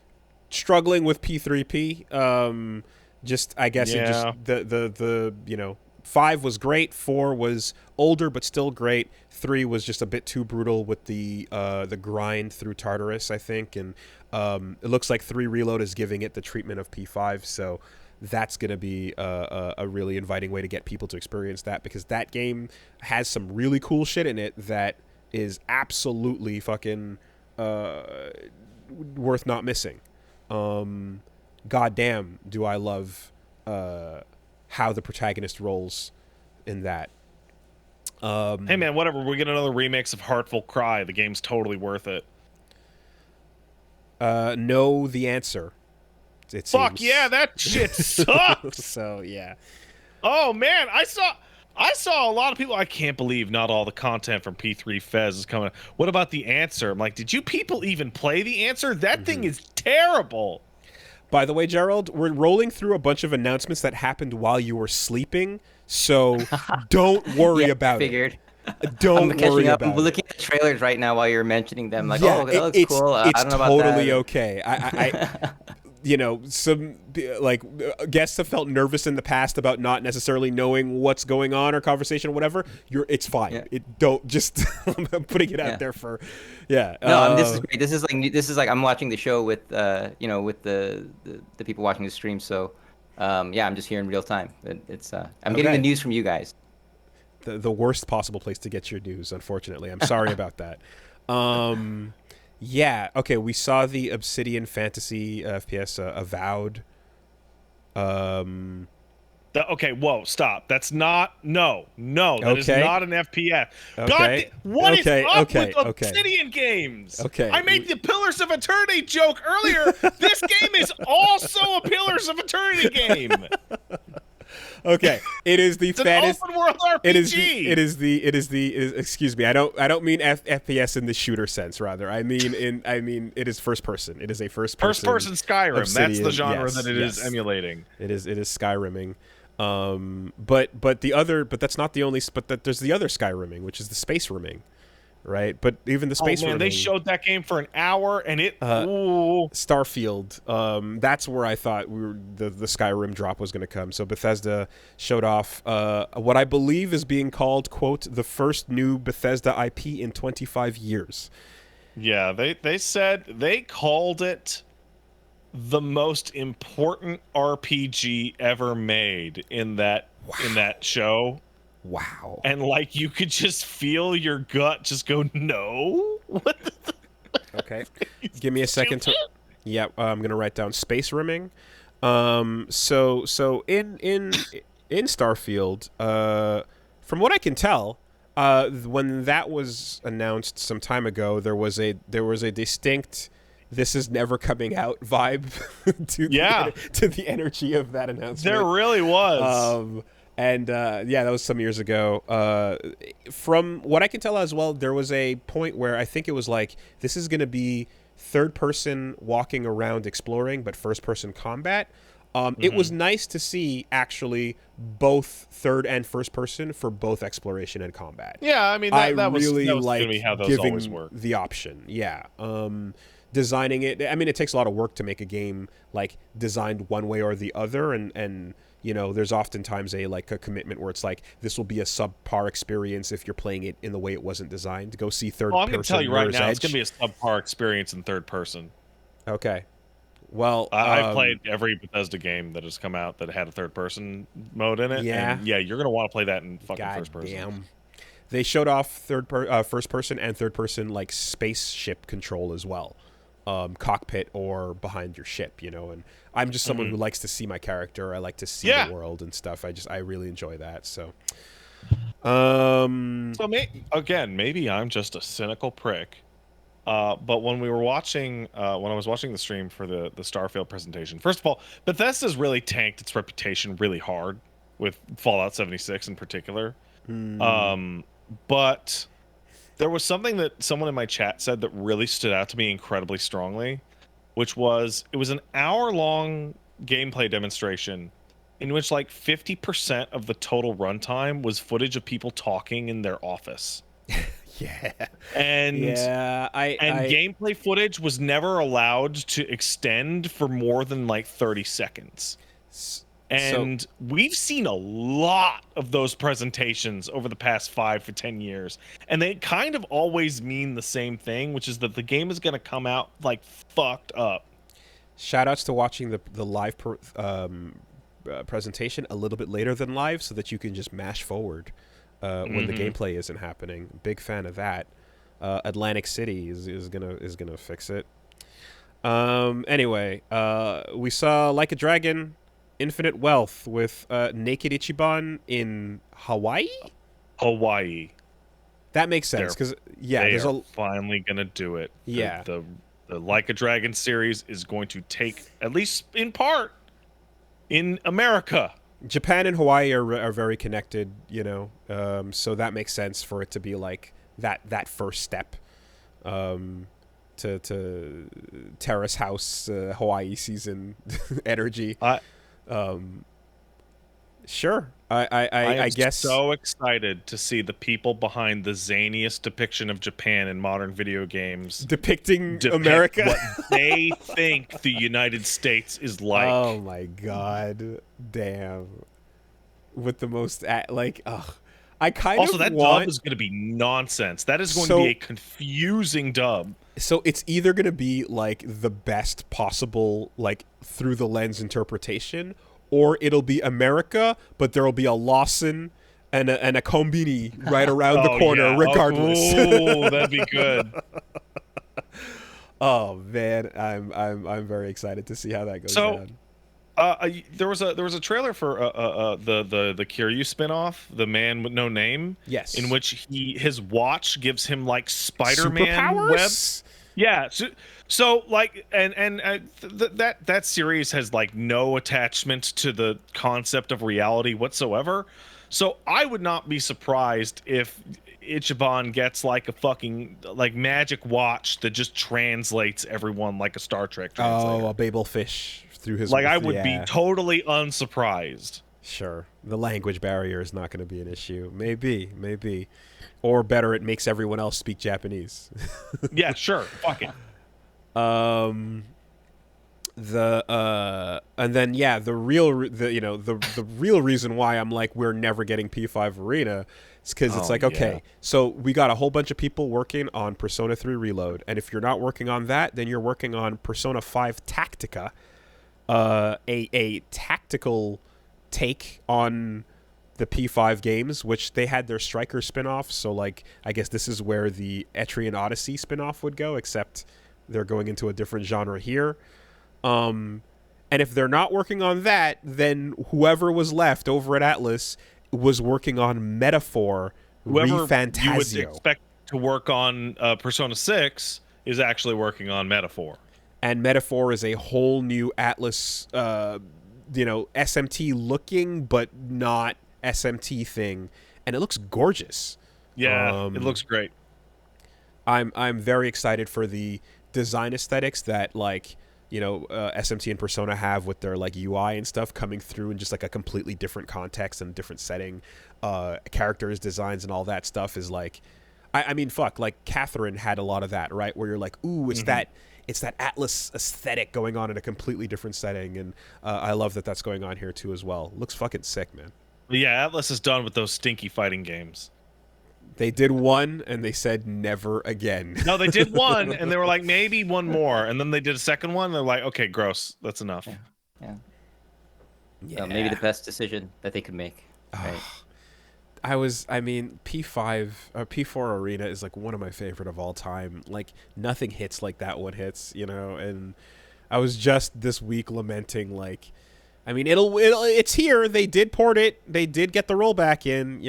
struggling with P3P, just, I guess, it just, the you know, 5 was great, 4 was older but still great, 3 was just a bit too brutal with the grind through Tartarus, I think, and it looks like 3 Reload is giving it the treatment of P5, so that's going to be a really inviting way to get people to experience that, because that game has some really cool shit in it that is absolutely fucking worth not missing. Goddamn, do I love how the protagonist rolls in that.
Hey man, whatever. We get another remix of Heartful Cry. The game's totally worth it.
Know the answer. It
Fuck
seems.
yeah, that shit sucks.
So yeah.
Oh man, I saw a lot of people. I can't believe not all the content from P3 Fez is coming. What about the answer? I'm like, did you people even play the answer? That thing is terrible.
By the way, Gerald, we're rolling through a bunch of announcements that happened while you were sleeping, so don't worry about it. Don't worry about it.
I'm looking at the trailers right now while you're mentioning them. Like,
yeah,
oh, that looks cool. I don't know about that.
It's totally okay. I you know, some like guests have felt nervous in the past about not necessarily knowing what's going on or conversation or whatever. It's fine.
Yeah.
It don't just I'm putting it out there for
No, this is great. This is like I'm watching the show with you know, with the people watching the stream. So yeah, I'm just here in real time. It's I'm getting the news from you guys.
The worst possible place to get your news, unfortunately. I'm sorry about that. Yeah, okay, we saw the Obsidian Fantasy FPS Avowed.
Okay, whoa, stop. That's not that is not an FPS.
Okay.
God, what is up with
Okay.
Obsidian games?
Okay.
I made the Pillars of Eternity joke earlier. This game is also a Pillars of Eternity game.
Okay, it is the fattest.
Open world RPG.
It is the excuse me. I don't mean FPS in the shooter sense. Rather, I mean it is first person. It is a first person
Skyrim.
Obsidian.
That's the genre that it
is
emulating.
It is Skyrimming. But that's not the only. But there's the other Skyrimming, which is the space rimming. Right, but even the space rimming,
they showed that game for an hour, and it
Starfield. That's where I thought the Skyrim drop was going to come. So Bethesda showed off what I believe is being called, quote, the first new Bethesda IP in 25 years.
Yeah, they said they called it the most important RPG ever made in that show.
Wow.
And like you could just feel your gut just go, no. What the
Okay. Give me a second to. Yeah, I'm gonna write down space rimming. So in Starfield, from what I can tell, when that was announced some time ago, there was a distinct "this is never coming out" vibe to the energy of that announcement.
There really was.
And yeah, that was some years ago. From what I can tell as well, there was a point where I think it was like, this is going to be third person walking around exploring, but first person combat. It was nice to see actually both third and first person for both exploration and combat.
Yeah, I mean
I
that was
really
gonna
like
be how those always
giving
work.
the option. Yeah. Designing it. I mean, it takes a lot of work to make a game like designed one way or the other, and you know, there's oftentimes a commitment where it's like this will be a subpar experience if you're playing it in the way it wasn't designed. Go see third person.
I'm going to tell you right
Mirror's
now, it's
Edge.
going to be a subpar experience in third person.
Okay. Well,
I've played every Bethesda game that has come out that had a third person mode in it.
Yeah.
And yeah, you're going to want to play that in fucking
God
first person.
damn. They showed off first person and third person like spaceship control as well. Cockpit or behind your ship, you know, and I'm just someone who likes to see my character. I like to see the world and stuff. I really enjoy that. So
maybe I'm just a cynical prick. But when we were watching, when I was watching the stream for the Starfield presentation, first of all, Bethesda's really tanked its reputation really hard with Fallout 76 in particular. But there was something that someone in my chat said that really stood out to me incredibly strongly, which was it was an hour-long gameplay demonstration in which like 50% of the total runtime was footage of people talking in their office.
Yeah.
And gameplay footage was never allowed to extend for more than like 30 seconds. And we've seen a lot of those presentations over the past 5 to 10 years. And they kind of always mean the same thing, which is that the game is going to come out like fucked up.
Shoutouts to watching the live presentation a little bit later than live so that you can just mash forward when the gameplay isn't happening. Big fan of that. Atlantic City is gonna fix it. Anyway, we saw Like a Dragon, Infinite Wealth with Naked Ichiban in Hawaii. That makes sense because there's
finally gonna do it.
Yeah,
the Like a Dragon series is going to take, at least in part, in America.
Japan and Hawaii are very connected, you know, so that makes sense for it to be like that first step to Terrace House Hawaii season energy. Sure. I guess
so excited to see the people behind the zaniest depiction of Japan in modern video games
depicting America,
what they think the United States is like.
Oh my god, damn! With the most I kind
also
of
that dub is going to be nonsense. That is going to be a confusing dub.
So it's either going to be like the best possible like through the lens interpretation, or it'll be America, but there'll be a Lawson and a Combini right around the corner, regardless.
Oh, that'd be good.
Oh man, I'm very excited to see how that goes down.
There was a trailer for the Kiryu spinoff, The Man with No Name.
Yes,
in which his watch gives him like Spider-Man webs. Yeah. So like, that series has like no attachment to the concept of reality whatsoever. So I would not be surprised if Ichiban gets like a fucking like magic watch that just translates everyone like a Star Trek translator.
Oh, a Babel fish through his.
Like I would be totally unsurprised.
Sure, the language barrier is not going to be an issue. Maybe, or better, it makes everyone else speak Japanese.
Yeah, sure. Fuck it.
And then the real reason why I'm like we're never getting P5 Arena is because it's like, okay, so we got a whole bunch of people working on Persona 3 Reload, and if you're not working on that, then you're working on Persona 5 Tactica, a tactical take on the P5 games, which they had their Striker spin-off, so like I guess this is where the Etrian Odyssey spin-off would go, except they're going into a different genre here. And if they're not working on that, then whoever was left over at Atlas was working on Metaphor ReFantazio.
You would expect to work on Persona 6 is actually working on Metaphor.
And Metaphor is a whole new Atlas, SMT looking, but not SMT thing. And it looks gorgeous.
Yeah, it looks great.
I'm very excited for the design aesthetics that like SMT and Persona have with their like UI and stuff coming through in just like a completely different context and different setting, characters, designs, and all that stuff is like, I mean, fuck, like Catherine had a lot of that, right? Where you're like, ooh, it's that Atlas aesthetic going on in a completely different setting, and I love that that's going on here too as well. Looks fucking sick, man.
Yeah, Atlas is done with those stinky fighting games.
They did one, and they said never again.
No, they did one, and they were like, maybe one more. And then they did a second one, and they're like, okay, gross. That's enough.
Yeah.
Yeah.
Maybe the best decision that they could make. Right.
P4 Arena is like one of my favorite of all time. Like nothing hits like that one hits, and I was just this week lamenting like, I mean, it's here. They did port it. They did get the rollback in,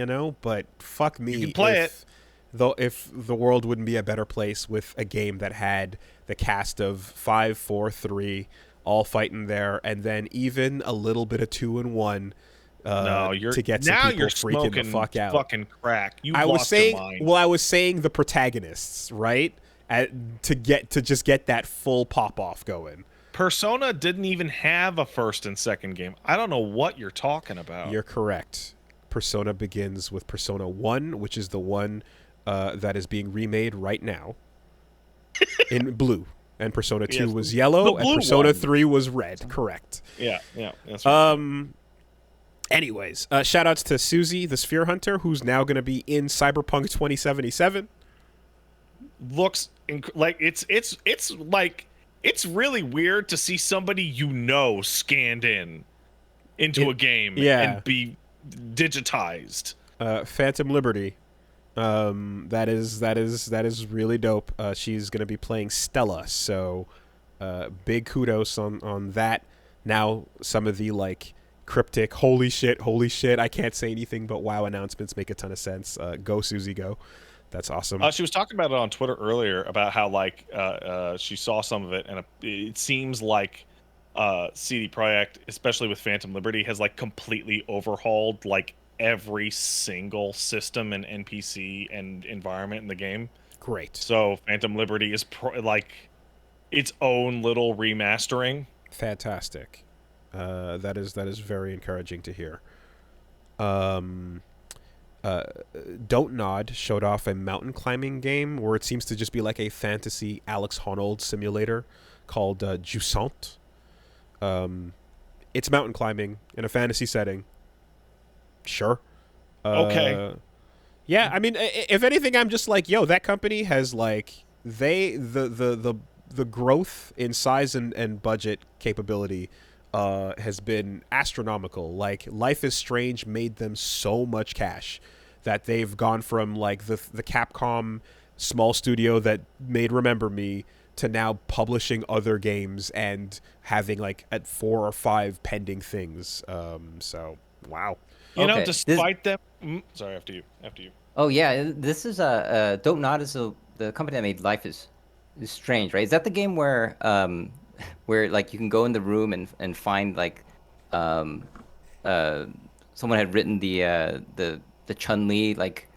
but fuck me.
You can play it.
Though if the world wouldn't be a better place with a game that had the cast of 5, 4, 3 all fighting there, and then even a little bit of 2 and 1 to get some people freaking the fuck out.
Fucking crack.
I was saying the protagonists, right? To just get that full pop off going.
Persona didn't even have a first and second game. I don't know what you're talking about.
You're correct. Persona begins with Persona 1, which is the one that is being remade right now in blue. And Persona 2 was yellow, and Persona 3 was red. Correct.
Yeah. That's right.
Anyways, shout outs to Susie, the Sphere Hunter, who's now going to be in Cyberpunk 2077.
Looks like it's like, it's really weird to see somebody scanned into a game and be digitized.
Phantom Liberty. That is really dope. She's going to be playing Stella, so big kudos on that. Now some of the like cryptic holy shit, I can't say anything but wow announcements make a ton of sense. Go Susie, go. That's awesome.
She was talking about it on Twitter earlier about how like she saw some of it, and it seems like CD Projekt, especially with Phantom Liberty, has like completely overhauled like every single system and NPC and environment in the game.
Great.
So Phantom Liberty is like its own little remastering.
Fantastic. That is very encouraging to hear. Don't Nod showed off a mountain climbing game where it seems to just be like a fantasy Alex Honnold simulator called Jusant. It's mountain climbing in a fantasy setting. Sure.
Okay.
Yeah, I mean, if anything, I'm just like, yo, that company has like the growth in size and budget capability has been astronomical. Like Life is Strange made them so much cash that they've gone from like the Capcom small studio that made Remember Me to now publishing other games and having like at 4 or 5 pending things. So wow.
Despite them. Sorry, after you.
Oh yeah, this is Don't Nod is the company that made Life is Strange, right? Is that the game where like you can go in the room and find like someone had written the Chun-Li like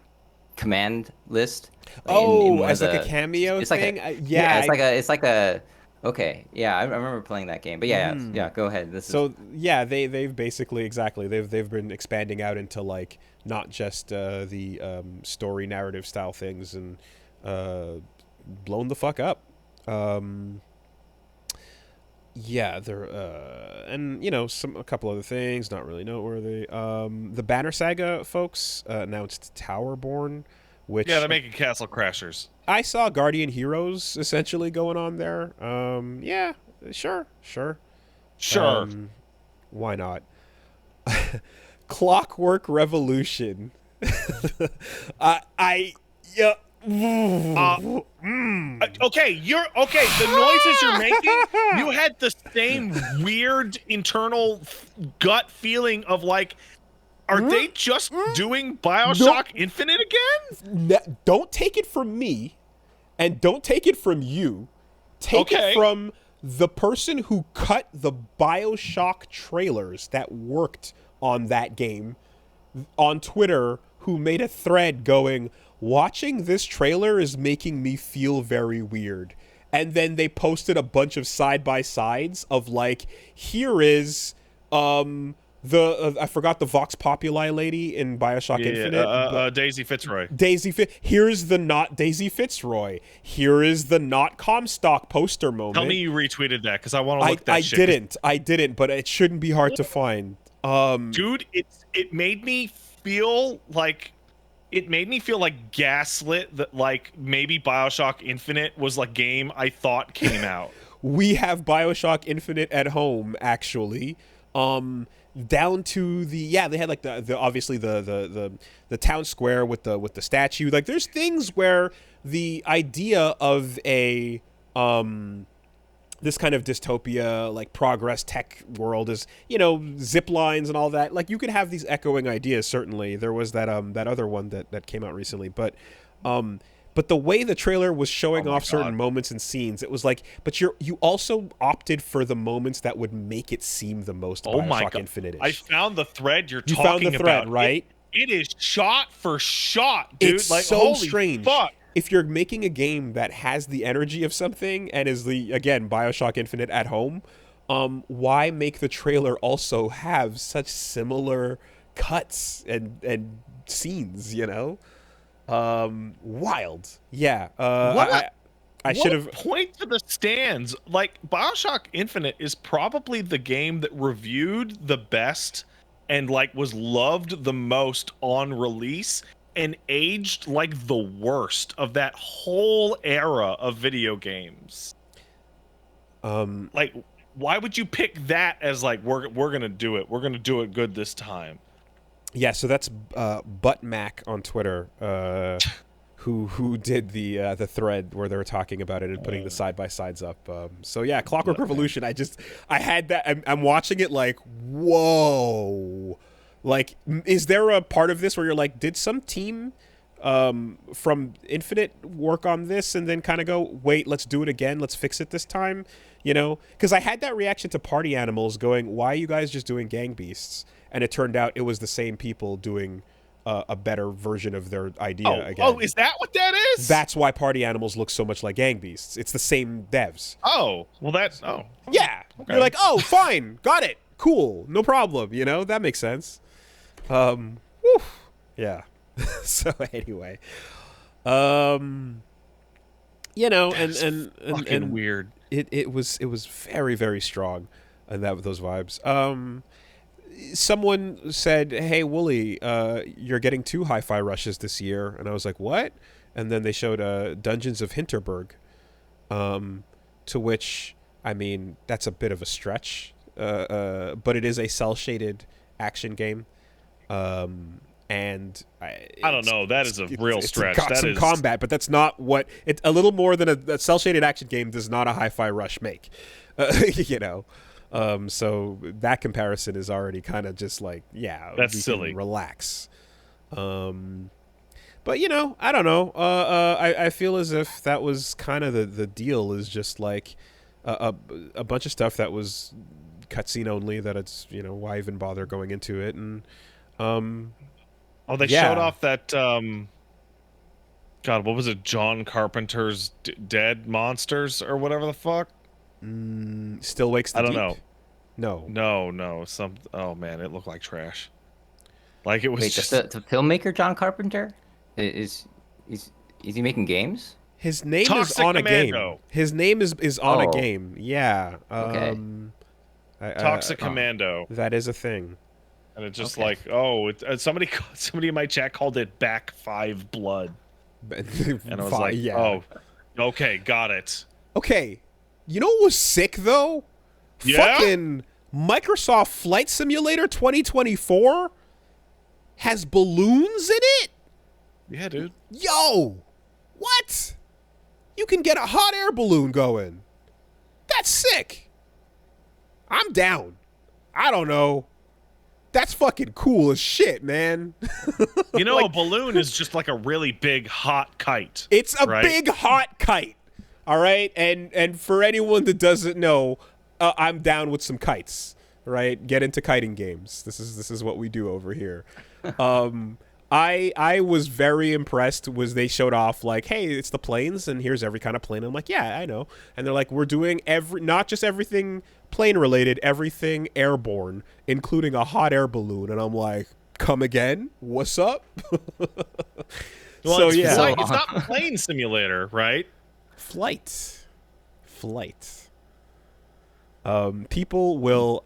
command list?
As like a cameo
it's
thing?
Like it's like a okay, yeah, I remember playing that game. But yeah, go ahead.
They've basically they've been expanding out into like not just the story narrative style things and blown the fuck up. They're and a couple other things not really noteworthy. The Banner Saga folks announced Towerborn, which
they're making Castle Crashers.
I saw Guardian Heroes essentially going on there. Sure. Why not? Clockwork Revolution.
Okay, the noises you're making, you had the same weird internal gut feeling of like, are they just doing BioShock Infinite again?
Don't take it from me, and don't take it from you. Take it from the person who cut the BioShock trailers that worked on that game on Twitter, who made a thread going, watching this trailer is making me feel very weird. and then they posted a bunch of side-by-sides of like, here is I forgot the Vox Populi lady in BioShock Infinite.
Daisy Fitzroy.
Here's the not Daisy Fitzroy. Here is the not Comstock poster moment.
Tell me you retweeted that, because I want to look that shit.
I didn't, but it shouldn't be hard to find.
Dude, it made me feel like gaslit that like maybe BioShock Infinite was like game I thought came out.
We have BioShock Infinite at home, actually. Down to they had like the obviously the town square with the statue. Like, there's things where the idea of a this kind of dystopia, like progress tech world, is, you know, zip lines and all that. Like, you could have these echoing ideas. Certainly, there was that other one that came out recently, but the way the trailer was showing off certain moments and scenes, it was like, but you also opted for the moments that would make it seem the most BioShock Infinite-ish.
I found the thread you're talking
about. You found the thread,
about.
right?
It is shot for shot, dude.
It's
like,
so
holy
strange.
Fuck.
If you're making a game that has the energy of something and is again, BioShock Infinite at home, why make the trailer also have such similar cuts and scenes, you know? Wild. Yeah. I should have
point to the stands. Like, BioShock Infinite is probably the game that reviewed the best and like was loved the most on release, and aged like the worst of that whole era of video games. Like, why would you pick that as like, we're gonna do it? We're gonna do it good this time.
Yeah, so that's Buttmac on Twitter, who did the thread where they were talking about it and putting the side by sides up. So yeah, Clockwork Revolution. I had that. I'm watching it like, whoa. Like, is there a part of this where you're like, did some team from Infinite work on this and then kind of go, wait, let's do it again, let's fix it this time, you know? Because I had that reaction to Party Animals going, why are you guys just doing Gang Beasts? And it turned out it was the same people doing a better version of their idea again.
Oh, is that what that is?
That's why Party Animals look so much like Gang Beasts. It's the same devs.
Oh, well,
yeah.
Okay.
You're like, oh, fine, got it, cool, no problem. You know, that makes sense. Yeah. So anyway, you know, and
weird.
It was very, very strong, and those vibes. Someone said, "Hey, Wooly, you're getting 2 hi-fi rushes this year," and I was like, "What?" And then they showed Dungeons of Hinterberg, to which, I mean, that's a bit of a stretch, but it is a cel-shaded action game. And I
don't know. That is a real stretch.
It's got some combat, but that's not what it's a little more than a cel-shaded action game does not a hi-fi rush make, you know. So that comparison is already kind of just like, yeah,
that's silly.
Relax. But you know, I don't know. I feel as if that was kind of the deal, is just like a bunch of stuff that was cutscene only, that it's, you know, why even bother going into it. And
they showed off that God, what was it, John Carpenter's Dead Monsters or whatever the fuck.
Still Wakes the Deep?
I don't
know.
No. Oh man, it looked like trash. Like, it was
Wait, the filmmaker John Carpenter is he making games?
His name
Toxic
is on
Commando.
a game. His name is on a game. Yeah.
Okay.
Toxic Commando.
That is a thing.
And it's just like, somebody in my chat called it Back 5 Blood. And I was like,
yeah.
Oh, okay, got it.
Okay. You know what was sick, though?
Yeah?
Fucking Microsoft Flight Simulator 2024 has balloons in it?
Yeah, dude.
Yo! What? You can get a hot air balloon going. That's sick. I'm down. I don't know. That's fucking cool as shit, man.
You know, like, a balloon is just like a really big hot kite.
It's a big hot kite. All right? And for anyone that doesn't know, I'm down with some kites, right? Get into kiting games. This is what we do over here. I was very impressed. Was they showed off like, hey, it's the planes, and here's every kind of plane. I'm like, yeah, I know. And they're like, we're doing not just everything plane related, everything airborne, including a hot air balloon. And I'm like, come again? What's up?
Well,
So
it's
yeah,
flight. It's not plane simulator, right?
flight. People will.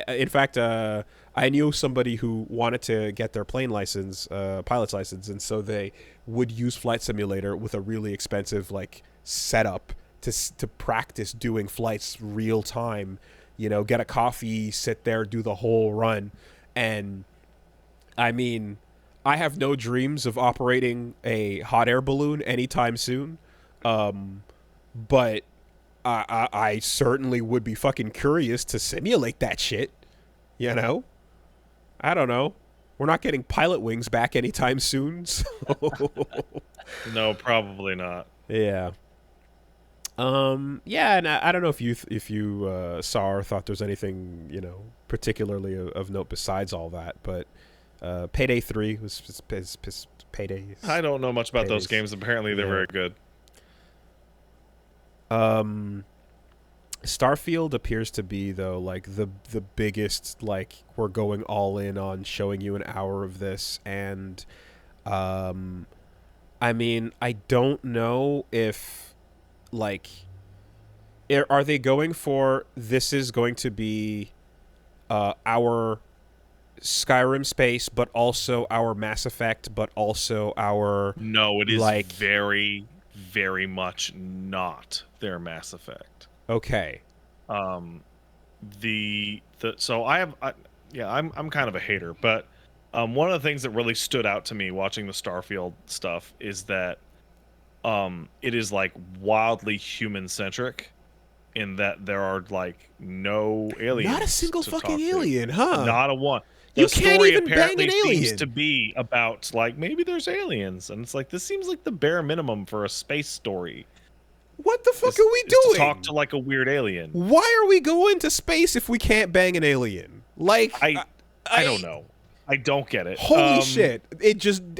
In fact, I knew somebody who wanted to get their plane license, pilot's license, and so they would use Flight Simulator with a really expensive like setup to practice doing flights real time. You know, get a coffee, sit there, do the whole run, and I mean, I have no dreams of operating a hot air balloon anytime soon, but I certainly would be fucking curious to simulate that shit. You know, I don't know. We're not getting pilot wings back anytime soon. So
No, probably not.
yeah. Yeah, and I don't know if you saw or thought there's anything particularly of note besides all that, but Payday 3 was Payday.
I don't know much about those
Paydays.
games. Apparently, they're very good.
Starfield appears to be though like the biggest, like we're going all in on showing you an hour of this, and I mean, I don't know if like are they going for this is going to be our Skyrim space, but also our Mass Effect, but also our
No, it is
like
very, very much not their Mass Effect.
okay.
So I'm kind of a hater, but one of the things that really stood out to me watching the Starfield stuff is that it is like wildly human centric in that there are like no aliens.
Not a single
to
fucking
talk to.
alien, huh?
Not a one.
You
The
can't
story
even bang
apparently
an
seems
alien.
to be about like maybe there's aliens, and it's like this seems like the bare minimum for a space story.
What the fuck
is-
are we
is to
doing?
talk to like a weird alien.
Why are we going to space if we can't bang an alien? Like
I don't know. I don't get it.
Holy shit!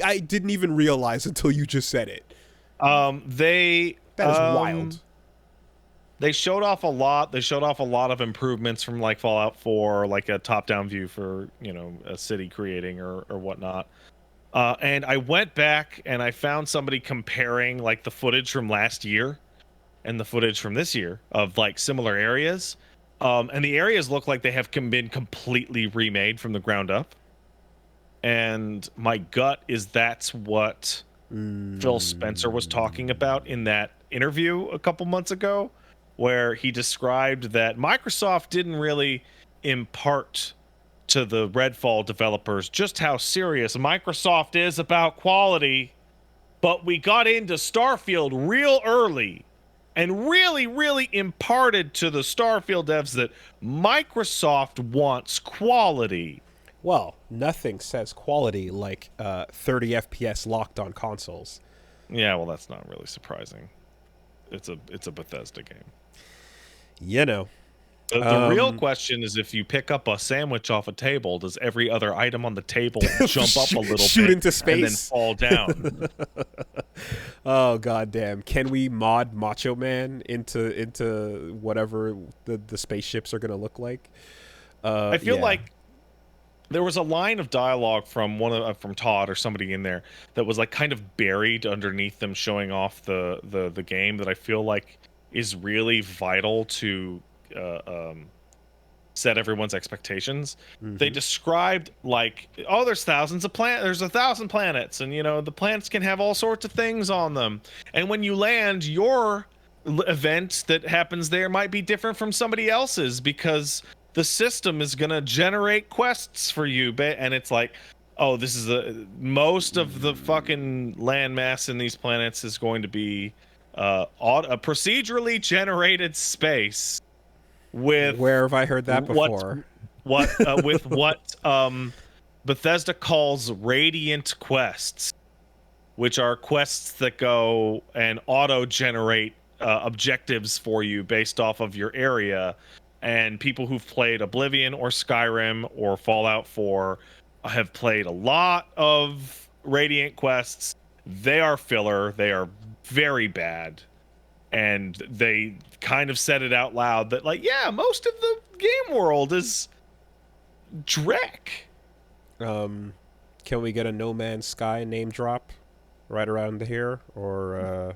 I didn't even realize until you just said it.
That
is wild.
They showed off a lot. They showed off a lot of improvements from like Fallout 4, like a top-down view for a city creating or whatnot. And I went back and I found somebody comparing like the footage from last year and the footage from this year of like similar areas. And the areas look like they have been completely remade from the ground up. And my gut is that's what Phil Spencer was talking about in that interview a couple months ago, where he described that Microsoft didn't really impart to the Redfall developers just how serious Microsoft is about quality, but we got into Starfield real early and really, really imparted to the Starfield devs that Microsoft wants quality.
Well, nothing says quality like 30 FPS locked on consoles.
Yeah, well, that's not really surprising. It's a Bethesda game. The real question is, if you pick up a sandwich off a table, does every other item on the table jump up a little
shoot
bit
into space
and then fall down?
Oh goddamn! Can we mod Macho Man into whatever the spaceships are gonna look like?
I feel like there was a line of dialogue from from Todd or somebody in there that was like kind of buried underneath them showing off the game that I feel like is really vital to set everyone's expectations.
Mm-hmm.
They described like, oh, there's thousands of there's 1,000 planets, and the planets can have all sorts of things on them, and when you land, your event that happens there might be different from somebody else's because the system is gonna generate quests for you. And it's like, oh, this is most of the fucking landmass in these planets is going to be a procedurally generated space with
where have I heard that before?
With what Bethesda calls radiant quests, which are quests that go and auto-generate objectives for you based off of your area. And people who've played Oblivion or Skyrim or Fallout 4 have played a lot of Radiant quests, they are filler. They are very bad. And they kind of said it out loud that, like, yeah, most of the game world is dreck.
Can we get a No Man's Sky name drop right around here, or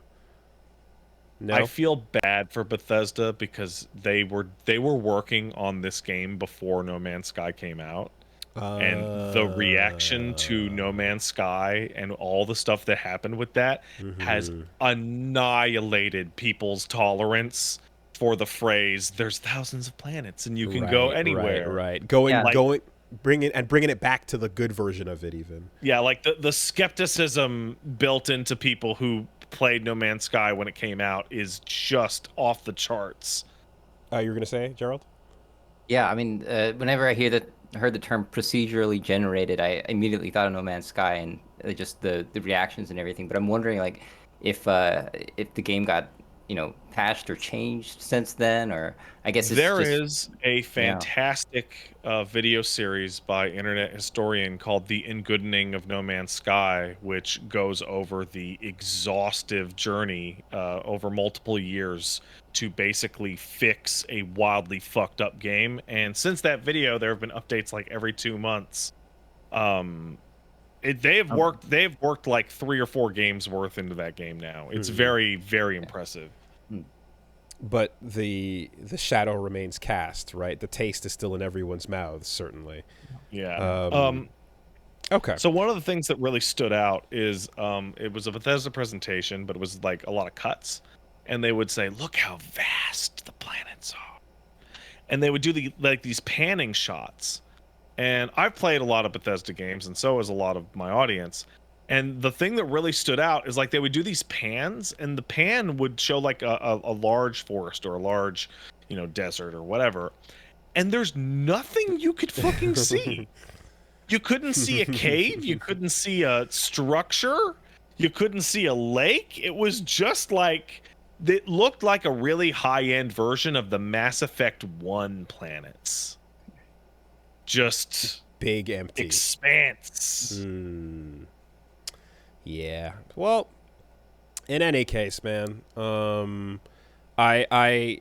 no?
I feel bad for Bethesda because they were working on this game before No Man's Sky came out. And the reaction to No Man's Sky and all the stuff that happened with that has annihilated people's tolerance for the phrase "there's thousands of planets and you can go anywhere."
Right. Bringing it back to the good version of it, even.
Yeah, like the skepticism built into people who played No Man's Sky when it came out is just off the charts.
You were gonna say, Gerald?
Yeah, I mean, whenever I heard the term procedurally generated, I immediately thought of No Man's Sky and just the reactions and everything. But I'm wondering, like, if the game got, patched or changed since then, or I guess
there is a fantastic
yeah.
Video series by internet historian called The Ingoodening of No Man's Sky, which goes over the exhaustive journey over multiple years to basically fix a wildly fucked up game. And since that video, there have been updates like every 2 months. They've worked like 3 or 4 games worth into that game now. It's very, very impressive.
But the shadow remains cast, right? The taste is still in everyone's mouths, certainly.
Yeah.
Okay.
So one of the things that really stood out is it was a Bethesda presentation, but it was like a lot of cuts, and they would say, "Look how vast the planets are," and they would do these panning shots. And I've played a lot of Bethesda games, and so has a lot of my audience. And the thing that really stood out is like they would do these pans, and the pan would show like a large forest or a large, desert or whatever. And there's nothing you could fucking see. You couldn't see a cave. You couldn't see a structure. You couldn't see a lake. It was just like, it looked like a really high-end version of the Mass Effect 1 planets. Just
big empty
expanse.
Yeah. Well, in any case, man, I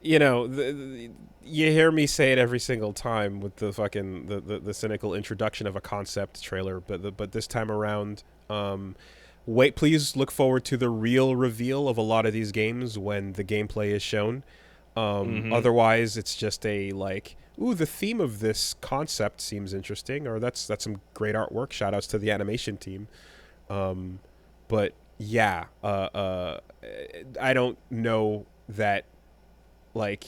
you hear me say it every single time with the fucking the cynical introduction of a concept trailer, but this time around, please look forward to the real reveal of a lot of these games when the gameplay is shown. Otherwise, it's just a like, ooh, the theme of this concept seems interesting, or that's some great artwork. Shout outs to the animation team. But yeah, I don't know that, like,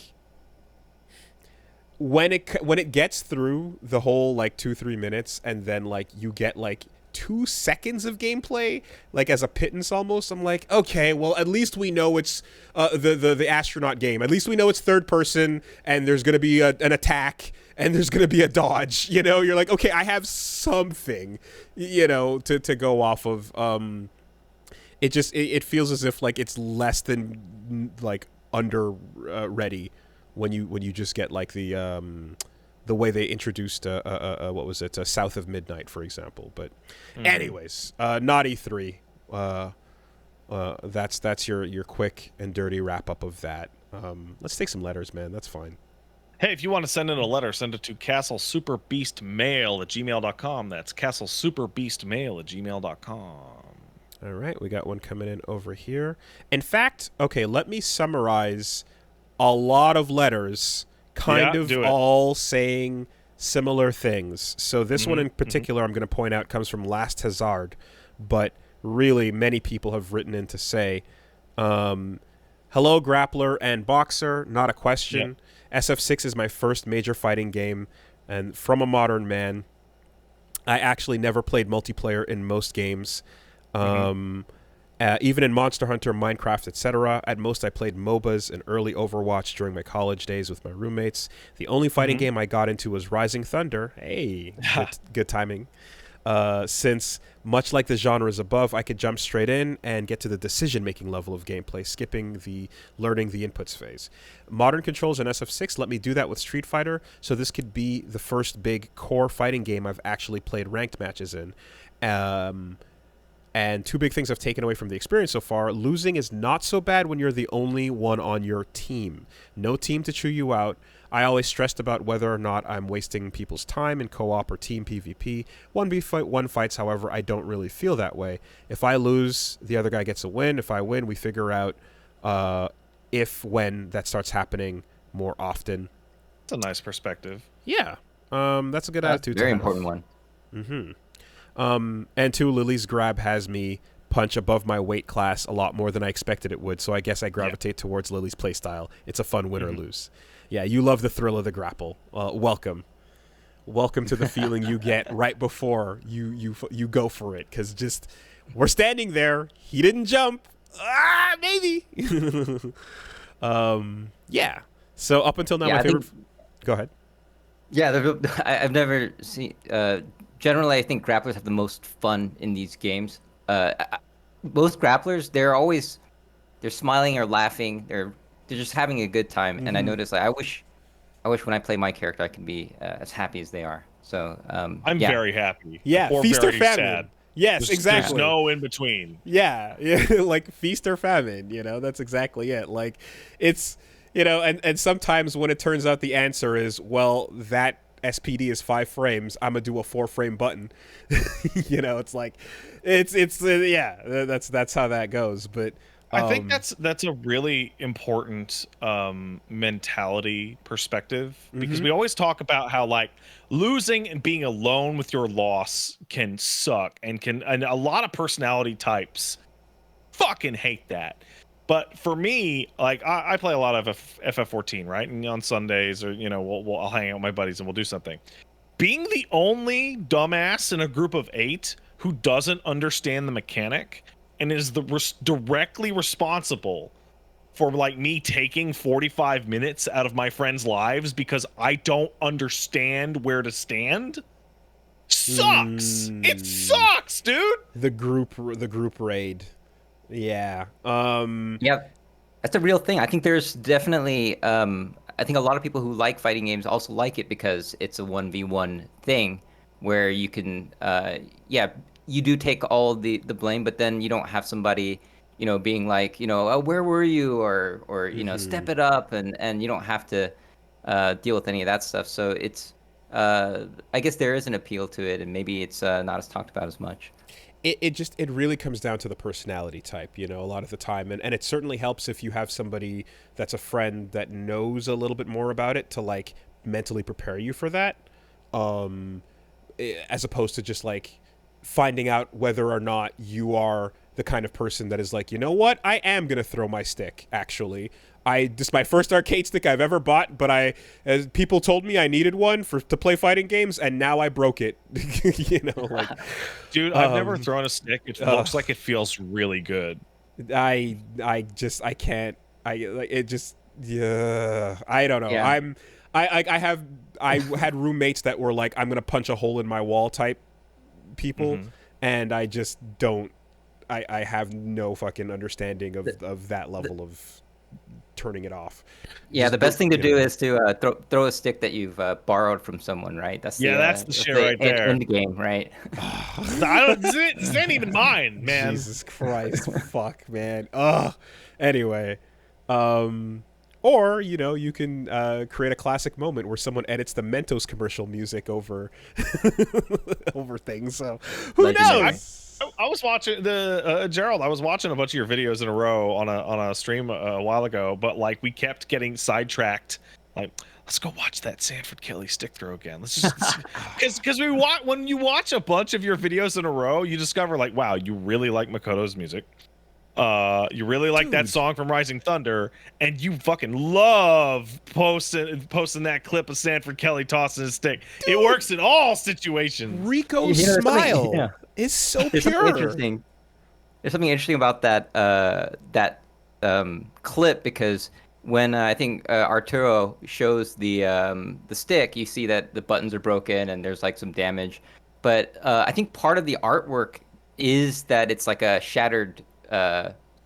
when it gets through the whole like 2-3 minutes, and then like you get like 2 seconds of gameplay, like as a pittance almost, I'm like, okay, well, at least we know it's the astronaut game. At least we know it's third person, and there's going to be an attack, and there's going to be a dodge. You're like, okay, I have something, to go off of. It feels as if like it's less than like under ready when you just get like the way they introduced what was it, South of Midnight, for example. But anyways, not E3. That's your quick and dirty wrap up of that. Let's take some letters, man. That's fine.
Hey, if you want to send in a letter, send it to castlesuperbeastmail@gmail.com. That's castlesuperbeastmail@gmail.com.
All right, we got one coming in over here. In fact, okay, let me summarize a lot of letters kind of all saying similar things. So this one in particular, I'm going to point out, comes from Last Hazard, but really many people have written in to say, hello, Grappler and Boxer, not a question. SF6 is my first major fighting game, and from a modern man, I actually never played multiplayer in most games. Even in Monster Hunter, Minecraft, etc. At most, I played MOBAs and early Overwatch during my college days with my roommates. The only fighting game I got into was Rising Thunder. Hey, good timing. Since, much like the genres above, I could jump straight in and get to the decision-making level of gameplay, skipping the learning the inputs phase. Modern controls in SF6 let me do that with Street Fighter, so this could be the first big core fighting game I've actually played ranked matches in. Um, and two big things I've taken away from the experience so far: losing is not so bad when you're the only one on your team. No team to chew you out. I always stressed about whether or not I'm wasting people's time in co-op or team PvP. 1v1 fights, however, I don't really feel that way. If I lose, the other guy gets a win. If I win, we figure out when that starts happening more often.
It's a nice perspective.
Yeah. That's a good attitude.
Very
to have.
important one.
Mm-hmm. And two, Lily's grab has me punch above my weight class a lot more than I expected it would, so I guess I gravitate towards Lily's playstyle. It's a fun win or lose. Yeah, you love the thrill of the grapple. Welcome to the feeling you get right before you go for it, because just we're standing there. He didn't jump. Maybe. Yeah. So up until now, my favorite. Go ahead.
Yeah, I've never seen. Generally, I think grapplers have the most fun in these games. Most grapplers, they're smiling or laughing. They're just having a good time. And I notice, like, I wish when I play my character, I can be as happy as they are. So
I'm very happy.
Yeah,
or
feast
very
or famine.
Sad.
Yes, exactly.
There's no in between.
Yeah, like feast or famine. That's exactly it. Like, it's and sometimes when it turns out the answer is, well, that SPD is 5 frames, I'm gonna do a 4-frame button. It's like, yeah, that's how that goes. But
I think that's a really important mentality perspective, because we always talk about how, like, losing and being alone with your loss can suck, and a lot of personality types fucking hate that. But for me, like, I play a lot of FF14, right? And on Sundays, or I'll hang out with my buddies and we'll do something. Being the only dumbass in a group of 8 who doesn't understand the mechanic and is directly responsible for, like, me taking 45 minutes out of my friends' lives because I don't understand where to stand sucks. It sucks, dude.
The group raid. Yeah.
Yeah, that's a real thing. I think there's definitely I think a lot of people who like fighting games also like it because it's a 1v1 thing where you can you do take all the blame, but then you don't have somebody being like, oh, where were you, or step it up, and you don't have to deal with any of that stuff. So it's I guess there is an appeal to it, and maybe it's not as talked about as much.
It really comes down to the personality type, a lot of the time. And it certainly helps if you have somebody that's a friend that knows a little bit more about it to, like, mentally prepare you for that. As opposed to just, like, finding out whether or not you are the kind of person that is like, you know what? I am going to throw my stick, actually. This is my first arcade stick I've ever bought, but as people told me I needed one to play fighting games, and now I broke it. Like,
dude, I've never thrown a stick. It looks like it feels really good.
I can't. I don't know.
Yeah.
I had roommates that were like, I'm gonna punch a hole in my wall type people, and I just don't. I have no fucking understanding of that level of turning it off.
Yeah, the best thing to do is to throw a stick that you've borrowed from someone, right?
That's the shit right there.
End game, right?
This ain't even mine, man.
Jesus Christ, fuck, man. Ugh. Anyway, or you can create a classic moment where someone edits the Mentos commercial music over over things. So who knows?
I was watching Gerald. I was watching a bunch of your videos in a row on a stream a while ago, but, like, we kept getting sidetracked. Like, let's go watch that Sanford Kelly stick throw again. Let's just because when you watch a bunch of your videos in a row, you discover, like, wow, you really like Makoto's music. You really like that song from Rising Thunder, and you fucking love posting that clip of Sanford Kelly tossing his stick. It works in all situations.
Rico's smile is so pure.
There's something interesting about that clip, because when I think Arturo shows the stick, you see that the buttons are broken and there's, like, some damage. But I think part of the artwork is that it's like a shattered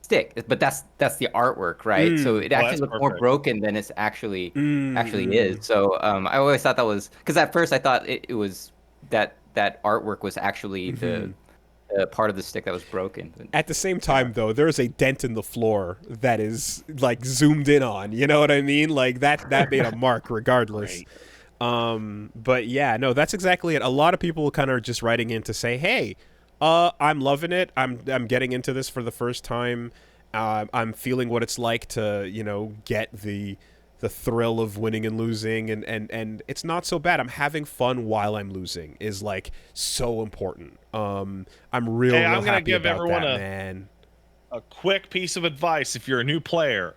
stick, but that's the artwork, right? So it actually looks more broken than it's actually is. So I always thought that was, because at first I thought it was that artwork was actually part of the stick that was broken.
At the same time, though, there's a dent in the floor that is like zoomed in on. You know what I mean? Like that made a mark, regardless.
Right.
But yeah, no, that's exactly it. A lot of people kind of just writing in to say, "Hey, I'm loving it. I'm getting into this for the first time. I'm feeling what it's like to get the thrill of winning and losing, and it's not so bad. I'm having fun while I'm losing is like so important. I'm real
Hey,
real
I'm gonna
happy
give
about
everyone
that, man.
a quick piece of advice if you're a new player.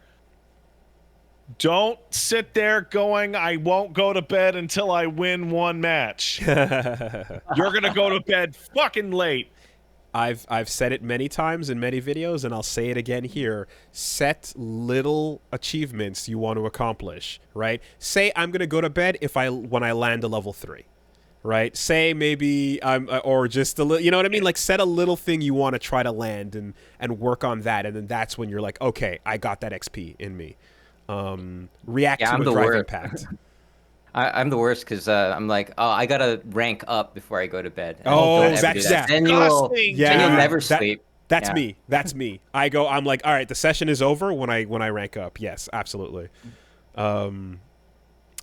Don't sit there going, I won't go to bed until I win one match. You're gonna go to bed fucking late.
I've said it many times in many videos, and I'll say it again here. Set little achievements you want to accomplish, right? Say I'm gonna go to bed when I land a level 3, right? Say maybe or just a little, you know what I mean? Like set a little thing you want to try to land and work on that, and then that's when you're like, okay, I got that XP in me. React to
I'm
a
the
drive
worst.
impact.
I'm the worst because I'm like, oh, I gotta rank up before I go to bed. And
Oh,
don't ever do
that's
that.
yeah.
Disgusting,
Then you'll
Yeah,
never
that
sleep.
that's
Yeah.
me. That's me. I'm like, all right, the session is over when I rank up. Yes, absolutely.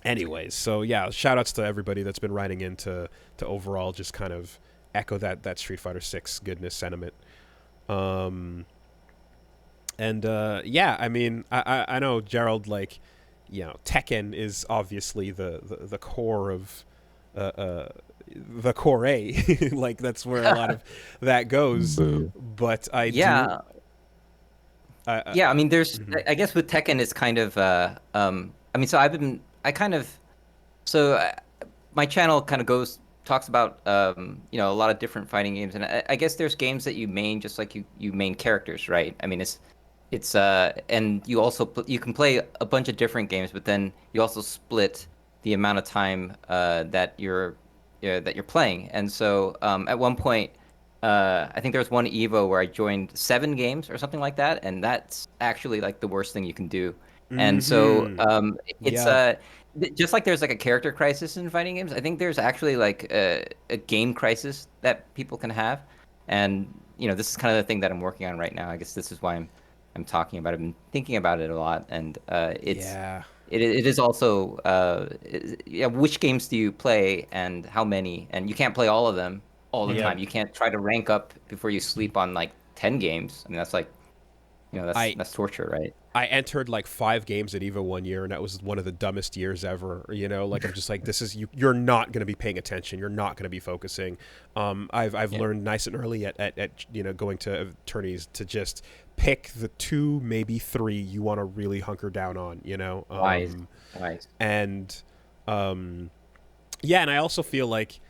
Anyways, so yeah, shout outs to everybody that's been writing in to overall just kind of echo that Street Fighter 6 goodness sentiment. And yeah, I mean, I know Gerald, like, Tekken is obviously the core of the core A. Like that's where a lot of that goes.
Boo.
But I
Yeah. Yeah, I mean, there's,
Mhm.
I guess with Tekken, it's kind of, I mean, so I kind of, so my channel kind of talks about, a lot of different fighting games, and I guess there's games that you main just like you main characters, right? I mean, and you also you can play a bunch of different games, but then you also split the amount of time that you're playing, and so at one point. I think there was one Evo where I joined 7 games or something like that, and that's actually like the worst thing you can do. And so
Mhm.
it's
Yeah.
just like there's like a character crisis in fighting games. I think there's actually like a game crisis that people can have, and this is kind of the thing that I'm working on right now. I guess this is why I'm talking about it. I've been thinking about it a lot, and
Yeah.
it is also yeah, which games do you play and how many? And you can't play all of them all the
Yep.
time. You can't try to rank up before you sleep on like 10 games. I mean, that's like,
I
that's torture, right?
I entered like 5 games at EVO one year, and that was one of the dumbest years ever. Like I'm just like, this is you're not going to be paying attention. You're not going to be focusing. I've
Yeah.
learned nice and early at going to attorneys to just pick the 2, maybe 3 you want to really hunker down on.
Wise, wise.
And yeah, and I also feel like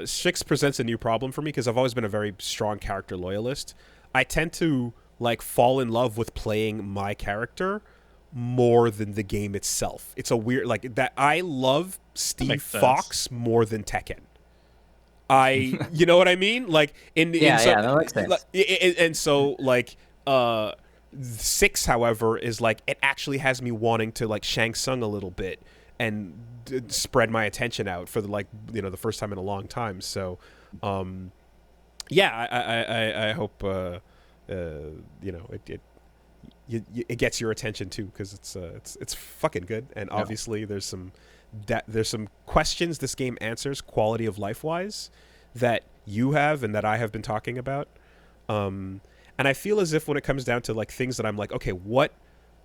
Strix presents a new problem for me because I've always been a very strong character loyalist. I tend to like fall in love with playing my character more than the game itself. It's a weird like that. I love Steve
makes sense.
Fox more than Tekken. You know what I mean? Like
Yeah, yeah, that makes sense.
and so like 6, however, is like it actually has me wanting to like Shang Tsung a little bit and spread my attention out for the first time in a long time. So yeah, I hope it gets your attention too, because it's fucking good, and obviously there's some questions this game answers quality of life wise that you have and that I have been talking about, and I feel as if when it comes down to like things that I'm like, okay, what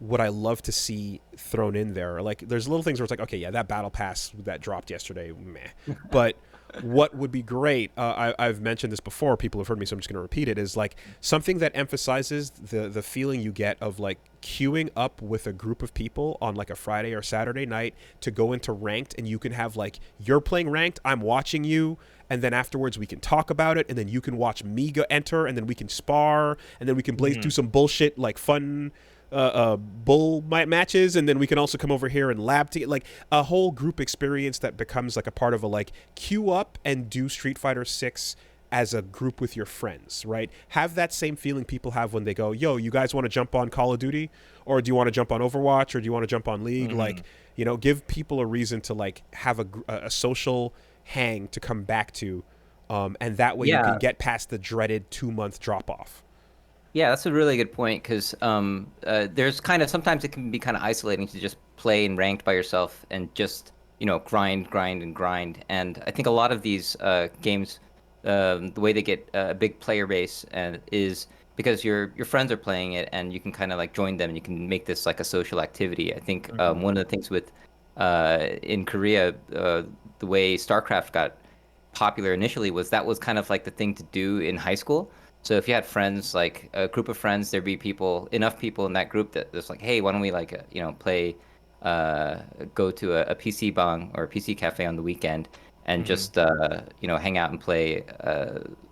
would I love to see thrown in there? Like there's little things where it's like, okay, yeah, that battle pass that dropped yesterday, meh, but what would be great, I've mentioned this before, people have heard me, so I'm just going to repeat it, is like something that emphasizes the feeling you get of like queuing up with a group of people on like a Friday or Saturday night to go into ranked, and you can have like, you're playing ranked, I'm watching you, and then afterwards we can talk about it, and then you can watch me go enter, and then we can spar, and then we can do some bullshit like fun bull matches, and then we can also come over here and lab to like a whole group experience that becomes like a part of a like queue up and do Street Fighter 6 as a group with your friends, right? Have that same feeling people have when they go, yo, you guys want to jump on Call of Duty, or do you want to jump on Overwatch, or do you want to jump on League? Like, give people a reason to like have a social hang to come back to And that way you
Yeah,
can get past the dreaded 2-month drop off.
yeah, that's a really good point because there's kind of sometimes it can be kind of isolating to just play in ranked by yourself and just grind, grind, and grind. And I think a lot of these games, the way they get a big player base and is because your friends are playing it and you can kind of like join them and you can make this like a social activity. I think one of the things with in Korea, the way StarCraft got popular initially was that was kind of like the thing to do in high school. So if you had friends, like a group of friends, there'd be enough people in that group that there's like, hey, why don't we like, play, go to a PC bang or a PC cafe on the weekend and just, hang out and play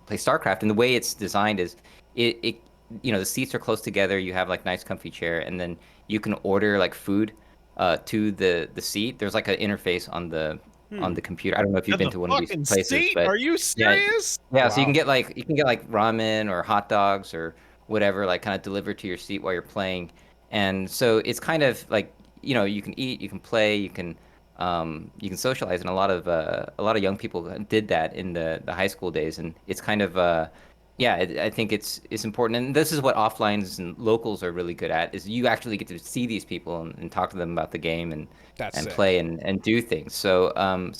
StarCraft. And the way it's designed is the seats are close together. You have like nice comfy chair, and then you can order like food, to the seat. There's like an interface on the computer. I don't know if you've
And
been
the
to one of these
fucking
places,
seat?
but
Are you
yeah,
serious?
yeah. So
Wow.
you can get like ramen or hot dogs or whatever, like kind of delivered to your seat while you're playing. And so it's kind of like you can eat, you can play, you can socialize, and a lot of young people did that in the high school days, and it's kind of yeah, I think it's important, and this is what offlines and locals are really good at, is you actually get to see these people and talk to them about the game
That's
and
sick.
play and do things. So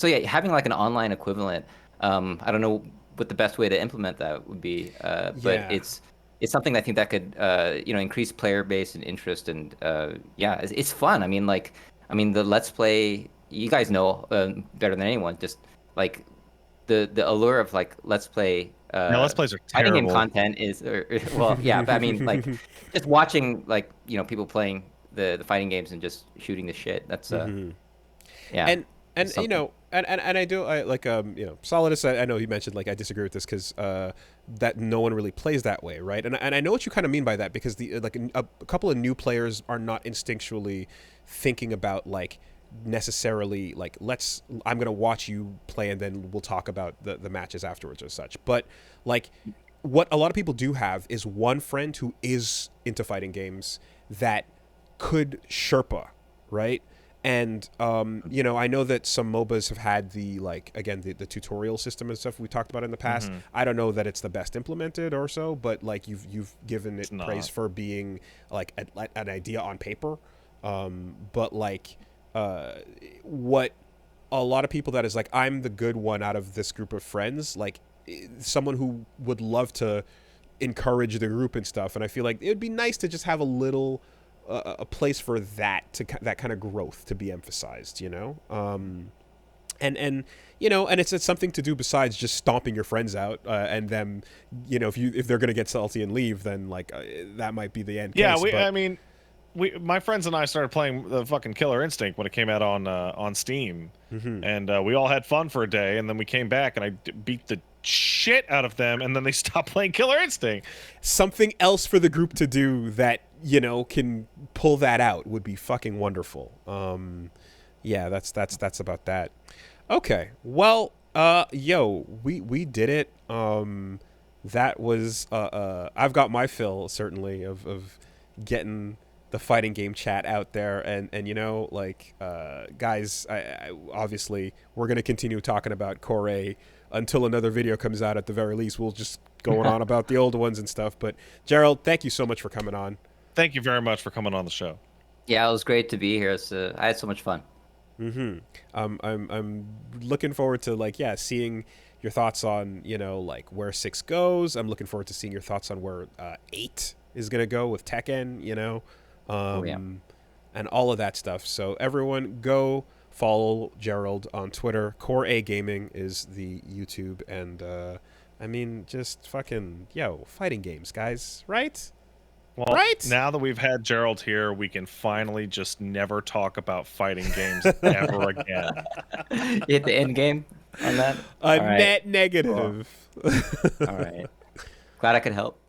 yeah, having like an online equivalent, I don't know what the best way to implement that would be, but
Yeah.
it's something I think that could increase player base and interest, and yeah, it's fun. I mean the Let's Play, you guys know better than anyone, just like the allure of like Let's Play
No, Let's Plays are
fighting game
terrible.
content is, well, yeah, but I mean like just watching like people playing the fighting games and just shooting the shit. That's yeah,
and
it's
and
something.
and I like Solidus. I know you mentioned like I disagree with this because that no one really plays that way, right? And I know what you kind of mean by that because the like a couple of new players are not instinctually thinking about like necessarily like I'm gonna watch you play and then we'll talk about the matches afterwards or such. But like what a lot of people do have is one friend who is into fighting games that could Sherpa, right? And I know that some MOBAs have had the like again the tutorial system and stuff we talked about in the past.
Mm-hmm.
I don't know that it's the best implemented or so, but like you've given
It's
it praise
not.
for being like an idea on paper. But like what a lot of people that is like I'm the good one out of this group of friends, like someone who would love to encourage the group and stuff. And I feel like it would be nice to just have a little a place for that kind of growth to be emphasized, and and it's something to do besides just stomping your friends out and them, if they're gonna get salty and leave, then like that might be the end
Yeah,
case. But
my friends and I started playing the fucking Killer Instinct when it came out on Steam, and we all had fun for a day, and then we came back and I beat the shit out of them, and then they stopped playing Killer Instinct.
something else for the group to do that can pull that out would be fucking wonderful. Yeah, that's about that. Okay, well, we did it. That was I've got my fill certainly of getting the fighting game chat out there, and guys, I obviously we're gonna continue talking about Core until another video comes out. At the very least, we'll just go on about the old ones and stuff. But Gerald, thank you so much for coming on.
Thank you very much for coming on the show.
Yeah, it was great to be here. I had so much fun.
I'm looking forward to seeing your thoughts on like where 6 goes. I'm looking forward to seeing your thoughts on where 8 is gonna go with Tekken.
Oh yeah.
And all of that stuff. So everyone, go follow Gerald on Twitter. Core A Gaming is the YouTube, and just fucking fighting games, guys, right?
Well,
Right?
now that we've had Gerald here, we can finally just never talk about fighting games ever again.
You hit the end game on that.
A
All right.
net negative.
All right. Glad I could help.